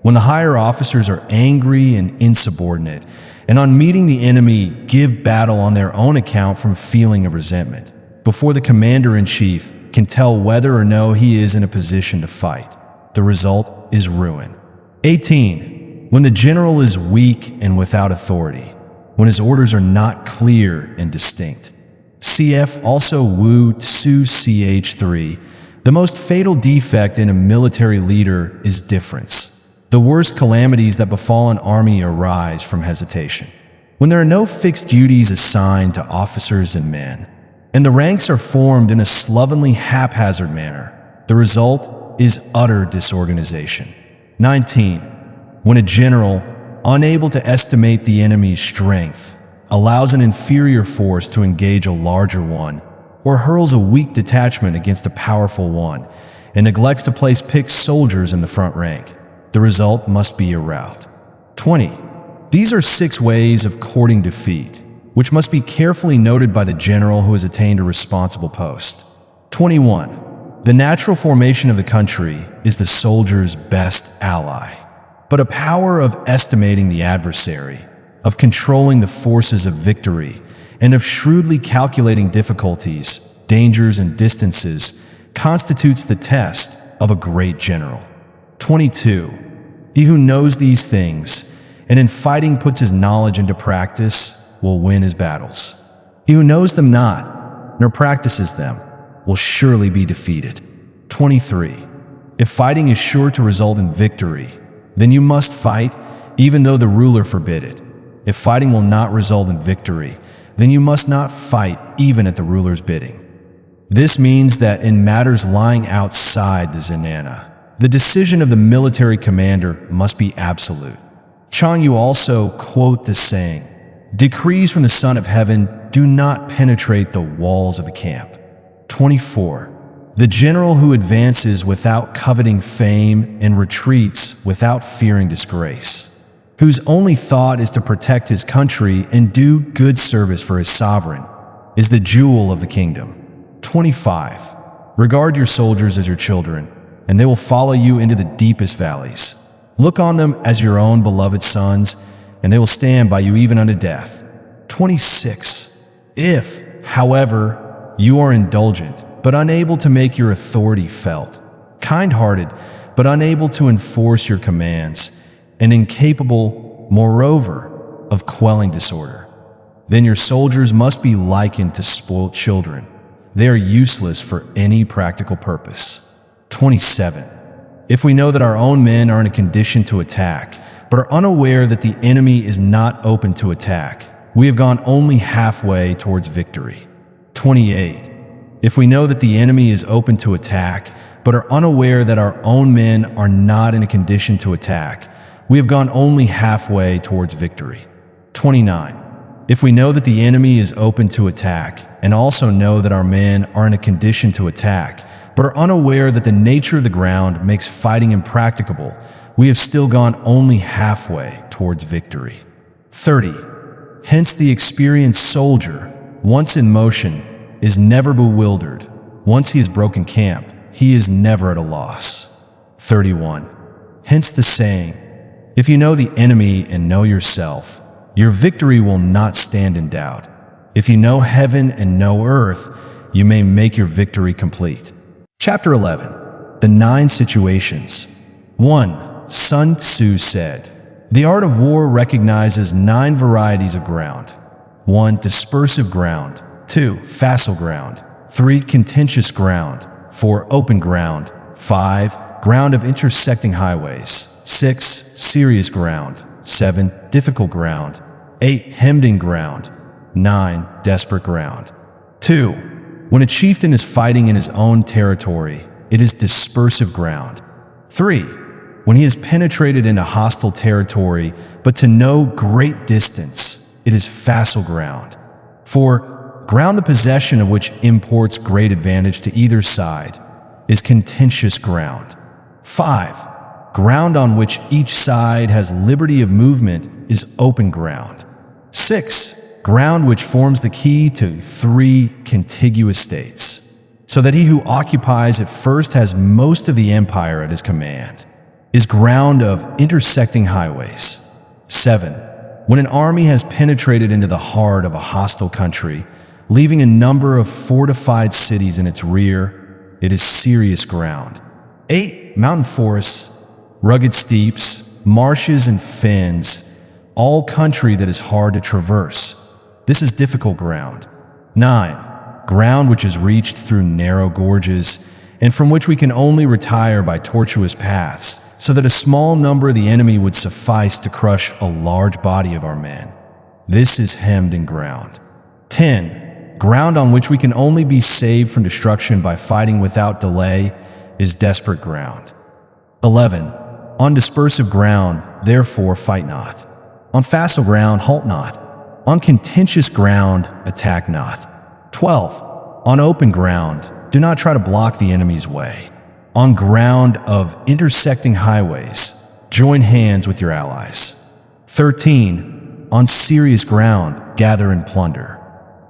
When the higher officers are angry and insubordinate, and on meeting the enemy give battle on their own account from feeling of resentment, before the commander-in-chief can tell whether or no he is in a position to fight, the result is ruin. 18. When the general is weak and without authority, when his orders are not clear and distinct. Cf. also Wu Tzu ch. The most fatal defect in a military leader is difference. The worst calamities that befall an army arise from hesitation. When there are no fixed duties assigned to officers and men, and the ranks are formed in a slovenly haphazard manner, the result is utter disorganization. 19. When a general, unable to estimate the enemy's strength, allows an inferior force to engage a larger one, or hurls a weak detachment against a powerful one, and neglects to place picked soldiers in the front rank, the result must be a rout. 20. These are 6 ways of courting defeat, which must be carefully noted by the general who has attained a responsible post. 21. The natural formation of the country is the soldier's best ally, but a power of estimating the adversary, of controlling the forces of victory, and of shrewdly calculating difficulties, dangers, and distances constitutes the test of a great general. 22. He who knows these things, and in fighting puts his knowledge into practice, will win his battles. He who knows them not, nor practices them, will surely be defeated. 23. If fighting is sure to result in victory, then you must fight, even though the ruler forbid it. If fighting will not result in victory, then you must not fight even at the ruler's bidding. This means that in matters lying outside the zenana, the decision of the military commander must be absolute. Chang Yu also quote this saying, "Decrees from the Son of Heaven do not penetrate the walls of the camp." 24. The general who advances without coveting fame and retreats without fearing disgrace, whose only thought is to protect his country and do good service for his sovereign, is the jewel of the kingdom. 25. Regard your soldiers as your children, and they will follow you into the deepest valleys. Look on them as your own beloved sons, and they will stand by you even unto death. 26. If, however, you are indulgent, but unable to make your authority felt, kind-hearted, but unable to enforce your commands, and incapable, moreover, of quelling disorder, then your soldiers must be likened to spoilt children. They are useless for any practical purpose. 27. If we know that our own men are in a condition to attack, but are unaware that the enemy is not open to attack, we have gone only halfway towards victory. 28. If we know that the enemy is open to attack, but are unaware that our own men are not in a condition to attack, we have gone only halfway towards victory. 29. If we know that the enemy is open to attack, and also know that our men are in a condition to attack, but are unaware that the nature of the ground makes fighting impracticable, we have still gone only halfway towards victory. 30. Hence the experienced soldier, once in motion, is never bewildered. Once he has broken camp, he is never at a loss. 31. Hence the saying, if you know the enemy and know yourself, your victory will not stand in doubt. If you know heaven and know earth, you may make your victory complete. Chapter 11. The 9 situations. 1. Sun Tzu said, the art of war recognizes 9 varieties of ground. 1. Dispersive ground. 2. Facile ground. 3. Contentious ground. 4. Open ground. 5. Ground of intersecting highways. 6. Serious ground. 7. Difficult ground. 8. Hemmed in ground. 9. Desperate ground. 2. When a chieftain is fighting in his own territory, it is dispersive ground. 3. When he has penetrated into hostile territory, but to no great distance, it is facile ground. 4. Ground the possession of which imports great advantage to either side is contentious ground. 5. Ground on which each side has liberty of movement is open ground. 6. Ground which forms the key to 3 contiguous states, so that he who occupies it first has most of the empire at his command, is ground of intersecting highways. 7. When an army has penetrated into the heart of a hostile country, leaving a number of fortified cities in its rear, it is serious ground. 8. Mountain forests, rugged steeps, marshes and fens, all country that is hard to traverse. This is difficult ground. 9. Ground which is reached through narrow gorges, and from which we can only retire by tortuous paths, so that a small number of the enemy would suffice to crush a large body of our men. This is hemmed in ground. 10. Ground on which we can only be saved from destruction by fighting without delay is desperate ground. 11. On dispersive ground, therefore fight not. On facile ground, halt not. On contentious ground, attack not. 12. On open ground, do not try to block the enemy's way. On ground of intersecting highways, join hands with your allies. 13. On serious ground, gather and plunder.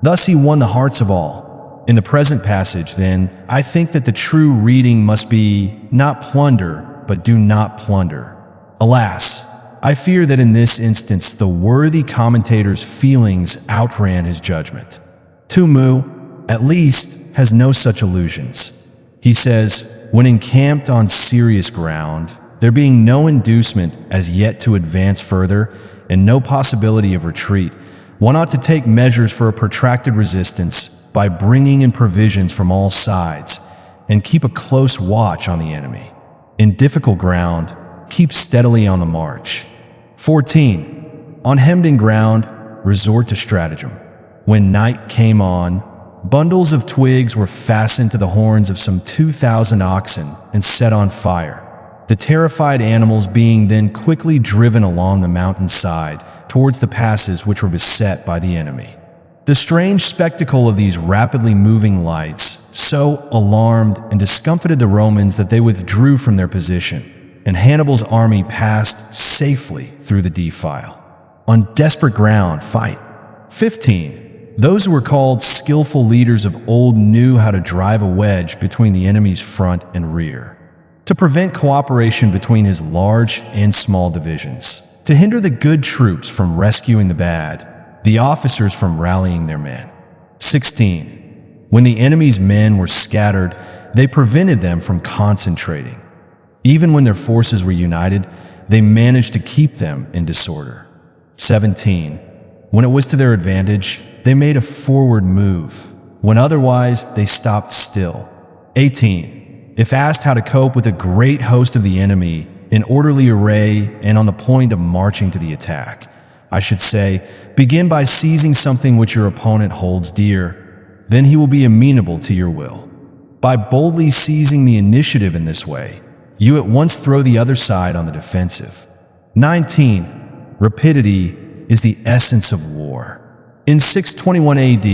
Thus he won the hearts of all. In the present passage, then, I think that the true reading must be not plunder, but do not plunder. Alas, I fear that in this instance the worthy commentator's feelings outran his judgment. Tzu, at least, has no such illusions. He says, when encamped on serious ground, there being no inducement as yet to advance further and no possibility of retreat, one ought to take measures for a protracted resistance by bringing in provisions from all sides and keep a close watch on the enemy. In difficult ground, keep steadily on the march. 14. On hemmed-in ground, resort to stratagem. When night came on, bundles of twigs were fastened to the horns of some 2,000 oxen and set on fire, the terrified animals being then quickly driven along the mountainside towards the passes which were beset by the enemy. The strange spectacle of these rapidly moving lights so alarmed and discomfited the Romans that they withdrew from their position, and Hannibal's army passed safely through the defile. On desperate ground, fight. 15. Those who were called skillful leaders of old knew how to drive a wedge between the enemy's front and rear, to prevent cooperation between his large and small divisions, to hinder the good troops from rescuing the bad, the officers from rallying their men. 16. When the enemy's men were scattered, they prevented them from concentrating. Even when their forces were united, they managed to keep them in disorder. 17. When it was to their advantage, they made a forward move. When otherwise, they stopped still. 18. If asked how to cope with a great host of the enemy in orderly array and on the point of marching to the attack, I should say, begin by seizing something which your opponent holds dear. Then he will be amenable to your will. By boldly seizing the initiative in this way, you at once throw the other side on the defensive. 19. Rapidity is the essence of war. In 621 AD,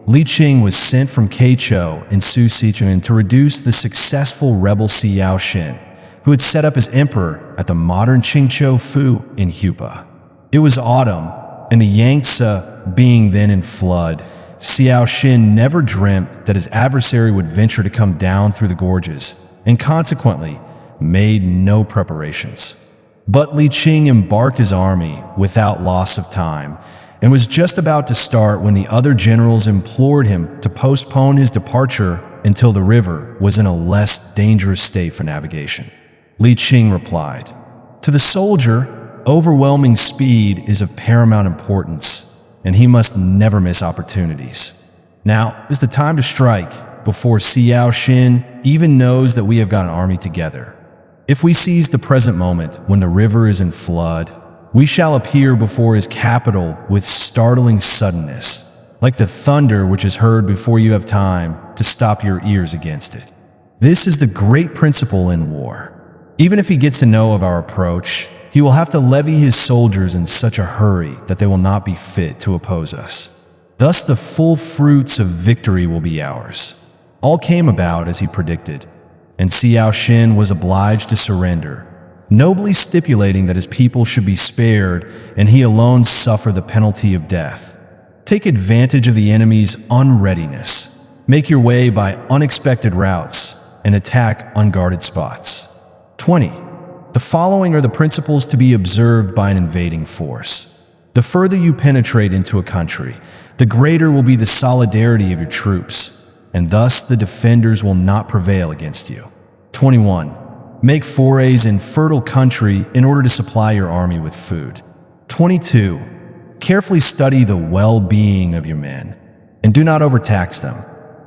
Li Qing was sent from Keichou in Su Sichuan to reduce the successful rebel Xiao Xin, who had set up as emperor at the modern Qingzhou Fu in Hupa. It was autumn, and the Yangtze, being then in flood, Xiao Xin never dreamt that his adversary would venture to come down through the gorges, and consequently made no preparations. But Li Qing embarked his army without loss of time, and was just about to start when the other generals implored him to postpone his departure until the river was in a less dangerous state for navigation. Li Qing replied, "To the soldier, overwhelming speed is of paramount importance, and he must never miss opportunities. Now is the time to strike before Xiao Xin even knows that we have got an army together. If we seize the present moment when the river is in flood, we shall appear before his capital with startling suddenness, like the thunder which is heard before you have time to stop your ears against it. This is the great principle in war. Even if he gets to know of our approach, he will have to levy his soldiers in such a hurry that they will not be fit to oppose us. Thus the full fruits of victory will be ours." All came about as he predicted, and Xiao Xin was obliged to surrender, nobly stipulating that his people should be spared and he alone suffer the penalty of death. Take advantage of the enemy's unreadiness. Make your way by unexpected routes and attack unguarded spots. 20. The following are the principles to be observed by an invading force. The further you penetrate into a country, the greater will be the solidarity of your troops, and thus the defenders will not prevail against you. 21. Make forays in fertile country in order to supply your army with food. 22. Carefully study the well-being of your men, and do not overtax them.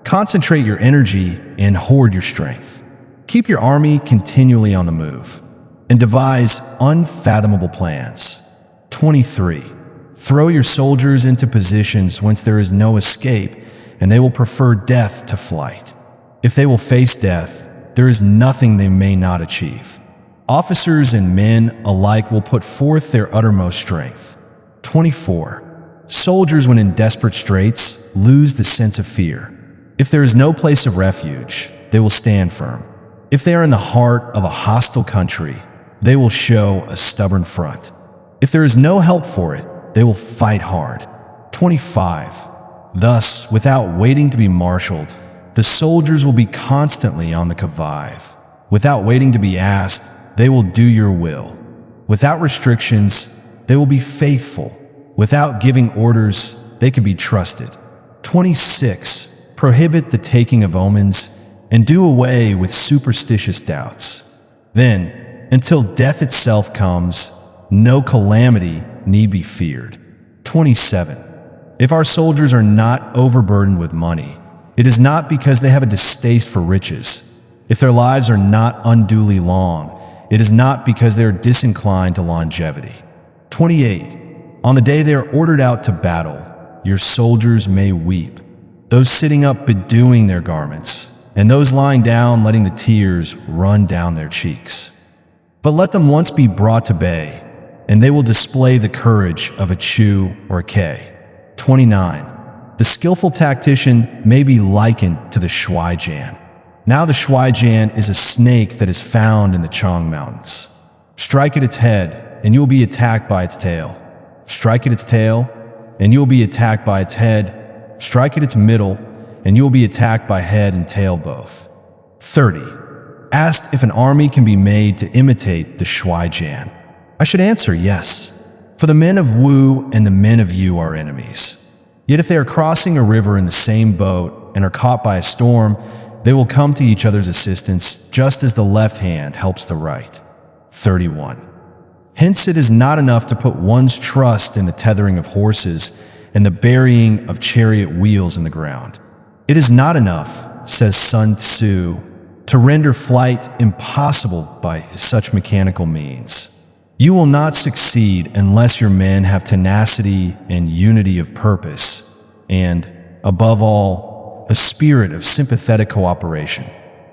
Concentrate your energy and hoard your strength. Keep your army continually on the move, and devise unfathomable plans. 23. Throw your soldiers into positions whence there is no escape, and they will prefer death to flight. If they will face death, there is nothing they may not achieve. Officers and men alike will put forth their uttermost strength. 24. Soldiers, when in desperate straits, lose the sense of fear. If there is no place of refuge, they will stand firm. If they are in the heart of a hostile country, they will show a stubborn front. If there is no help for it, they will fight hard. 25. Thus, without waiting to be marshaled, the soldiers will be constantly on the qui vive. Without waiting to be asked, they will do your will. Without restrictions, they will be faithful. Without giving orders, they can be trusted. 26. Prohibit the taking of omens and do away with superstitious doubts. Then, until death itself comes, no calamity need be feared. 27. If our soldiers are not overburdened with money, it is not because they have a distaste for riches. If their lives are not unduly long, it is not because they are disinclined to longevity. 28. On the day they are ordered out to battle, your soldiers may weep, those sitting up bedewing their garments, and those lying down letting the tears run down their cheeks. But let them once be brought to bay, and they will display the courage of a Chu or a K. 29. The skillful tactician may be likened to the Shuaijian. Now the Shuaijian is a snake that is found in the Chang Mountains. Strike at its head, and you will be attacked by its tail. Strike at its tail, and you will be attacked by its head. Strike at its middle, and you will be attacked by head and tail both. 30. Asked if an army can be made to imitate the Shuaijian. I should answer yes, for the men of Wu and the men of Yu are enemies. Yet if they are crossing a river in the same boat and are caught by a storm, they will come to each other's assistance just as the left hand helps the right. 31. Hence it is not enough to put one's trust in the tethering of horses and the burying of chariot wheels in the ground. It is not enough, says Sun Tzu, to render flight impossible by such mechanical means. You will not succeed unless your men have tenacity and unity of purpose, and, above all, a spirit of sympathetic cooperation.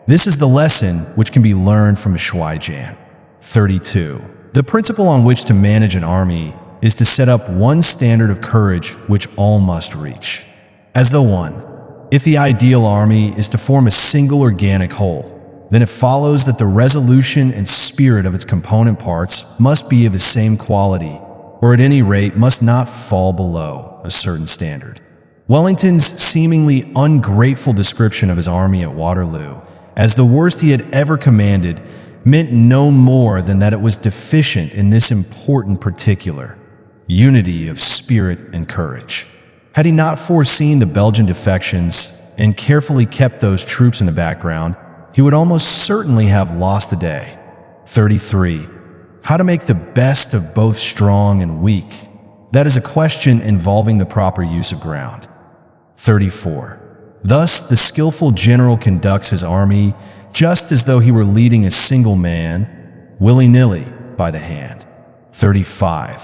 This is the lesson which can be learned from a Shuaijian. 32. The principle on which to manage an army is to set up one standard of courage which all must reach. As though one, if the ideal army is to form a single organic whole, then it follows that the resolution and spirit of its component parts must be of the same quality, or at any rate must not fall below a certain standard. Wellington's seemingly ungrateful description of his army at Waterloo as the worst he had ever commanded meant no more than that it was deficient in this important particular: unity of spirit and courage. Had he not foreseen the Belgian defections and carefully kept those troops in the background, he would almost certainly have lost the day. 33. How to make the best of both strong and weak. That is a question involving the proper use of ground. 34. Thus, the skillful general conducts his army just as though he were leading a single man, willy-nilly, by the hand. 35.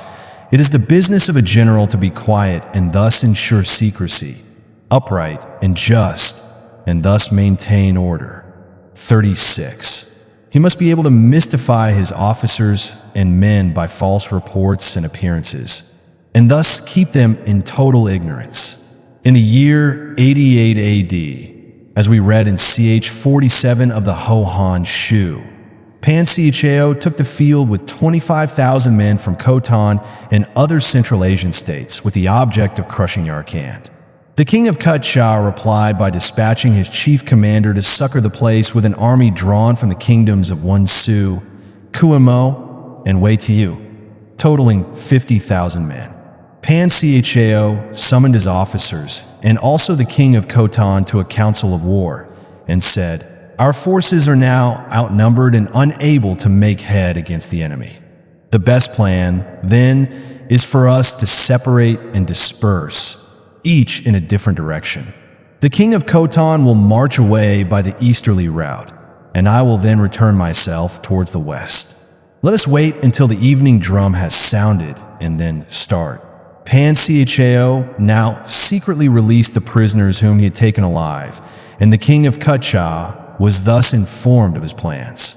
It is the business of a general to be quiet and thus ensure secrecy, upright and just, and thus maintain order. 36. He must be able to mystify his officers and men by false reports and appearances, and thus keep them in total ignorance. In the year 88 AD, as we read in ch. 47 of the Ho-Han Shu, Pan Chao took the field with 25,000 men from Khotan and other Central Asian states with the object of crushing Yarkand. The king of Kutcha replied by dispatching his chief commander to succor the place with an army drawn from the kingdoms of Sun Tzu, Kuimo, and Wei Tiu, totaling 50,000 men. Pan Chao summoned his officers and also the king of Khotan to a council of war and said, "Our forces are now outnumbered and unable to make head against the enemy. The best plan, then, is for us to separate and disperse, each in a different direction. The king of Khotan will march away by the easterly route, and I will then return myself towards the west. Let us wait until the evening drum has sounded and then start." Pan Chao now secretly released the prisoners whom he had taken alive, and the king of Kutcha was thus informed of his plans.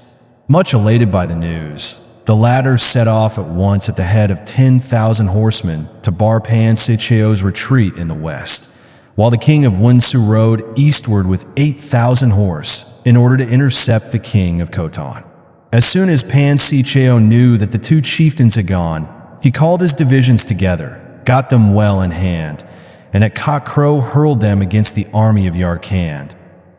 Much elated by the news, the latter set off at once at the head of 10,000 horsemen to bar Pan Chao's retreat in the west, while the king of Sun Tzu rode eastward with 8,000 horse in order to intercept the king of Khotan. As soon as Pan Chao knew that the two chieftains had gone, he called his divisions together, got them well in hand, and at cockcrow hurled them against the army of Yarkand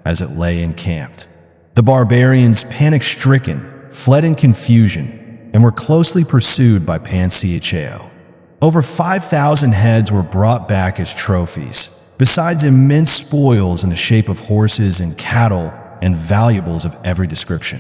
as it lay encamped. The barbarians, panic-stricken, fled in confusion and were closely pursued by Pan Chao. Over 5,000 heads were brought back as trophies, besides immense spoils in the shape of horses and cattle and valuables of every description.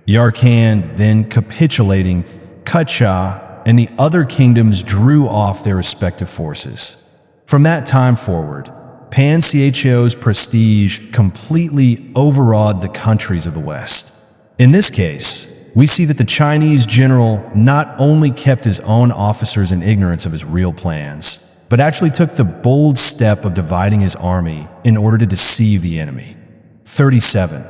Yarkand, then capitulating, Kutcha and the other kingdoms drew off their respective forces. From that time forward, Pan Chao's prestige completely overawed the countries of the West. In this case, we see that the Chinese general not only kept his own officers in ignorance of his real plans, but actually took the bold step of dividing his army in order to deceive the enemy. 37.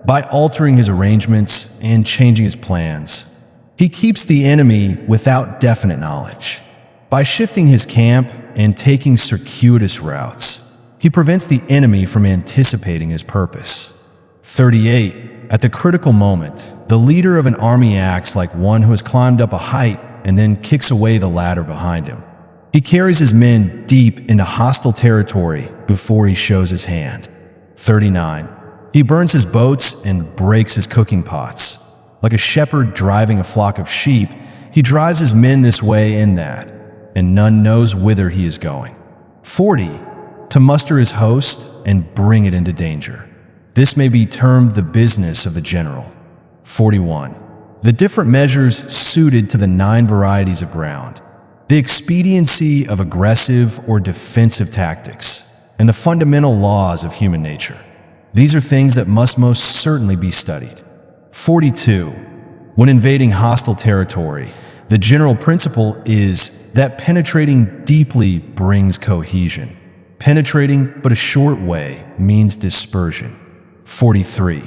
By altering his arrangements and changing his plans, he keeps the enemy without definite knowledge. By shifting his camp and taking circuitous routes, he prevents the enemy from anticipating his purpose. 38. At the critical moment, the leader of an army acts like one who has climbed up a height and then kicks away the ladder behind him. He carries his men deep into hostile territory before he shows his hand. 39. He burns his boats and breaks his cooking pots. Like a shepherd driving a flock of sheep, he drives his men this way and that, and none knows whither he is going. 40. To muster his host and bring it into danger. This may be termed the business of the general. 41. The different measures suited to the 9 varieties of ground, the expediency of aggressive or defensive tactics, and the fundamental laws of human nature. These are things that must most certainly be studied. 42. When invading hostile territory, the general principle is that penetrating deeply brings cohesion. Penetrating but a short way means dispersion. 43.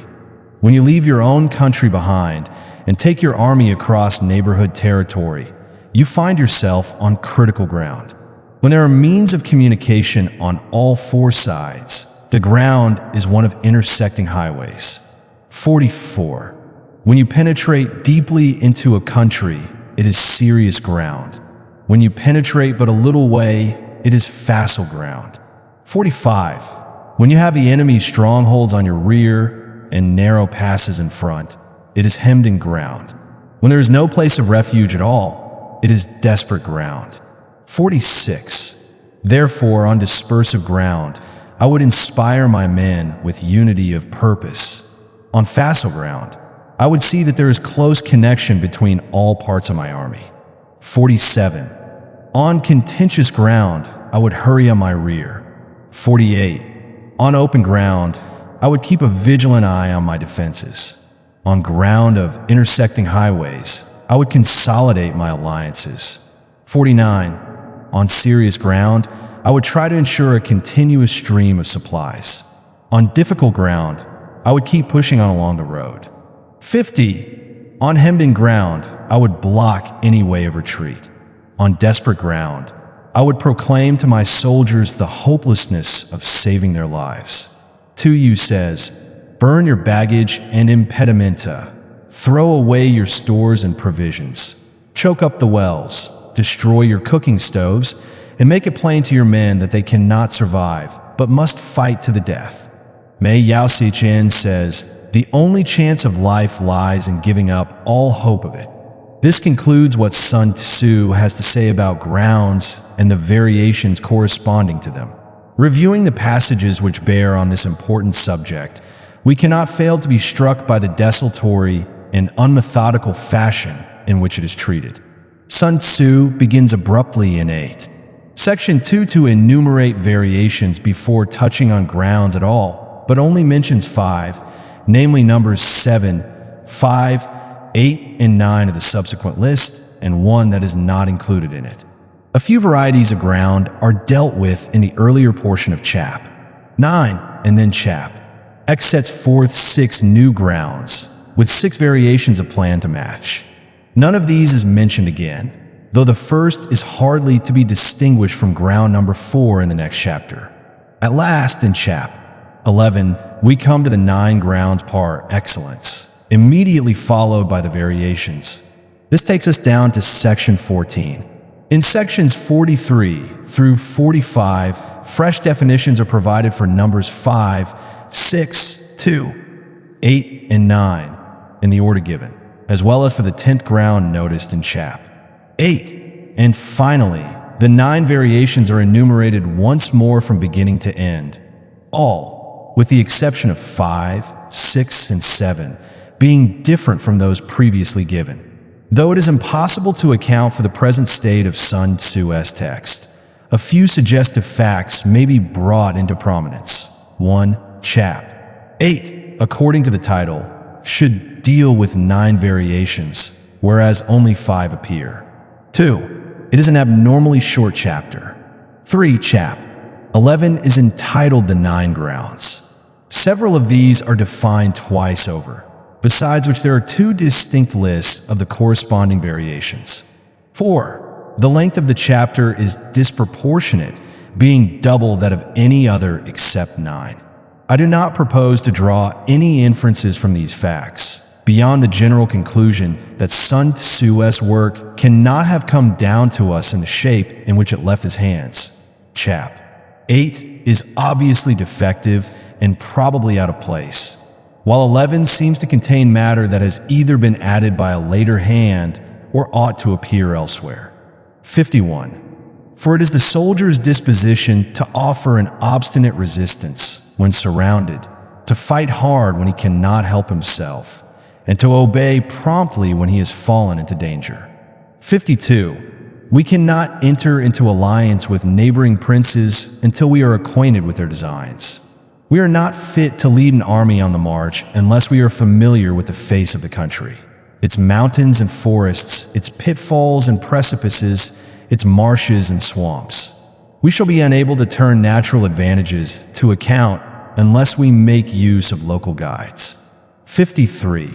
When you leave your own country behind and take your army across neighborhood territory, you find yourself on critical ground. When there are means of communication on all 4 sides, the ground is one of intersecting highways. 44. When you penetrate deeply into a country, it is serious ground. When you penetrate but a little way, it is facile ground. 45. When you have the enemy's strongholds on your rear and narrow passes in front, it is hemmed in ground. When there is no place of refuge at all, it is desperate ground. 46. Therefore, on dispersive ground, I would inspire my men with unity of purpose. On facile ground, I would see that there is close connection between all parts of my army. 47. On contentious ground, I would hurry on my rear. 48. On open ground, I would keep a vigilant eye on my defenses. On ground of intersecting highways, I would consolidate my alliances. 49. On serious ground, I would try to ensure a continuous stream of supplies. On difficult ground, I would keep pushing on along the road. 50. On hemmed-in ground, I would block any way of retreat. On desperate ground, I would proclaim to my soldiers the hopelessness of saving their lives. 2U says, burn your baggage and impedimenta, throw away your stores and provisions, choke up the wells, destroy your cooking stoves, and make it plain to your men that they cannot survive, but must fight to the death. Mei Yao Chen says, the only chance of life lies in giving up all hope of it. This concludes what Sun Tzu has to say about grounds and the variations corresponding to them. Reviewing the passages which bear on this important subject, we cannot fail to be struck by the desultory and unmethodical fashion in which it is treated. Sun Tzu begins abruptly in 8. Section 2 to enumerate variations before touching on grounds at all, but only mentions 5, namely numbers 7, 5, 8, and 9 of the subsequent list, and 1 that is not included in it. A few varieties of ground are dealt with in the earlier portion of Chap 9 and then Chap X sets forth 6 new grounds, with 6 variations of plan to match. None of these is mentioned again, though the first is hardly to be distinguished from ground number 4 in the next chapter. At last, in Chap 11, we come to the 9 grounds par excellence, immediately followed by the variations. This takes us down to section 14. In sections 43 through 45, fresh definitions are provided for numbers 5, 6, 2, 8, and 9 in the order given, as well as for the 10th ground noticed in Chap 8. And finally, the 9 variations are enumerated once more from beginning to end, all, with the exception of 5, 6, and 7, being different from those previously given. Though it is impossible to account for the present state of Sun Tzu's text, a few suggestive facts may be brought into prominence. 1. Chap 8, according to the title, should deal with 9 variations, whereas only 5 appear. 2. It is an abnormally short chapter. 3. Chap 11 is entitled the 9 grounds. Several of these are defined twice over, besides which there are 2 distinct lists of the corresponding variations. 4. The length of the chapter is disproportionate, being double that of any other except 9. I do not propose to draw any inferences from these facts, beyond the general conclusion that Sun Tzu's work cannot have come down to us in the shape in which it left his hands. Chap 8 is obviously defective and probably out of place, while 11 seems to contain matter that has either been added by a later hand or ought to appear elsewhere. 51. For it is the soldier's disposition to offer an obstinate resistance when surrounded, to fight hard when he cannot help himself, and to obey promptly when he has fallen into danger. 52. We cannot enter into alliance with neighboring princes until we are acquainted with their designs. We are not fit to lead an army on the march unless we are familiar with the face of the country, its mountains and forests, its pitfalls and precipices, its marshes and swamps. We shall be unable to turn natural advantages to account unless we make use of local guides. 53.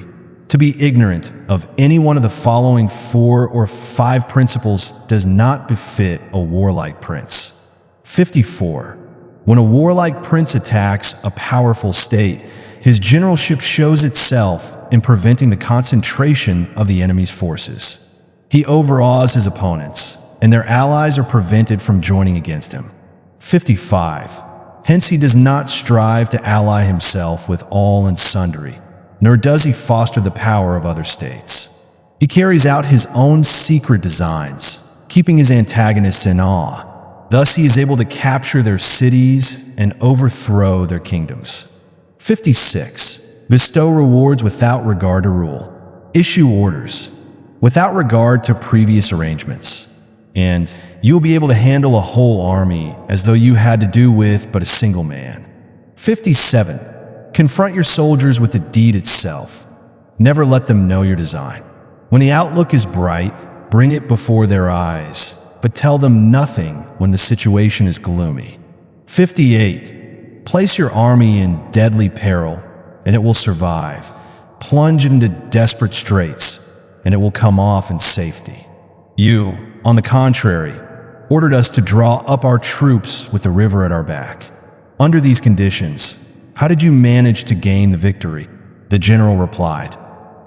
To be ignorant of any one of the following 4 or 5 principles does not befit a warlike prince. 54. When a warlike prince attacks a powerful state, his generalship shows itself in preventing the concentration of the enemy's forces. He overawes his opponents, and their allies are prevented from joining against him. 55. Hence he does not strive to ally himself with all and sundry, nor does he foster the power of other states. He carries out his own secret designs, keeping his antagonists in awe. Thus he is able to capture their cities and overthrow their kingdoms. 56. Bestow rewards without regard to rule. Issue orders without regard to previous arrangements, and you will be able to handle a whole army as though you had to do with but a single man. 57. Confront your soldiers with the deed itself. Never let them know your design. When the outlook is bright, bring it before their eyes, but tell them nothing when the situation is gloomy. 58. Place your army in deadly peril, and it will survive. Plunge it into desperate straits, and it will come off in safety. You, on the contrary, ordered us to draw up our troops with the river at our back. Under these conditions, how did you manage to gain the victory? The general replied,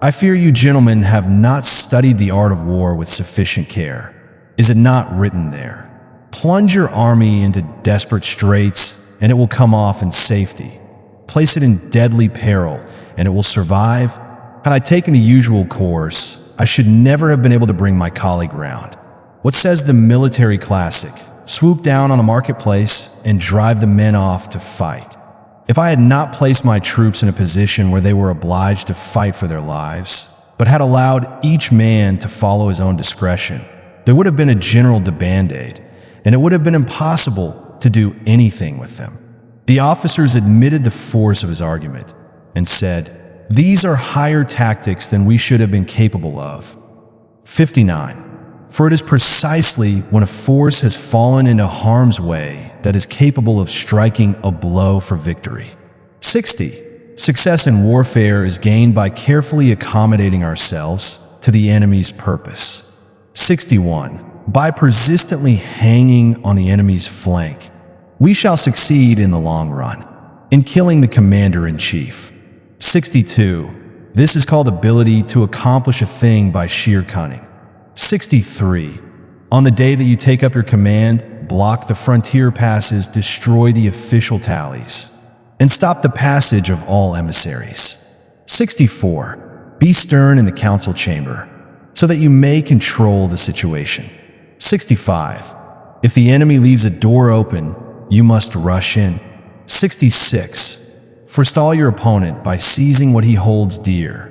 I fear you gentlemen have not studied the art of war with sufficient care. Is it not written there? Plunge your army into desperate straits, and it will come off in safety. Place it in deadly peril, and it will survive. Had I taken the usual course, I should never have been able to bring my colleague round. What says the military classic? Swoop down on a marketplace and drive the men off to fight. If I had not placed my troops in a position where they were obliged to fight for their lives, but had allowed each man to follow his own discretion, there would have been a general debandade, and it would have been impossible to do anything with them. The officers admitted the force of his argument and said, these are higher tactics than we should have been capable of. 59. For it is precisely when a force has fallen into harm's way that is capable of striking a blow for victory. 60. Success in warfare is gained by carefully accommodating ourselves to the enemy's purpose. 61. By persistently hanging on the enemy's flank, we shall succeed in the long run in killing the commander-in-chief. 62. This is called ability to accomplish a thing by sheer cunning. 63. On the day that you take up your command, block the frontier passes, destroy the official tallies, and stop the passage of all emissaries. 64. Be stern in the council chamber, so that you may control the situation. 65. If the enemy leaves a door open, you must rush in. 66. Forestall your opponent by seizing what he holds dear,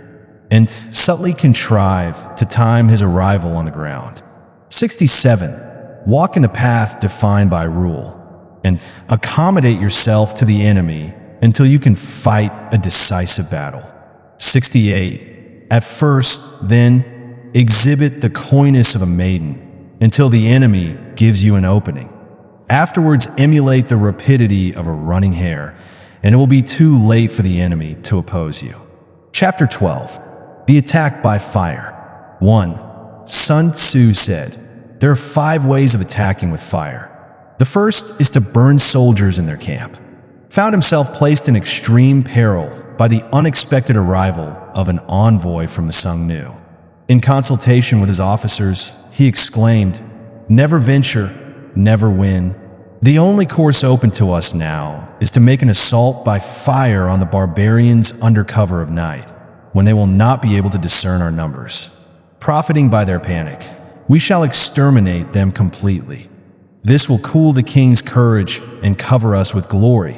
and subtly contrive to time his arrival on the ground. 67. Walk in the path defined by rule, and accommodate yourself to the enemy until you can fight a decisive battle. 68. At first, then, exhibit the coyness of a maiden until the enemy gives you an opening. Afterwards, emulate the rapidity of a running hare, and it will be too late for the enemy to oppose you. Chapter 12. The attack by fire. 1. Sun Tzu said, there are 5 ways of attacking with fire. The first is to burn soldiers in their camp. Found himself placed in extreme peril by the unexpected arrival of an envoy from the Sun Tzu. In consultation with his officers, he exclaimed, never venture, never win. The only course open to us now is to make an assault by fire on the barbarians under cover of night, when they will not be able to discern our numbers. Profiting by their panic, we shall exterminate them completely. This will cool the king's courage and cover us with glory,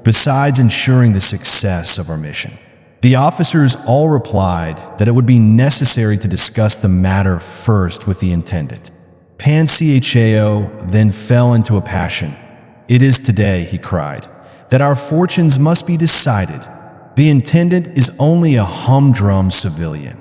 besides ensuring the success of our mission. The officers all replied that it would be necessary to discuss the matter first with the intendant. Pan Cao then fell into a passion. It is today, he cried, that our fortunes must be decided. The intendant is only a humdrum civilian,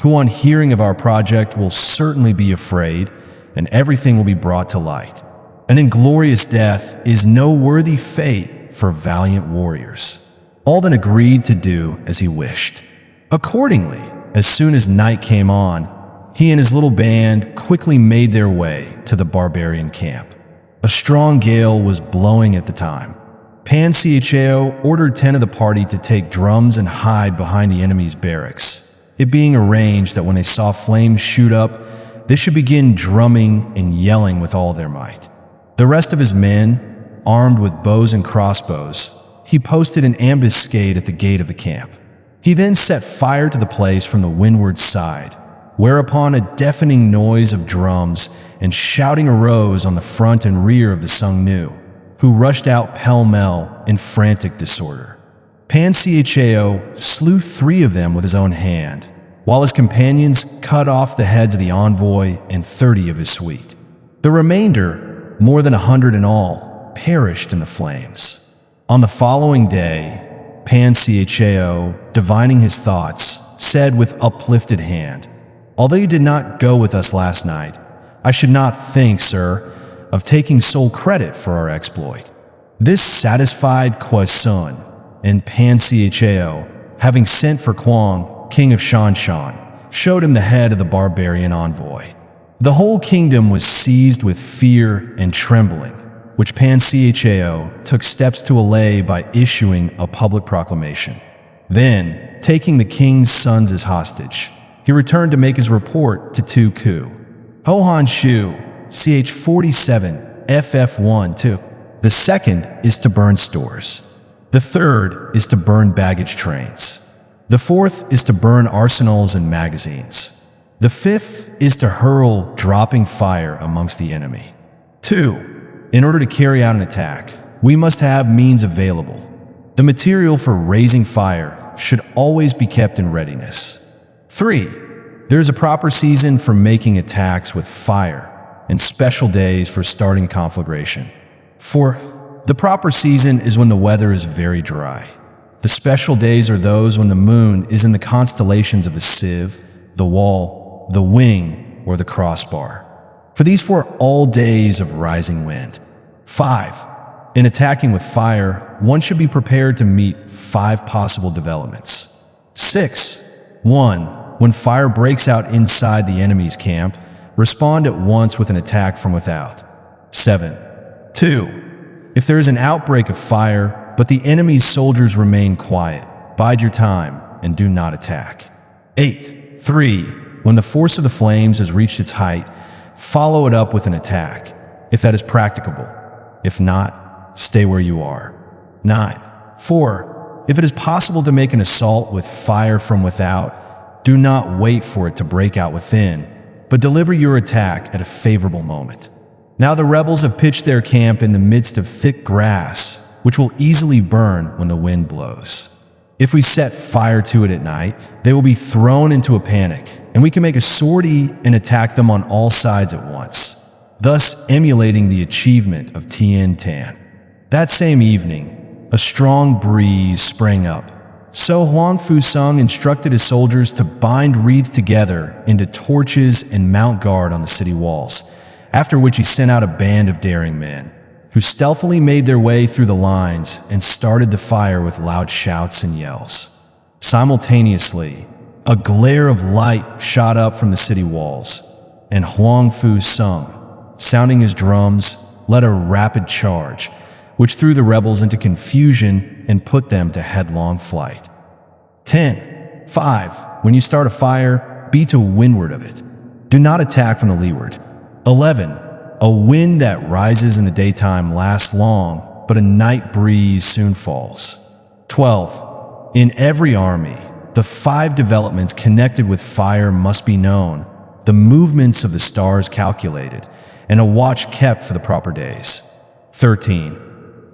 who on hearing of our project will certainly be afraid, and everything will be brought to light. An inglorious death is no worthy fate for valiant warriors. All then agreed to do as he wished. Accordingly, as soon as night came on, he and his little band quickly made their way to the barbarian camp. A strong gale was blowing at the time. Pan Cao ordered 10 of the party to take drums and hide behind the enemy's barracks, it being arranged that when they saw flames shoot up, they should begin drumming and yelling with all their might. The rest of his men, armed with bows and crossbows, he posted an ambuscade at the gate of the camp. He then set fire to the place from the windward side, whereupon a deafening noise of drums and shouting arose on the front and rear of the Sun Tzu, who rushed out pell-mell in frantic disorder. Pan Cao slew 3 of them with his own hand, while his companions cut off the heads of the envoy and 30 of his suite. The remainder, more than 100 in all, perished in the flames. On the following day, Pan Cao, divining his thoughts, said with uplifted hand, "Although you did not go with us last night, I should not think, sir, of taking sole credit for our exploit." This satisfied Kuai Sun, and Pan Cao, having sent for Kuang, king of Shanshan, showed him the head of the barbarian envoy. The whole kingdom was seized with fear and trembling, which Pan Cao took steps to allay by issuing a public proclamation. Then, taking the king's sons as hostage, he returned to make his report to Tu Ku. Hohan Shu, ch 47, ff1-2. The second is to burn stores. The third is to burn baggage trains. The fourth is to burn arsenals and magazines. The fifth is to hurl dropping fire amongst the enemy. 2. In order to carry out an attack, we must have means available. The material for raising fire should always be kept in readiness. 3. There is a proper season for making attacks with fire and special days for starting conflagration. 4. The proper season is when the weather is very dry. The special days are those when the moon is in the constellations of the sieve, the wall, the wing, or the crossbar. For these 4 are all days of rising wind. 5. In attacking with fire, one should be prepared to meet 5 possible developments. 6. 1. When fire breaks out inside the enemy's camp, respond at once with an attack from without. 7. 2. If there is an outbreak of fire, but the enemy's soldiers remain quiet, bide your time and do not attack. 8. 3. When the force of the flames has reached its height, follow it up with an attack, if that is practicable. If not, stay where you are. 9. 4. If it is possible to make an assault with fire from without, do not wait for it to break out within, but deliver your attack at a favorable moment. Now the rebels have pitched their camp in the midst of thick grass, which will easily burn when the wind blows. If we set fire to it at night, they will be thrown into a panic, and we can make a sortie and attack them on all sides at once, thus emulating the achievement of Tien Tan. That same evening, a strong breeze sprang up. So Huang Fu Sung instructed his soldiers to bind reeds together into torches and mount guard on the city walls, after which he sent out a band of daring men, who stealthily made their way through the lines and started the fire with loud shouts and yells. Simultaneously, a glare of light shot up from the city walls, and Huang Fu Sung, sounding his drums, led a rapid charge, which threw the rebels into confusion and put them to headlong flight. 10. 5. When you start a fire, be to windward of it. Do not attack from the leeward. 11. A wind that rises in the daytime lasts long, but a night breeze soon falls. 12. In every army, the 5 developments connected with fire must be known, the movements of the stars calculated, and a watch kept for the proper days. 13.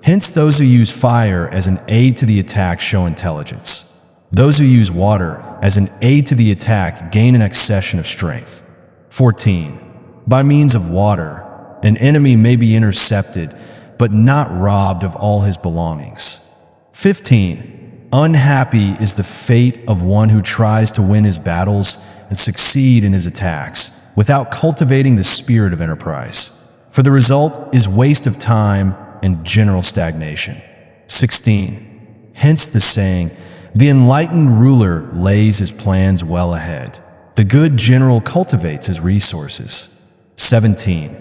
Hence those who use fire as an aid to the attack show intelligence. Those who use water as an aid to the attack gain an accession of strength. 14. By means of water, an enemy may be intercepted, but not robbed of all his belongings. 15. Unhappy is the fate of one who tries to win his battles and succeed in his attacks without cultivating the spirit of enterprise, for the result is waste of time and general stagnation. 16. Hence the saying, the enlightened ruler lays his plans well ahead. The good general cultivates his resources. 17.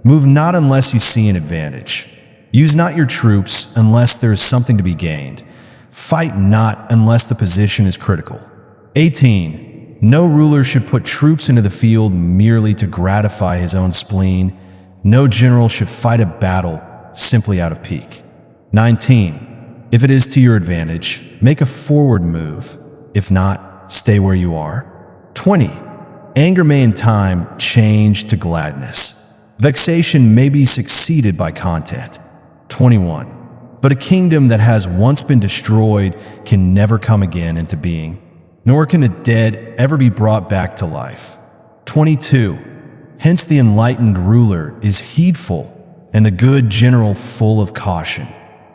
Move not unless you see an advantage. Use not your troops unless there is something to be gained. Fight not unless the position is critical. 18. No ruler should put troops into the field merely to gratify his own spleen. No general should fight a battle simply out of pique. 19. If it is to your advantage, make a forward move. If not, stay where you are. 20. Anger may in time change to gladness. Vexation may be succeeded by content. 21. But a kingdom that has once been destroyed can never come again into being, nor can the dead ever be brought back to life. 22. Hence the enlightened ruler is heedful, and the good general full of caution.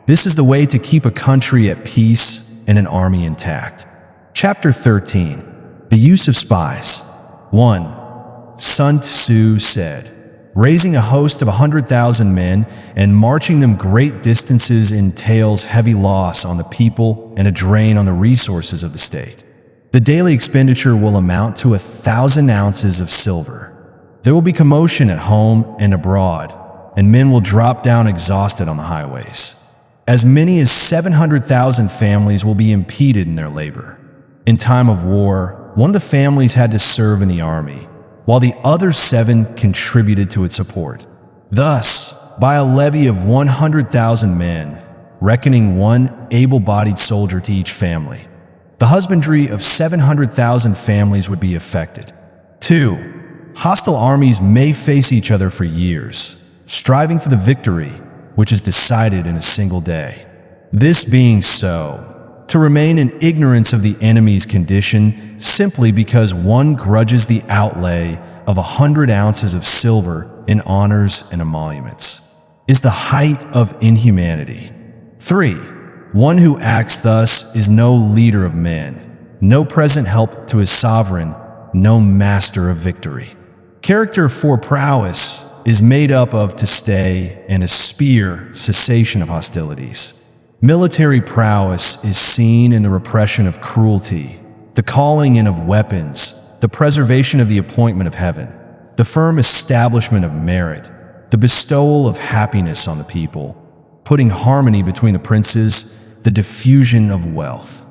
This is the way to keep a country at peace and an army intact. Chapter 13. The use of spies. 1. Sun Tzu said, "Raising a host of 100,000 men and marching them great distances entails heavy loss on the people and a drain on the resources of the state. The daily expenditure will amount to 1,000 ounces of silver. There will be commotion at home and abroad, and men will drop down exhausted on the highways. As many as 700,000 families will be impeded in their labor. In time of war, one of the families had to serve in the army, while the other 7 contributed to its support. Thus, by a levy of 100,000 men, reckoning one able-bodied soldier to each family, the husbandry of 700,000 families would be affected. 2. Hostile armies may face each other for years, striving for the victory, which is decided in a single day. This being so, to remain in ignorance of the enemy's condition simply because one grudges the outlay of 100 ounces of silver in honors and emoluments is the height of inhumanity. 3. One who acts thus is no leader of men, no present help to his sovereign, no master of victory. Character for prowess is made up of to stay and a spear cessation of hostilities. Military prowess is seen in the repression of cruelty, the calling in of weapons, the preservation of the appointment of heaven, the firm establishment of merit, the bestowal of happiness on the people, putting harmony between the princes, the diffusion of wealth.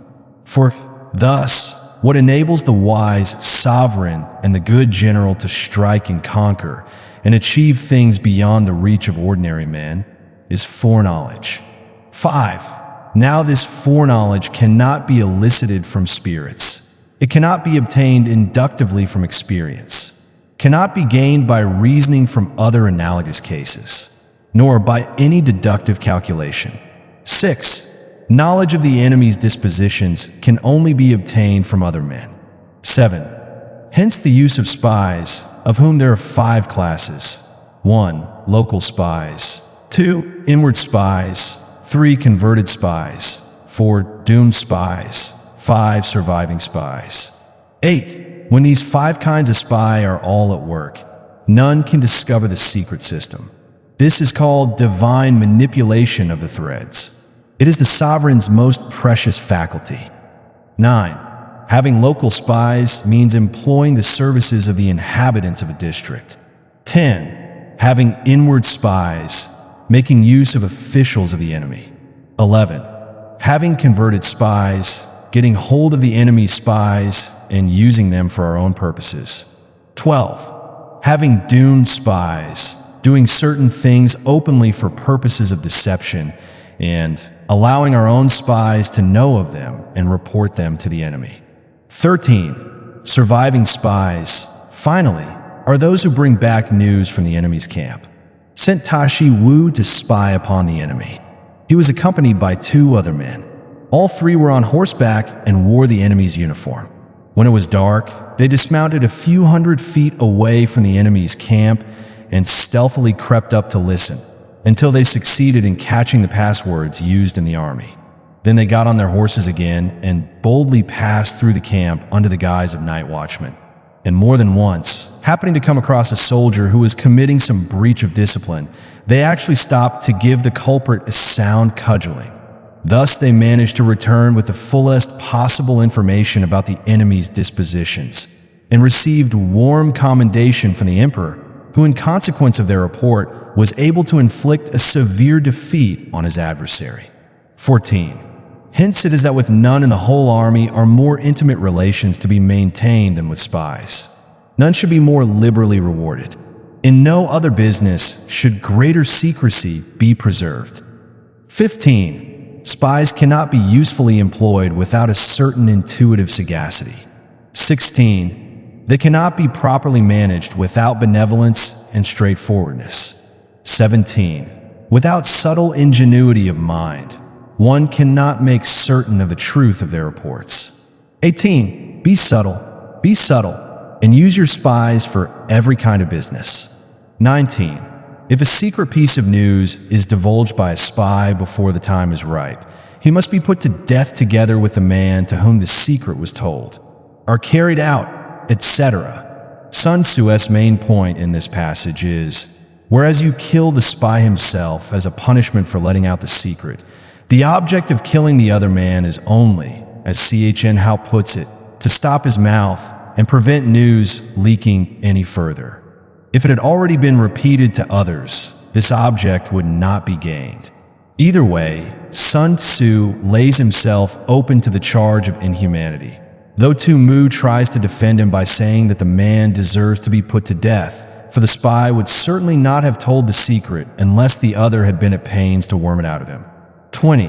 For thus, what enables the wise sovereign and the good general to strike and conquer and achieve things beyond the reach of ordinary men is foreknowledge. 5. Now this foreknowledge cannot be elicited from spirits. It cannot be obtained inductively from experience, cannot be gained by reasoning from other analogous cases, nor by any deductive calculation. 6. Knowledge of the enemy's dispositions can only be obtained from other men. 7. Hence the use of spies, of whom there are 5 classes. 1. Local spies. 2. Inward spies. 3. Converted spies. 4. Doomed spies. 5. Surviving spies. 8. When these 5 kinds of spy are all at work, none can discover the secret system. This is called divine manipulation of the threads. It is the sovereign's most precious faculty. 9. Having local spies means employing the services of the inhabitants of a district. 10. Having inward spies, making use of officials of the enemy. 11. Having converted spies, getting hold of the enemy's spies and using them for our own purposes. 12. Having doomed spies, doing certain things openly for purposes of deception and allowing our own spies to know of them and report them to the enemy. 13. Surviving spies, finally, are those who bring back news from the enemy's camp. Sent Tashi Wu to spy upon the enemy. He was accompanied by 2 other men. All 3 were on horseback and wore the enemy's uniform. When it was dark, they dismounted a few hundred feet away from the enemy's camp and stealthily crept up to listen, until they succeeded in catching the passwords used in the army. Then they got on their horses again and boldly passed through the camp under the guise of night watchmen. And more than once, happening to come across a soldier who was committing some breach of discipline, they actually stopped to give the culprit a sound cudgeling. Thus they managed to return with the fullest possible information about the enemy's dispositions, and received warm commendation from the emperor, who in consequence of their report was able to inflict a severe defeat on his adversary. 14. Hence it is that with none in the whole army are more intimate relations to be maintained than with spies. None should be more liberally rewarded. In no other business should greater secrecy be preserved. 15. Spies cannot be usefully employed without a certain intuitive sagacity. 16. They cannot be properly managed without benevolence and straightforwardness. 17. Without subtle ingenuity of mind, one cannot make certain of the truth of their reports. 18. Be subtle, and use your spies for every kind of business. 19. If a secret piece of news is divulged by a spy before the time is ripe, he must be put to death together with the man to whom the secret was told, or carried out, etc. Sun Tzu's main point in this passage is, whereas you kill the spy himself as a punishment for letting out the secret, the object of killing the other man is only, as CHN Hao puts it, to stop his mouth and prevent news leaking any further. If it had already been repeated to others, this object would not be gained. Either way, Sun Tzu lays himself open to the charge of inhumanity. Though Mu tries to defend him by saying that the man deserves to be put to death, for the spy would certainly not have told the secret unless the other had been at pains to worm it out of him. 20.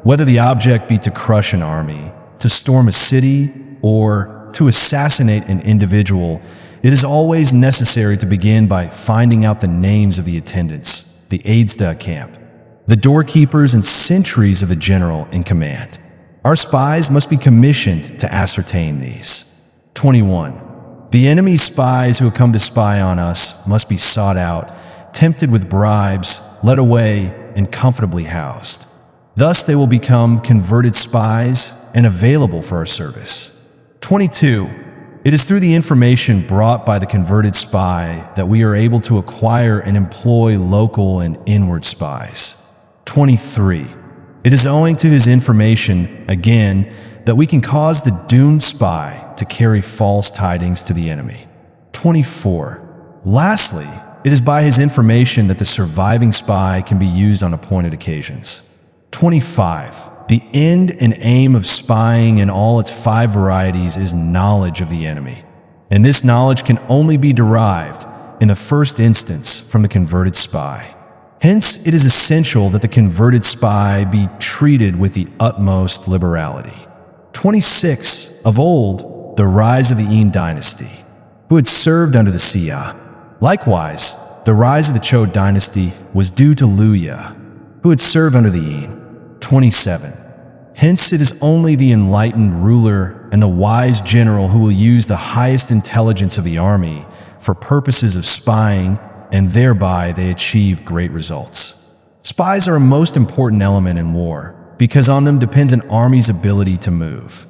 Whether the object be to crush an army, to storm a city, or to assassinate an individual, it is always necessary to begin by finding out the names of the attendants, the aides-de camp, the doorkeepers and sentries of the general in command. Our spies must be commissioned to ascertain these. 21. The enemy's spies who have come to spy on us must be sought out, tempted with bribes, led away, and comfortably housed. Thus they will become converted spies and available for our service. 22. It is through the information brought by the converted spy that we are able to acquire and employ local and inward spies. 23. It is owing to his information, again, that we can cause the doomed spy to carry false tidings to the enemy. 24. Lastly, it is by his information that the surviving spy can be used on appointed occasions. 25. The end and aim of spying in all its 5 varieties is knowledge of the enemy, and this knowledge can only be derived, in the first instance, from the converted spy. Hence, it is essential that the converted spy be treated with the utmost liberality. 26. Of old, the rise of the Yin dynasty, who had served under the Xia. Likewise, the rise of the Zhou dynasty was due to Liu Ye, who had served under the Yin. 27. Hence, it is only the enlightened ruler and the wise general who will use the highest intelligence of the army for purposes of spying, and thereby they achieve great results. Spies are a most important element in war, because on them depends an army's ability to move.